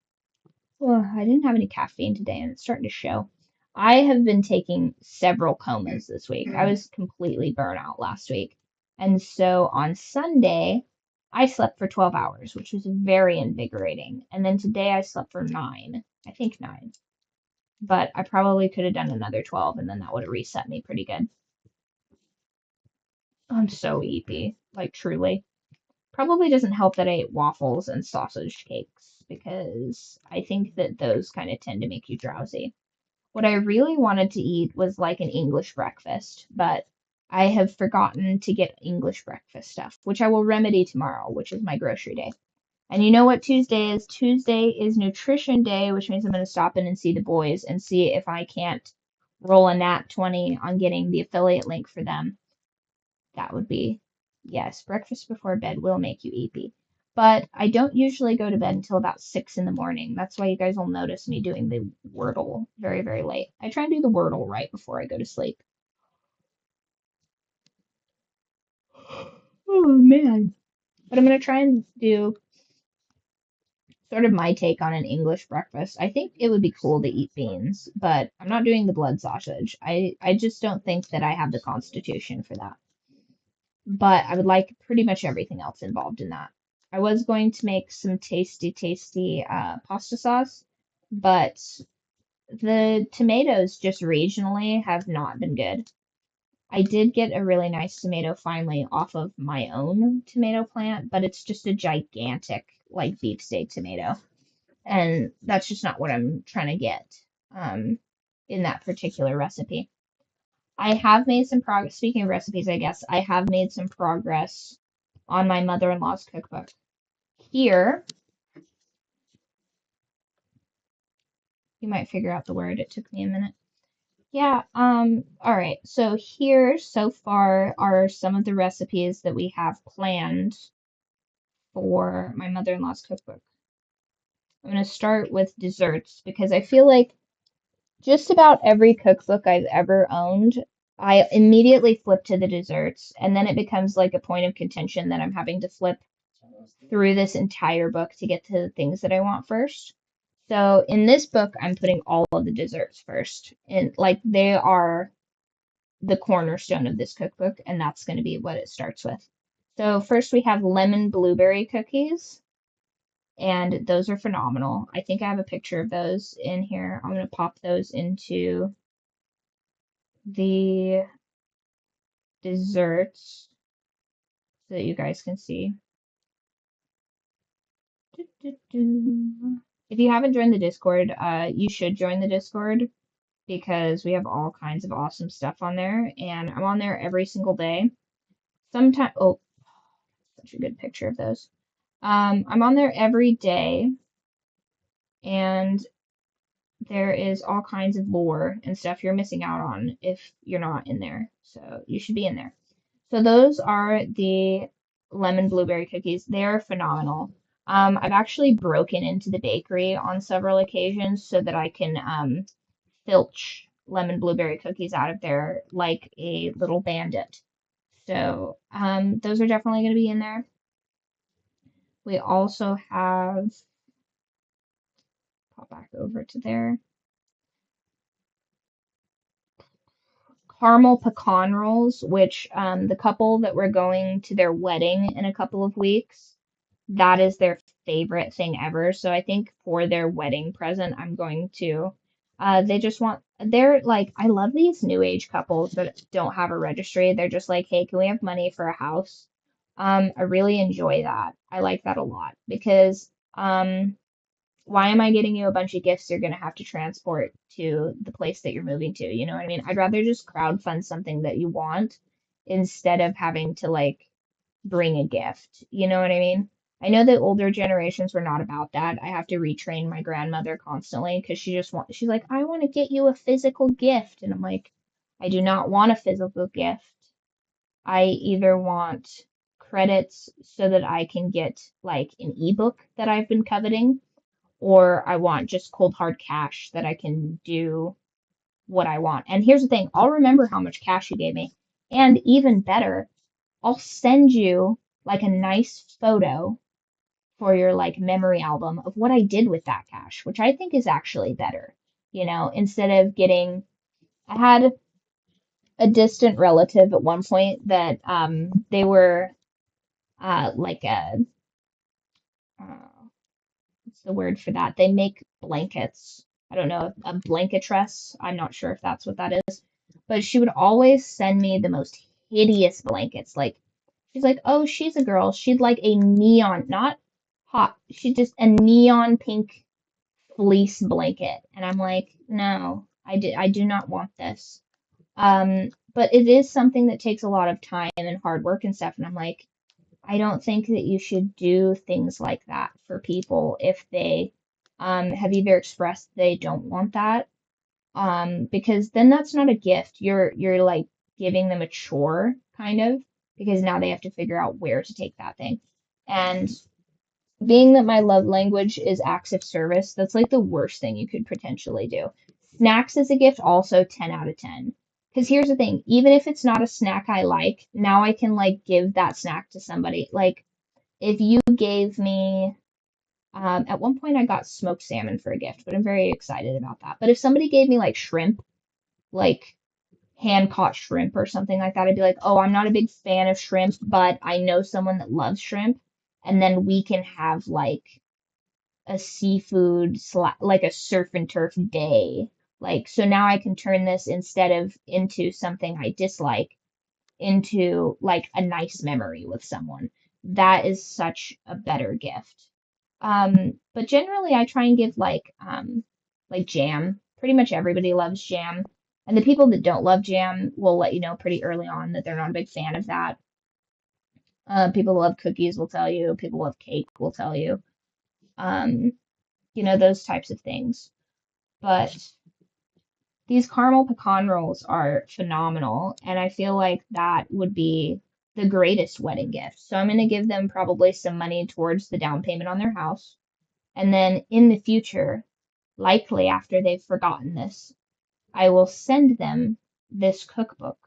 Well, I didn't have any caffeine today and it's starting to show. I have been taking several comas this week. I was completely burnt out last week. And so on Sunday, I slept for 12 hours, which was very invigorating. And then today I slept for 9, I think 9. But I probably could have done another 12 and then that would have reset me pretty good. I'm so eepy, like truly. Probably doesn't help that I ate waffles and sausage cakes because I think that those kind of tend to make you drowsy. What I really wanted to eat was like an English breakfast, but I have forgotten to get English breakfast stuff, which I will remedy tomorrow, which is my grocery day. And you know what Tuesday is? Tuesday is nutrition day, which means I'm going to stop in and see the boys and see if I can't roll a nat 20 on getting the affiliate link for them. That would be, yes, breakfast before bed will make you eepy. But I don't usually go to bed until about 6 in the morning. That's why you guys will notice me doing the Wordle very, very late. I try and do the Wordle right before I go to sleep. Oh, man. But I'm going to try and do sort of my take on an English breakfast. I think it would be cool to eat beans, but I'm not doing the blood sausage. I just don't think that I have the constitution for that. But I would like pretty much everything else involved in that. I was going to make some tasty, tasty pasta sauce, but the tomatoes just regionally have not been good. I did get a really nice tomato finally off of my own tomato plant, but it's just a gigantic, like, beefsteak tomato. And that's just not what I'm trying to get in that particular recipe. I have made some progress. Speaking of recipes, I guess I have made some progress on my mother-in-law's cookbook. Here, you might figure out the word. It took me a minute. Yeah, all right. So here, so far, are some of the recipes that we have planned for my mother-in-law's cookbook. I'm going to start with desserts because I feel like just about every cookbook I've ever owned, I immediately flip to the desserts, and then it becomes like a point of contention that I'm having to flip through this entire book to get to the things that I want first. So in this book, I'm putting all of the desserts first, and like they are the cornerstone of this cookbook, and that's going to be what it starts with. So first we have lemon blueberry cookies, and those are phenomenal. I think I have a picture of those in here. I'm going to pop those into the desserts so that you guys can see. If you haven't joined the Discord, you should join the Discord because we have all kinds of awesome stuff on there, and I'm on there every single day. Sometimes, oh, such a good picture of those. I'm on there every day, and there is all kinds of lore and stuff you're missing out on if you're not in there. So you should be in there. So those are the lemon blueberry cookies. They're phenomenal. I've actually broken into the bakery on several occasions so that I can filch lemon blueberry cookies out of there like a little bandit. So those are definitely going to be in there. We also have, pop back over to there, caramel pecan rolls, which the couple that we're going to their wedding in a couple of weeks, that is their favorite thing ever. So I think for their wedding present, I'm going to, they just want, they're like, I love these new age couples that don't have a registry. They're just like, hey, can we have money for a house? I really enjoy that. I like that a lot because, why am I getting you a bunch of gifts you're going to have to transport to the place that you're moving to? You know what I mean? I'd rather just crowdfund something that you want instead of having to like bring a gift. You know what I mean? I know that older generations were not about that. I have to retrain my grandmother constantly because she's like, I want to get you a physical gift. And I'm like, I do not want a physical gift. I either want credits so that I can get like an ebook that I've been coveting, or I want just cold hard cash that I can do what I want. And here's the thing, I'll remember how much cash you gave me. And even better, I'll send you like a nice photo for your like memory album of what I did with that cash, which I think is actually better. You know, instead of getting, I had a distant relative at one point that they were like a what's the word for that? They make blankets. I don't know, a blanketress. I'm not sure if that's what that is. But she would always send me the most hideous blankets. Like, she's like, oh, she's a girl. She'd like a neon, not hot, she just a neon pink fleece blanket. And I'm like, no, I do not want this. But it is something that takes a lot of time and hard work and stuff. And I'm like, I don't think that you should do things like that for people if they have either expressed they don't want that, because then that's not a gift. You're like giving them a chore kind of, because now they have to figure out where to take that thing. And being that my love language is acts of service, that's like the worst thing you could potentially do. Snacks as a gift, also 10 out of 10. Because here's the thing, even if it's not a snack I like, now I can like give that snack to somebody. Like, if you gave me, at one point I got smoked salmon for a gift, but I'm very excited about that. But if somebody gave me like shrimp, like hand caught shrimp or something like that, I'd be like, oh, I'm not a big fan of shrimp, but I know someone that loves shrimp. And then we can have like a seafood, like a surf and turf day. Like, so now I can turn this instead of into something I dislike into like a nice memory with someone. That is such a better gift. But generally I try and give like jam. Pretty much everybody loves jam. And the people that don't love jam will let you know pretty early on that they're not a big fan of that. People who love cookies will tell you, people who love cake will tell you. Um, you know, those types of things. But these caramel pecan rolls are phenomenal, and I feel like that would be the greatest wedding gift. So I'm going to give them probably some money towards the down payment on their house. And then in the future, likely after they've forgotten this, I will send them this cookbook.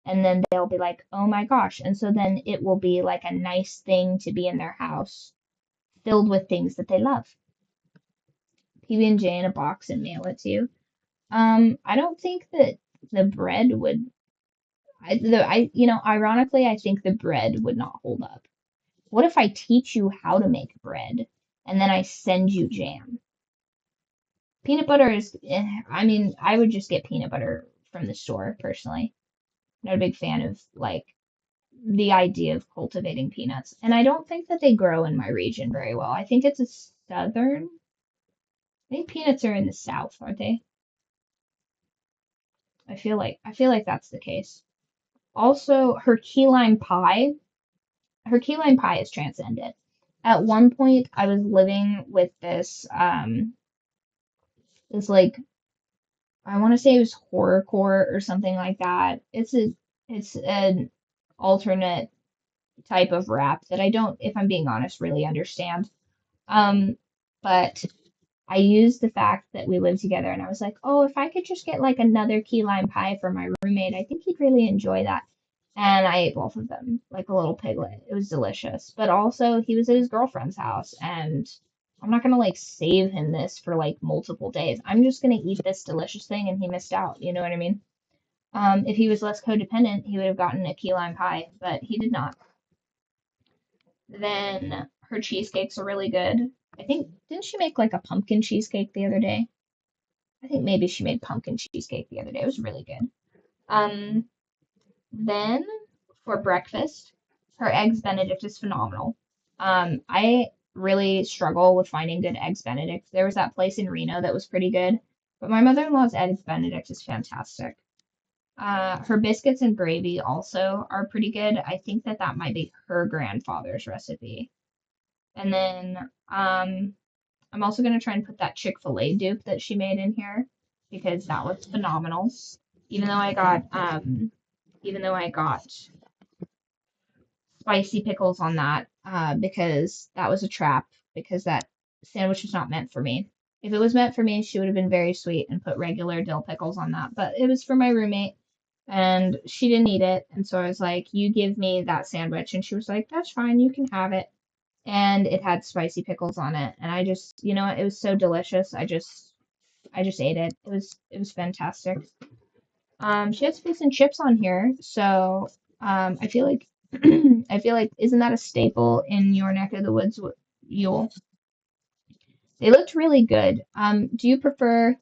And then they'll be like, oh my gosh. And so then it will be like a nice thing to be in their house filled with things that they love. PB&J in a box and mail it to you. I don't think that the bread would. Ironically, I think the bread would not hold up. What if I teach you how to make bread and then I send you jam? Peanut butter is, I mean, I would just get peanut butter from the store personally. Not a big fan of like the idea of cultivating peanuts. And I don't think that they grow in my region very well. I think it's a southern. I think peanuts are in the south, aren't they? I feel like that's the case. Also, her key lime pie is transcendent. At one point, I was living with this like, I want to say it was horrorcore or something like that. It's an alternate type of rap that I don't, if I'm being honest, really understand. But I used the fact that we lived together and I was like, oh, if I could just get like another key lime pie for my roommate, I think he'd really enjoy that. And I ate both of them like a little piglet. It was delicious. But also, he was at his girlfriend's house, and I'm not gonna like save him this for like multiple days. I'm just gonna eat this delicious thing, and he missed out. You know what I mean? If he was less codependent, he would have gotten a key lime pie, but he did not. Then her cheesecakes are really good. I think, didn't she make like a pumpkin cheesecake the other day? I think maybe she made pumpkin cheesecake the other day. It was really good. Then for breakfast, her eggs Benedict is phenomenal. I really struggle with finding good eggs Benedict. There was that place in Reno that was pretty good, but my mother-in-law's eggs Benedict is fantastic. Her biscuits and gravy also are pretty good. I think that that might be her grandfather's recipe. And then I'm also going to try and put that Chick-fil-A dupe that she made in here because that was phenomenal. Even though I got spicy pickles on that because that was a trap because that sandwich was not meant for me. If it was meant for me, she would have been very sweet and put regular dill pickles on that. But it was for my roommate and she didn't eat it. And so I was like, you give me that sandwich. And she was like, that's fine, you can have it. And it had spicy pickles on it. And I just, you know, it was so delicious. I just ate it. It was fantastic. She has fish and chips on here, so I feel like I feel like isn't that a staple in your neck of the woods, Yule? They looked really good. Do you prefer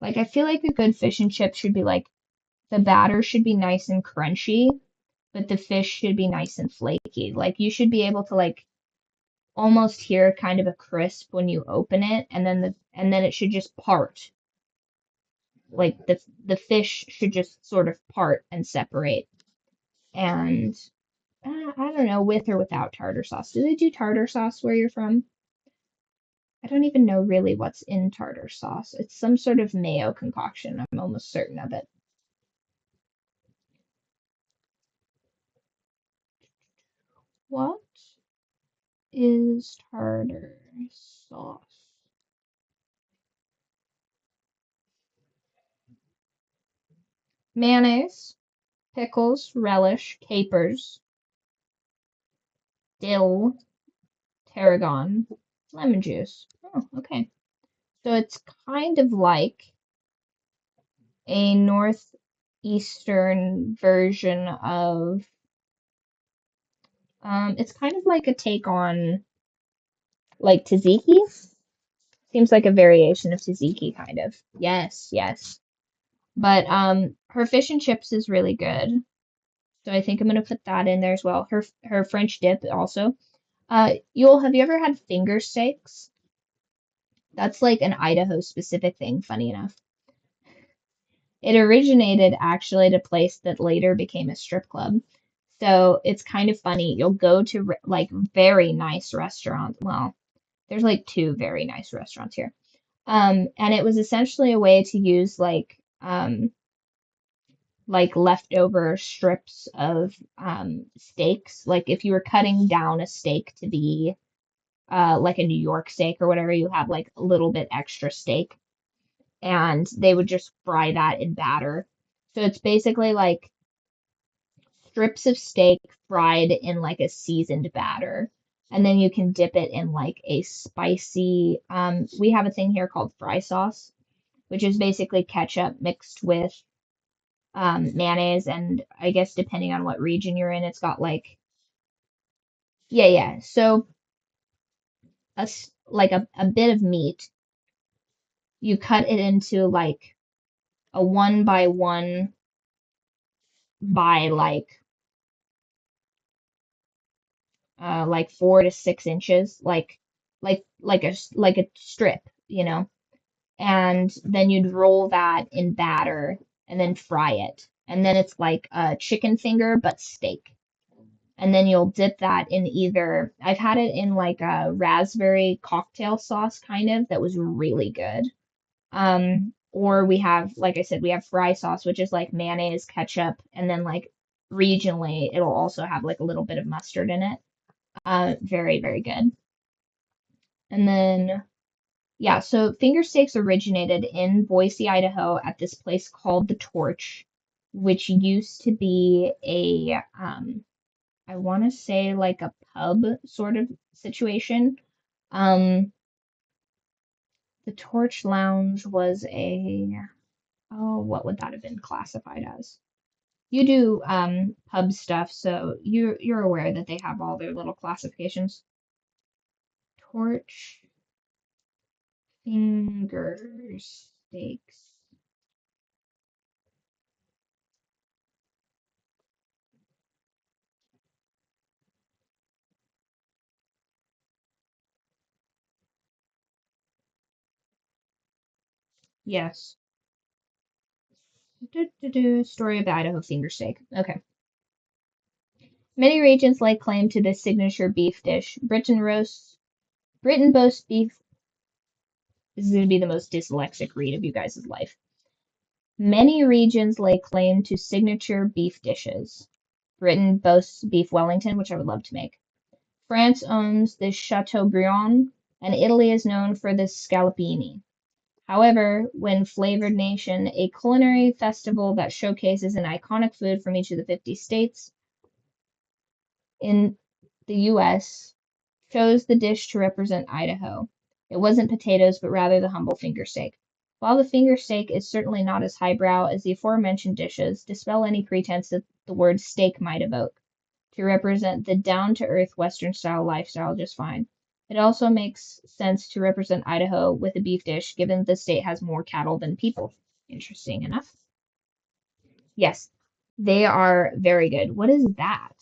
like I feel like a good fish and chip should be like the batter should be nice and crunchy, but the fish should be nice and flaky. Like you should be able to like almost hear kind of a crisp when you open it, and then it should just part. Like the fish should just sort of part and separate. And I don't know, with or without tartar sauce. Do they do tartar sauce where you're from? I don't even know really what's in tartar sauce. It's some sort of mayo concoction. I'm almost certain of it. What is tartar sauce? Mayonnaise, pickles, relish, capers, dill, tarragon, lemon juice. Oh, okay. So it's kind of like a northeastern version of it's kind of like a take on like tzatziki. Seems like a variation of tzatziki kind of. Yes, yes. But her fish and chips is really good. So I think I'm gonna put that in there as well. Her French dip also. Yul, have you ever had finger steaks? That's like an Idaho specific thing, funny enough. It originated actually at a place that later became a strip club. So it's kind of funny. You'll go to like very nice restaurants. Well, there's like two very nice restaurants here. And it was essentially a way to use like leftover strips of steaks. Like if you were cutting down a steak to be like a New York steak or whatever, you have like a little bit extra steak, and they would just fry that in batter. So it's basically like strips of steak fried in like a seasoned batter. And then you can dip it in like a spicy, we have a thing here called fry sauce, which is basically ketchup mixed with mayonnaise. And I guess depending on what region you're in, it's got like, yeah, yeah. So like a bit of meat, you cut it into like a 1 by 1 by like 4 to 6 inches, like a strip, you know, and then you'd roll that in batter and then fry it, and then it's like a chicken finger but steak, and then you'll dip that in either. I've had it in like a raspberry cocktail sauce kind of that was really good. Or we have, like I said, we have fry sauce, which is like mayonnaise, ketchup, and then like regionally it'll also have like a little bit of mustard in it. Very, very good. And then, yeah, so finger steaks originated in Boise, Idaho at this place called The Torch. which used to be a, I want to say like a pub sort of situation. Um, the Torch Lounge was oh, what would that have been classified as? You do pub stuff, so you're aware that they have all their little classifications. Torch finger steaks. Yes. Story of Idaho finger steak. Okay. Many regions lay claim to this signature beef dish. Britain boasts beef. This is going to be the most dyslexic read of you guys' life. Many regions lay claim to signature beef dishes. Britain boasts beef Wellington, which I would love to make. France owns the Chateaubriand, and Italy is known for the scallopini. However, when Flavored Nation, a culinary festival that showcases an iconic food from each of the 50 states in the U.S., chose the dish to represent Idaho. It wasn't potatoes, but rather the humble finger steak. While the finger steak is certainly not as highbrow as the aforementioned dishes, dispel any pretense that the word steak might evoke. To represent the down-to-earth Western-style lifestyle just fine. It also makes sense to represent Idaho with a beef dish, given the state has more cattle than people. Interesting enough. Yes, they are very good. What is that?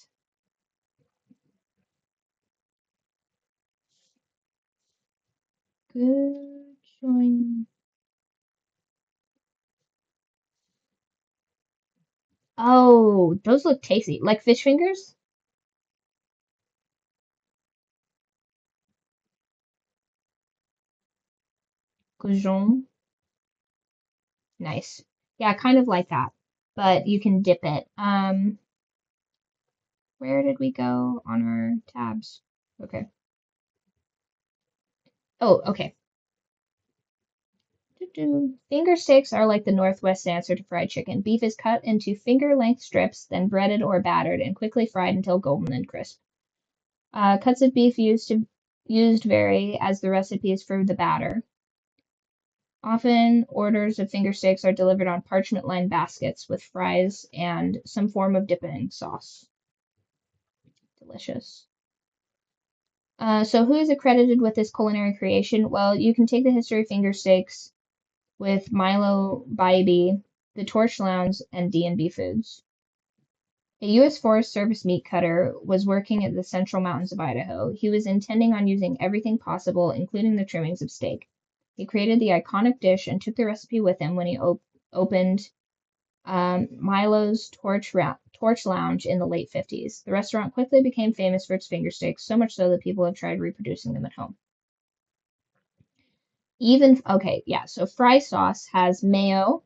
Good join. Oh, those look tasty. Like fish fingers? Goujon. Nice. Yeah, kind of like that. But you can dip it. Where did we go on our tabs? Okay. Oh, okay. Finger steaks are like the Northwest answer to fried chicken. Beef is cut into finger-length strips, then breaded or battered and quickly fried until golden and crisp. Cuts of beef used vary as the recipes for the batter. Often, orders of finger steaks are delivered on parchment-lined baskets with fries and some form of dipping sauce. Delicious. So who is accredited with this culinary creation? Well, you can take the history of finger steaks with Milo Bybee, the Torch Lounge, and D&B Foods. A U.S. Forest Service meat cutter was working at the central mountains of Idaho. He was intending on using everything possible, including the trimmings of steak. He created the iconic dish and took the recipe with him when he opened Milo's Torch Lounge in the late 50s. The restaurant quickly became famous for its finger steaks, so much so that people have tried reproducing them at home. So fry sauce has mayo,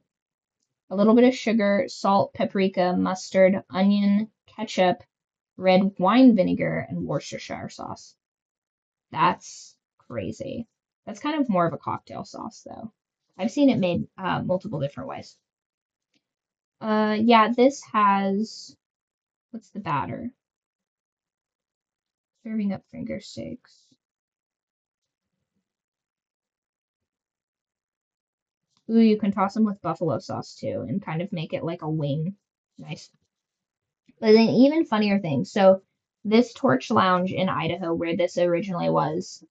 a little bit of sugar, salt, paprika, mustard, onion, ketchup, red wine vinegar, and Worcestershire sauce. That's crazy. That's kind of more of a cocktail sauce, though. I've seen it made multiple different ways. Yeah, this has, what's the batter? Serving up finger steaks. Ooh, you can toss them with buffalo sauce too and kind of make it like a wing. Nice. But an even funnier thing. So this Torch Lounge in Idaho, where this originally was,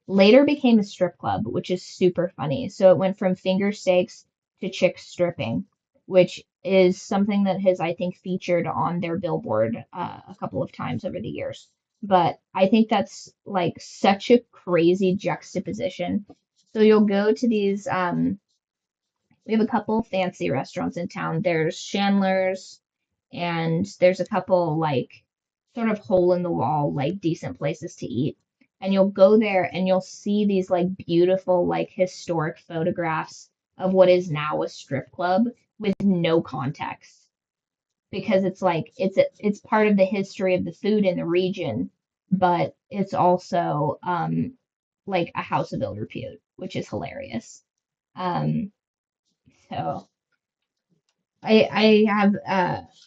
later became a strip club, which is super funny. So it went from finger steaks to chick stripping, which is something that has, I think, featured on their billboard a couple of times over the years. But I think that's like such a crazy juxtaposition. So you'll go to these, we have a couple fancy restaurants in town. There's Chandler's, and there's a couple like sort of hole in the wall, like decent places to eat. And you'll go there and you'll see these like beautiful, like historic photographs of what is now a strip club with no context. Because it's like it's part of the history of the food in the region, but it's also like a house of ill repute, which is hilarious. Um, so I have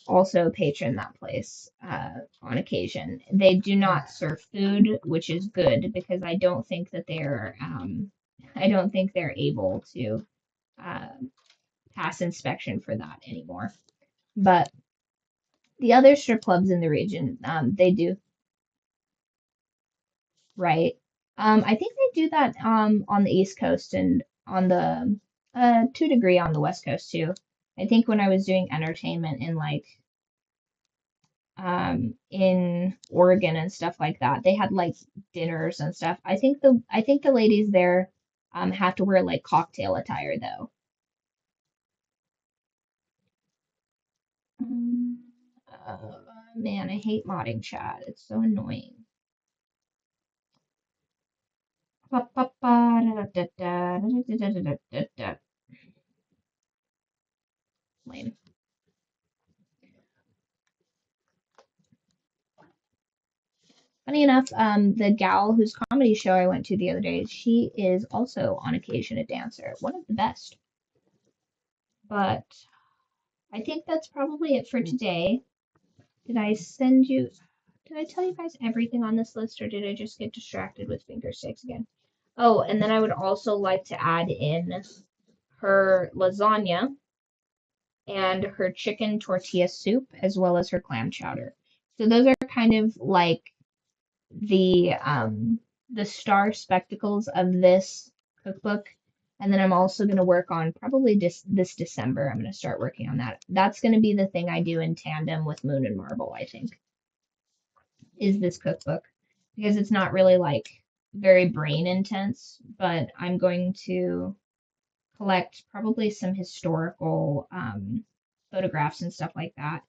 also patroned that place on occasion. They do not serve food, which is good because I don't think they're able to uh, pass inspection for that anymore. But the other strip clubs in the region, they do, right? I think they do that on the East Coast and on the to a degree on the West Coast too. I think when I was doing entertainment in Oregon and stuff like that, they had like dinners and stuff. I think the ladies there have to wear like cocktail attire though. Um, uh, Man, I hate modding chat. It's so annoying. Ba, ba, ba, da, da, da, da, da, da, da, da, da. Lame. Funny enough, the gal whose comedy show I went to the other day, she is also on occasion a dancer, one of the best. But I think that's probably it for today. Did I send you? Did I tell you guys everything on this list, or did I just get distracted with finger sticks again? Oh, and then I would also like to add in her lasagna and her chicken tortilla soup, as well as her clam chowder. So those are kind of like the star spectacles of this cookbook. And then I'm also going to work on probably this December. I'm going to start working on that. That's going to be the thing I do in tandem with Moon and Marble, I think, is this cookbook because it's not really like very brain intense, but I'm going to collect probably some historical photographs and stuff like that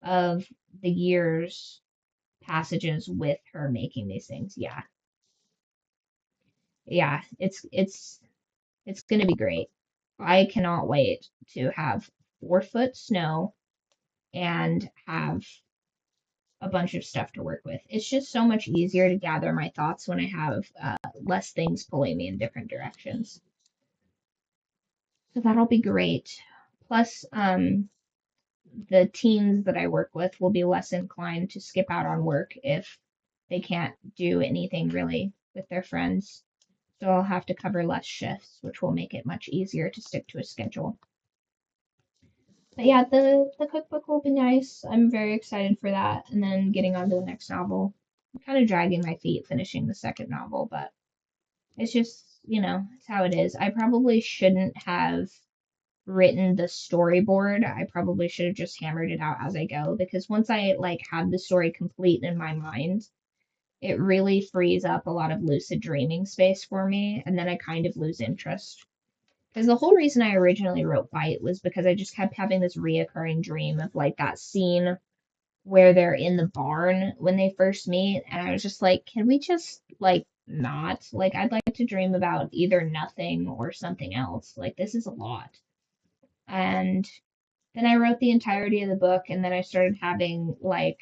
of the years passages with her making these things. Yeah, it's gonna be great. I cannot wait to have 4 foot snow and have a bunch of stuff to work with. It's just so much easier to gather my thoughts when I have less things pulling me in different directions. So that'll be great. Plus, the teens that I work with will be less inclined to skip out on work if they can't do anything really with their friends. So I'll have to cover less shifts, which will make it much easier to stick to a schedule. But yeah, the cookbook will be nice. I'm very excited for that. And then getting on to the next novel. I'm kind of dragging my feet finishing the second novel, but it's just, it's how it is. I probably shouldn't have written the storyboard. I probably should have just hammered it out as I go because once I like have the story complete in my mind, it really frees up a lot of lucid dreaming space for me, and then I kind of lose interest. Because the whole reason I originally wrote Bite was because I just kept having this reoccurring dream of like that scene where they're in the barn when they first meet, and I was just like, can we just like not? Like, I'd like to dream about either nothing or something else. Like, this is a lot. And then I wrote the entirety of the book, and then I started having like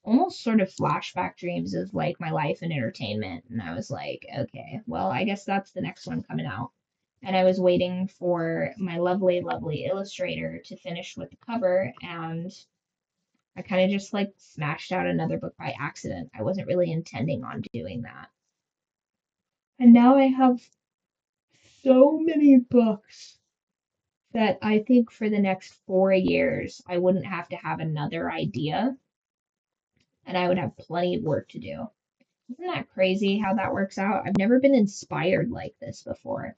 almost sort of flashback dreams of like my life in entertainment. And I was like, okay, well, I guess that's the next one coming out. And I was waiting for my lovely, lovely illustrator to finish with the cover, and I kind of just like smashed out another book by accident. I wasn't really intending on doing that. And now I have so many books that I think for the next 4 years, I wouldn't have to have another idea and I would have plenty of work to do. Isn't that crazy how that works out? I've never been inspired like this before.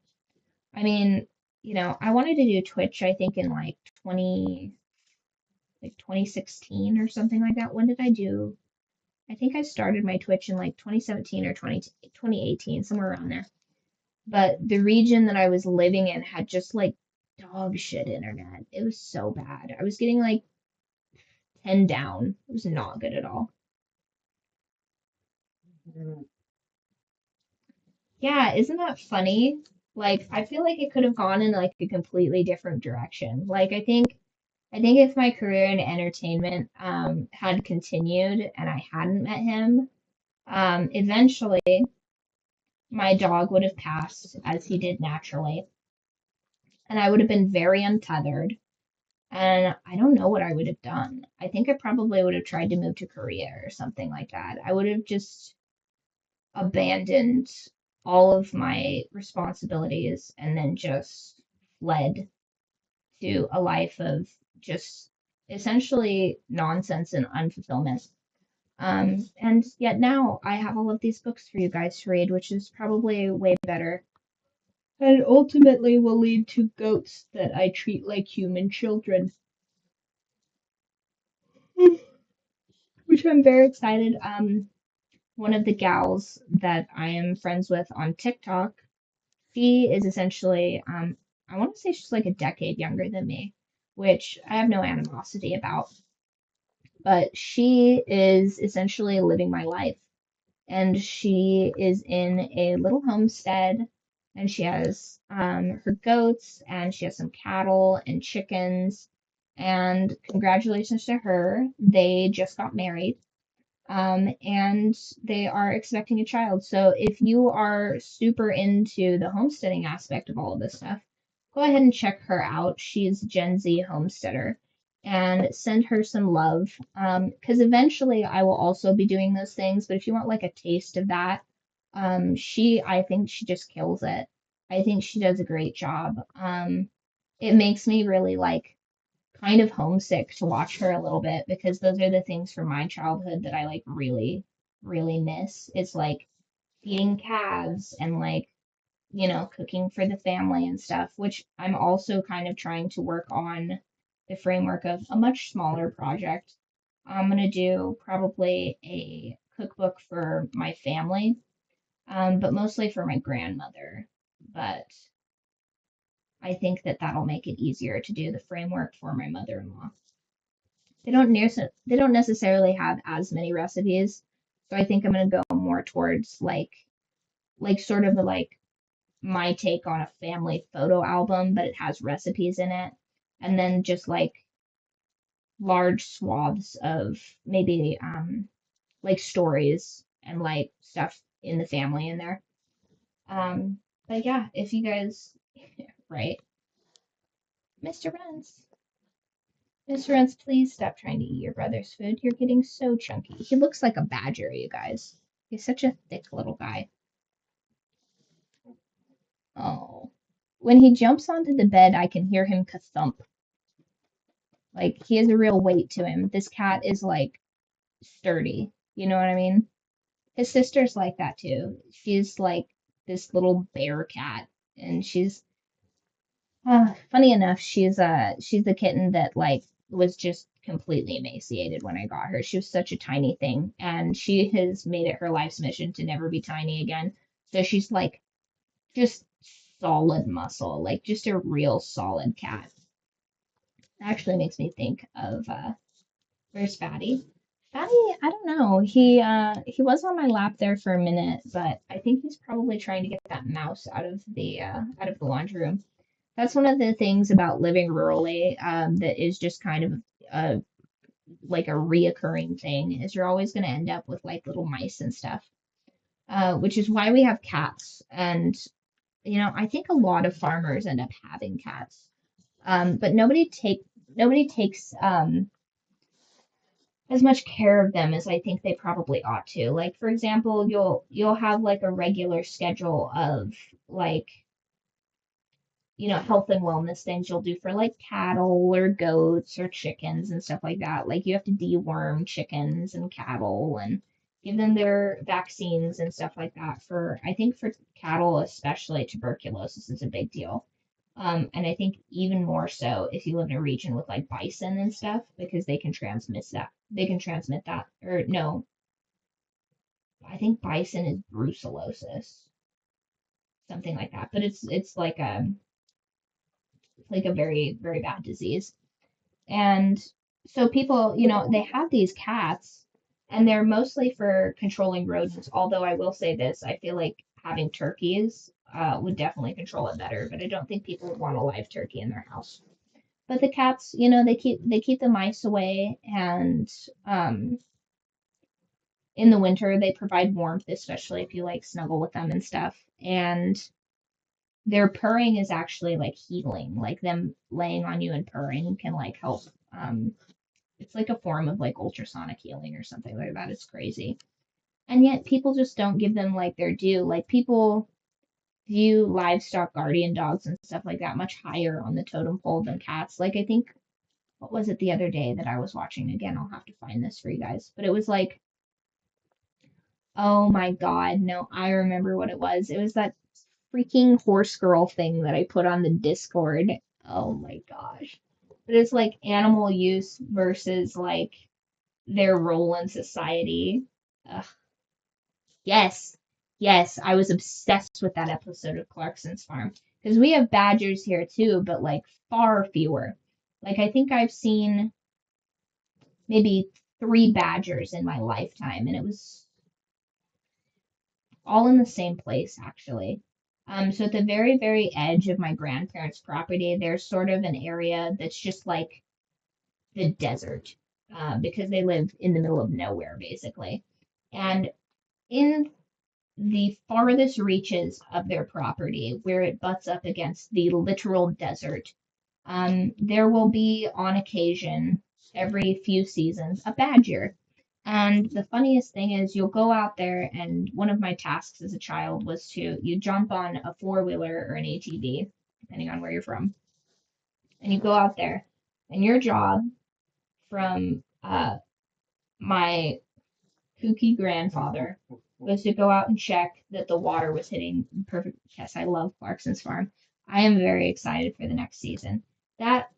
I mean, I wanted to do Twitch, I think in like 2016 or something like that. When did I do? I think I started my Twitch in like 2017 or 2018, somewhere around there. But the region that I was living in had just like dog shit internet. It was so bad. I was getting like 10 down. It was not good at all. Yeah, isn't that funny? Like, I feel like it could have gone in like a completely different direction. Like, I think if my career in entertainment had continued and I hadn't met him, eventually my dog would have passed as he did naturally, and I would have been very untethered. And I don't know what I would have done. I think I probably would have tried to move to Korea or something like that. I would have just abandoned all of my responsibilities and then just fled to a life of just essentially nonsense and unfulfillment. And yet now I have all of these books for you guys to read, which is probably way better. And ultimately will lead to goats that I treat like human children, which I'm very excited. One of the gals that I am friends with on TikTok, she is essentially, I want to say she's like a decade younger than me, which I have no animosity about, but she is essentially living my life. And she is in a little homestead, and she has her goats, and she has some cattle and chickens. And congratulations to her, they just got married, and they are expecting a child. So if you are super into the homesteading aspect of all of this stuff, go ahead and check her out. She's Gen Z homesteader, and send her some love. Because eventually I will also be doing those things. But if you want like a taste of that, I think she just kills it. I think she does a great job. It makes me really like kind of homesick to watch her a little bit because those are the things from my childhood that I like really, really miss. It's like feeding calves and like, cooking for the family and stuff, which I'm also kind of trying to work on the framework of a much smaller project. I'm going to do probably a cookbook for my family, but mostly for my grandmother. But I think that that'll make it easier to do the framework for my mother-in-law. They don't necessarily have as many recipes, so I think I'm gonna go more towards like sort of like my take on a family photo album, but it has recipes in it, and then just like large swaths of maybe like stories and like stuff in the family in there. But yeah, if you guys right, Mr. Renz. Mr. Renz, please stop trying to eat your brother's food. You're getting so chunky. He looks like a badger, you guys. He's such a thick little guy. Oh. When he jumps onto the bed, I can hear him ka-thump. Like, he has a real weight to him. This cat is, like, sturdy. You know what I mean? His sister's like that, too. She's, like, this little bear cat. And funny enough, she's the kitten that like was just completely emaciated when I got her. She was such a tiny thing, and she has made it her life's mission to never be tiny again. So she's like just solid muscle, like just a real solid cat. Actually makes me think of where's Fatty? Fatty, I don't know. He was on my lap there for a minute, but I think he's probably trying to get that mouse out of the laundry room. That's one of the things about living rurally, that is just kind of a like a reoccurring thing is you're always going to end up with like little mice and stuff, which is why we have cats. And I think a lot of farmers end up having cats, but nobody takes as much care of them as I think they probably ought to. Like for example, you'll have like a regular schedule of like health and wellness things you'll do for like cattle or goats or chickens and stuff like that. Like you have to deworm chickens and cattle and give them their vaccines and stuff like that. I think for cattle, especially tuberculosis is a big deal. And I think even more so if you live in a region with like bison and stuff because they can transmit that. They can transmit that. Or no, I think bison is brucellosis, something like that. But it's like a very, very bad disease. And so people, they have these cats and they're mostly for controlling rodents. Although I will say this, I feel like having turkeys would definitely control it better, but I don't think people would want a live turkey in their house. But the cats, they keep the mice away, and in the winter they provide warmth, especially if you like snuggle with them and stuff. And their purring is actually like healing. Like them laying on you and purring can like help. It's like a form of like ultrasonic healing or something like that. It's crazy. And yet people just don't give them like their due. Like people view livestock guardian dogs and stuff like that much higher on the totem pole than cats. Like I think what was it the other day that I was watching again? I'll have to find this for you guys. But it was like, oh my God, no, I remember what it was. It was that freaking horse girl thing that I put on the Discord. Oh my gosh. But it's like animal use versus like their role in society. Ugh. Yes, yes, I was obsessed with that episode of Clarkson's Farm because we have badgers here too, but like far fewer. Like I think I've seen maybe 3 badgers in my lifetime, and it was all in the same place actually. So at the very, very edge of my grandparents' property, there's sort of an area that's just like the desert, because they live in the middle of nowhere basically. And in the farthest reaches of their property, where it butts up against the literal desert, there will be, on occasion, every few seasons, a badger. And the funniest thing is, you'll go out there, and one of my tasks as a child was to you jump on a four-wheeler or an ATV, depending on where you're from, and you go out there, and your job from my kooky grandfather was to go out and check that the water was hitting perfect. Yes, I love Clarkson's Farm. I am very excited for the next season. That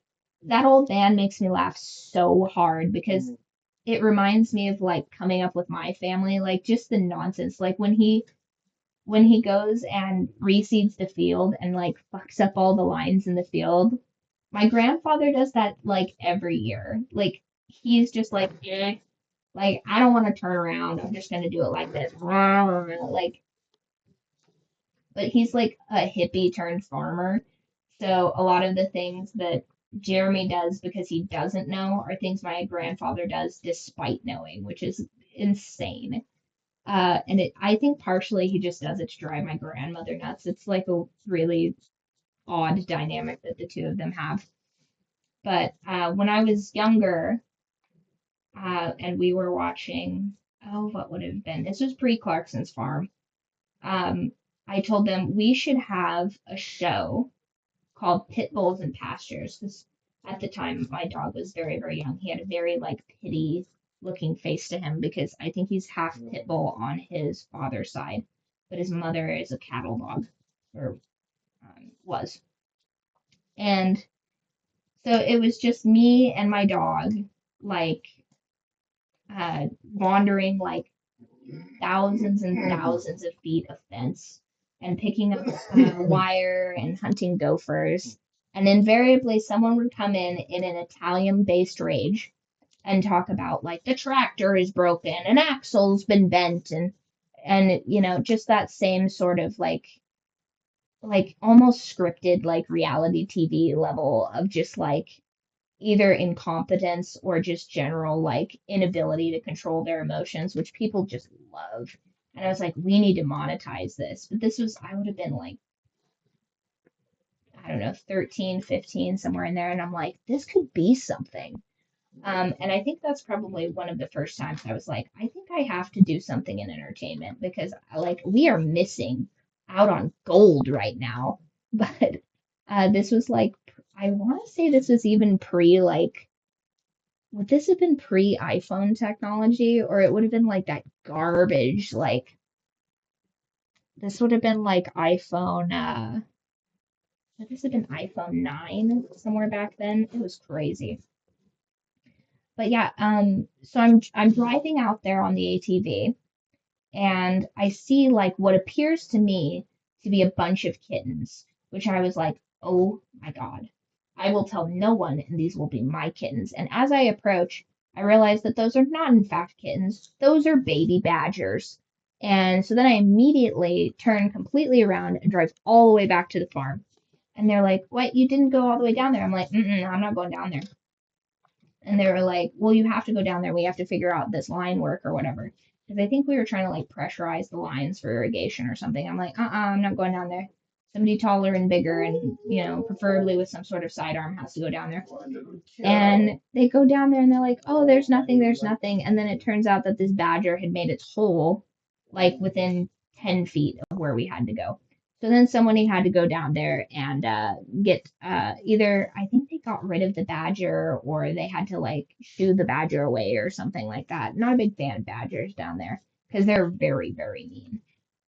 old man makes me laugh so hard because it reminds me of like coming up with my family, like just the nonsense. Like when he goes and reseeds the field and like fucks up all the lines in the field. My grandfather does that like every year. Like he's just like, eh. Like, I don't want to turn around. I'm just going to do it like this. Like, but he's like a hippie turned farmer. So a lot of the things that Jeremy does because he doesn't know are things my grandfather does despite knowing, which is insane. I think partially he just does it to drive my grandmother nuts. It's like a really odd dynamic that the two of them have. But when I was younger, and we were watching, oh, what would it have been? This was pre Clarkson's Farm. I told them we should have a show called Pit Bulls and Pastures because at the time my dog was very, very young. He had a very like pity looking face to him because I think he's half pit bull on his father's side, but his mother is a cattle dog, or was. And so it was just me and my dog, like wandering like thousands and thousands of feet of fence and picking up wire and hunting gophers. And invariably, someone would come in an Italian-based rage and talk about like the tractor is broken, an axle's been bent, and you know just that same sort of like almost scripted like reality TV level of just like either incompetence or just general like inability to control their emotions, which people just love. And I was like, we need to monetize this. But this was, I would have been like, I don't know, 13, 15, somewhere in there. And I'm like, this could be something. And I think that's probably one of the first times I was like, I think I have to do something in entertainment because like we are missing out on gold right now. But this was like, I want to say this was even pre like, would this have been pre iPhone technology or it would have been like that garbage like this would have been like iPhone would this have been iPhone 9 somewhere back then? It was crazy. But yeah, so I'm driving out there on the ATV and I see like what appears to me to be a bunch of kittens, which I was like, oh my God, I will tell no one and these will be my kittens. And as I approach, I realize that those are not in fact kittens, those are baby badgers. And so then I immediately turn completely around and drive all the way back to the farm. And they're like, what, you didn't go all the way down there? I'm like, I'm not going down there. And they were like, well, you have to go down there. We have to figure out this line work or whatever. Because I think we were trying to like pressurize the lines for irrigation or something. I'm like, I'm not going down there. Somebody taller and bigger and, preferably with some sort of sidearm has to go down there. And they go down there and they're like, oh, there's nothing, there's nothing. And then it turns out that this badger had made its hole like within 10 feet of where we had to go. So then somebody had to go down there and get either, I think they got rid of the badger or they had to like shoo the badger away or something like that. Not a big fan of badgers down there because they're very, very mean.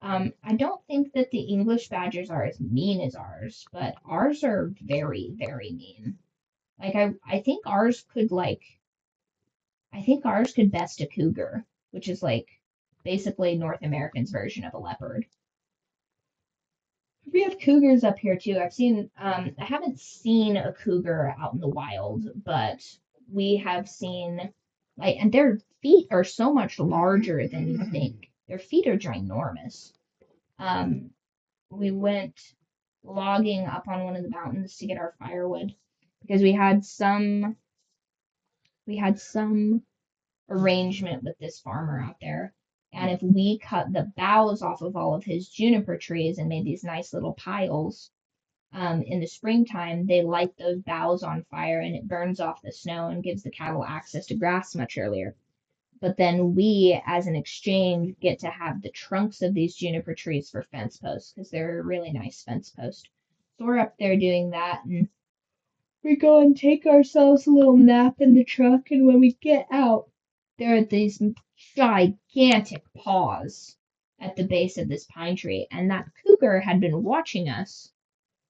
I don't think that the English badgers are as mean as ours, but ours are very, very mean. Like I think ours could best a cougar, which is like basically North American's version of a leopard. We have cougars up here too. I haven't seen a cougar out in the wild, but we have seen and their feet are so much larger than you think. Their feet are ginormous. We went logging up on one of the mountains to get our firewood because we had some arrangement with this farmer out there. And if we cut the boughs off of all of his juniper trees and made these nice little piles, in the springtime, they light those boughs on fire and it burns off the snow and gives the cattle access to grass much earlier. But then we, as an exchange, get to have the trunks of these juniper trees for fence posts because they're a really nice fence post. So we're up there doing that, and we go and take ourselves a little nap in the truck, and when we get out, there are these gigantic paws at the base of this pine tree, and that cougar had been watching us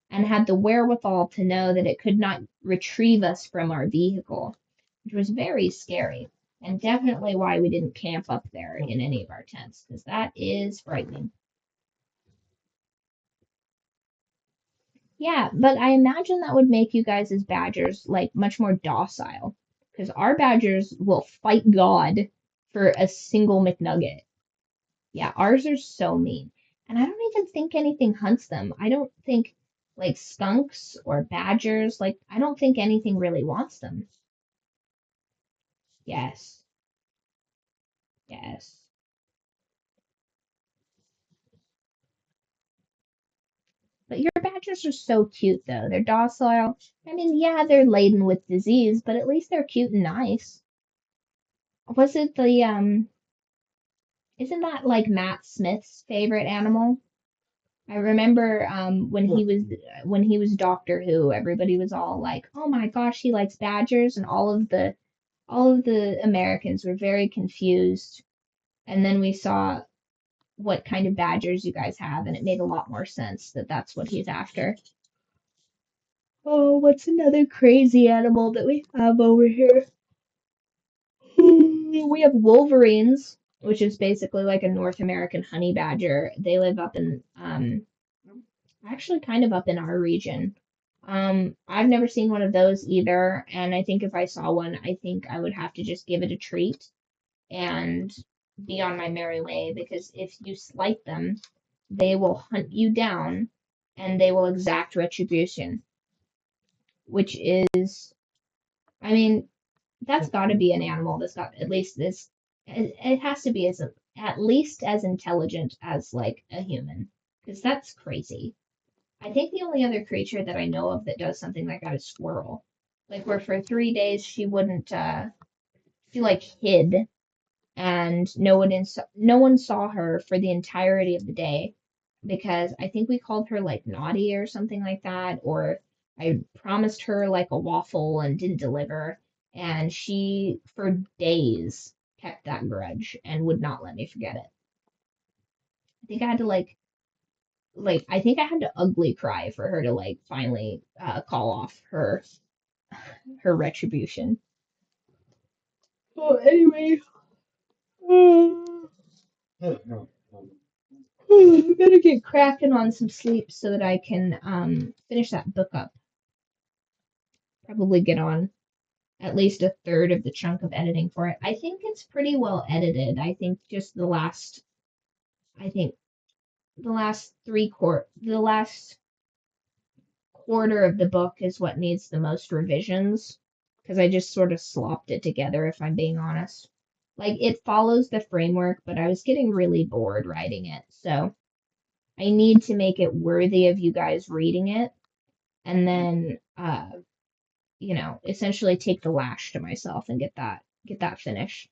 and had the wherewithal to know that it could not retrieve us from our vehicle, which was very scary, and definitely why we didn't camp up there in any of our tents, because that is frightening. Yeah, but I imagine that would make you guys as badgers like much more docile, because our badgers will fight God for a single McNugget. Yeah, ours are so mean. And I don't even think anything hunts them. I don't think like skunks or badgers, like I don't think anything really wants them. Yes. Yes. But your badgers are so cute though. They're docile. I mean, yeah, they're laden with disease, but at least they're cute and nice. Was it the isn't that like Matt Smith's favorite animal? I remember when he was Doctor Who, everybody was all like, "Oh my gosh, he likes badgers," and all of the Americans were very confused. And then we saw what kind of badgers you guys have, and it made a lot more sense that that's what he's after. Oh, what's another crazy animal that we have over here? We have wolverines, which is basically like a North American honey badger. They live up in actually kind of up in our region. I've never seen one of those either, and I think if I saw one, I think I would have to just give it a treat and be on my merry way, because if you slight them, they will hunt you down and they will exact retribution, which is, I mean, that's got to be an animal that's got at least this, it has to be at least as intelligent as like a human, because that's crazy. I think the only other creature that I know of that does something like that is squirrel. Like where for 3 days she wouldn't, she like hid, and no one saw her for the entirety of the day, because I think we called her like naughty or something like that, or I promised her like a waffle and didn't deliver, and she for days kept that grudge and would not let me forget it. I think I had to I think I had to ugly cry for her to like finally call off her retribution. Well, anyway, I better get cracking on some sleep so that I can finish that book up. Probably get on at least a third of the chunk of editing for it. I think it's pretty well edited. I think just the last quarter of the book is what needs the most revisions, because I just sort of slopped it together, if I'm being honest. Like, it follows the framework, but I was getting really bored writing it, so I need to make it worthy of you guys reading it, and then essentially take the lash to myself and get that finished.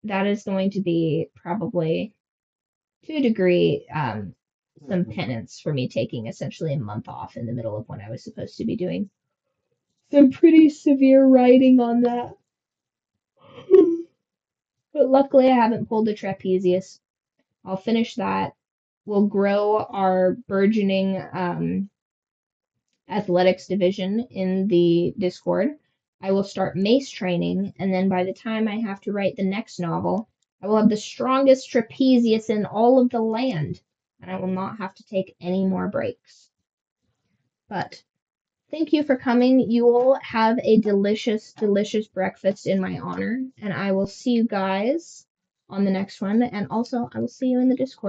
That is going to be probably, to a degree, some penance for me taking essentially a month off in the middle of when I was supposed to be doing some pretty severe writing on that. But luckily, I haven't pulled a trapezius. I'll finish that. We'll grow our burgeoning athletics division in the Discord. I will start mace training, and then by the time I have to write the next novel, I will have the strongest trapezius in all of the land, and I will not have to take any more breaks. But thank you for coming. You all have a delicious, delicious breakfast in my honor, and I will see you guys on the next one, and also I will see you in the Discord.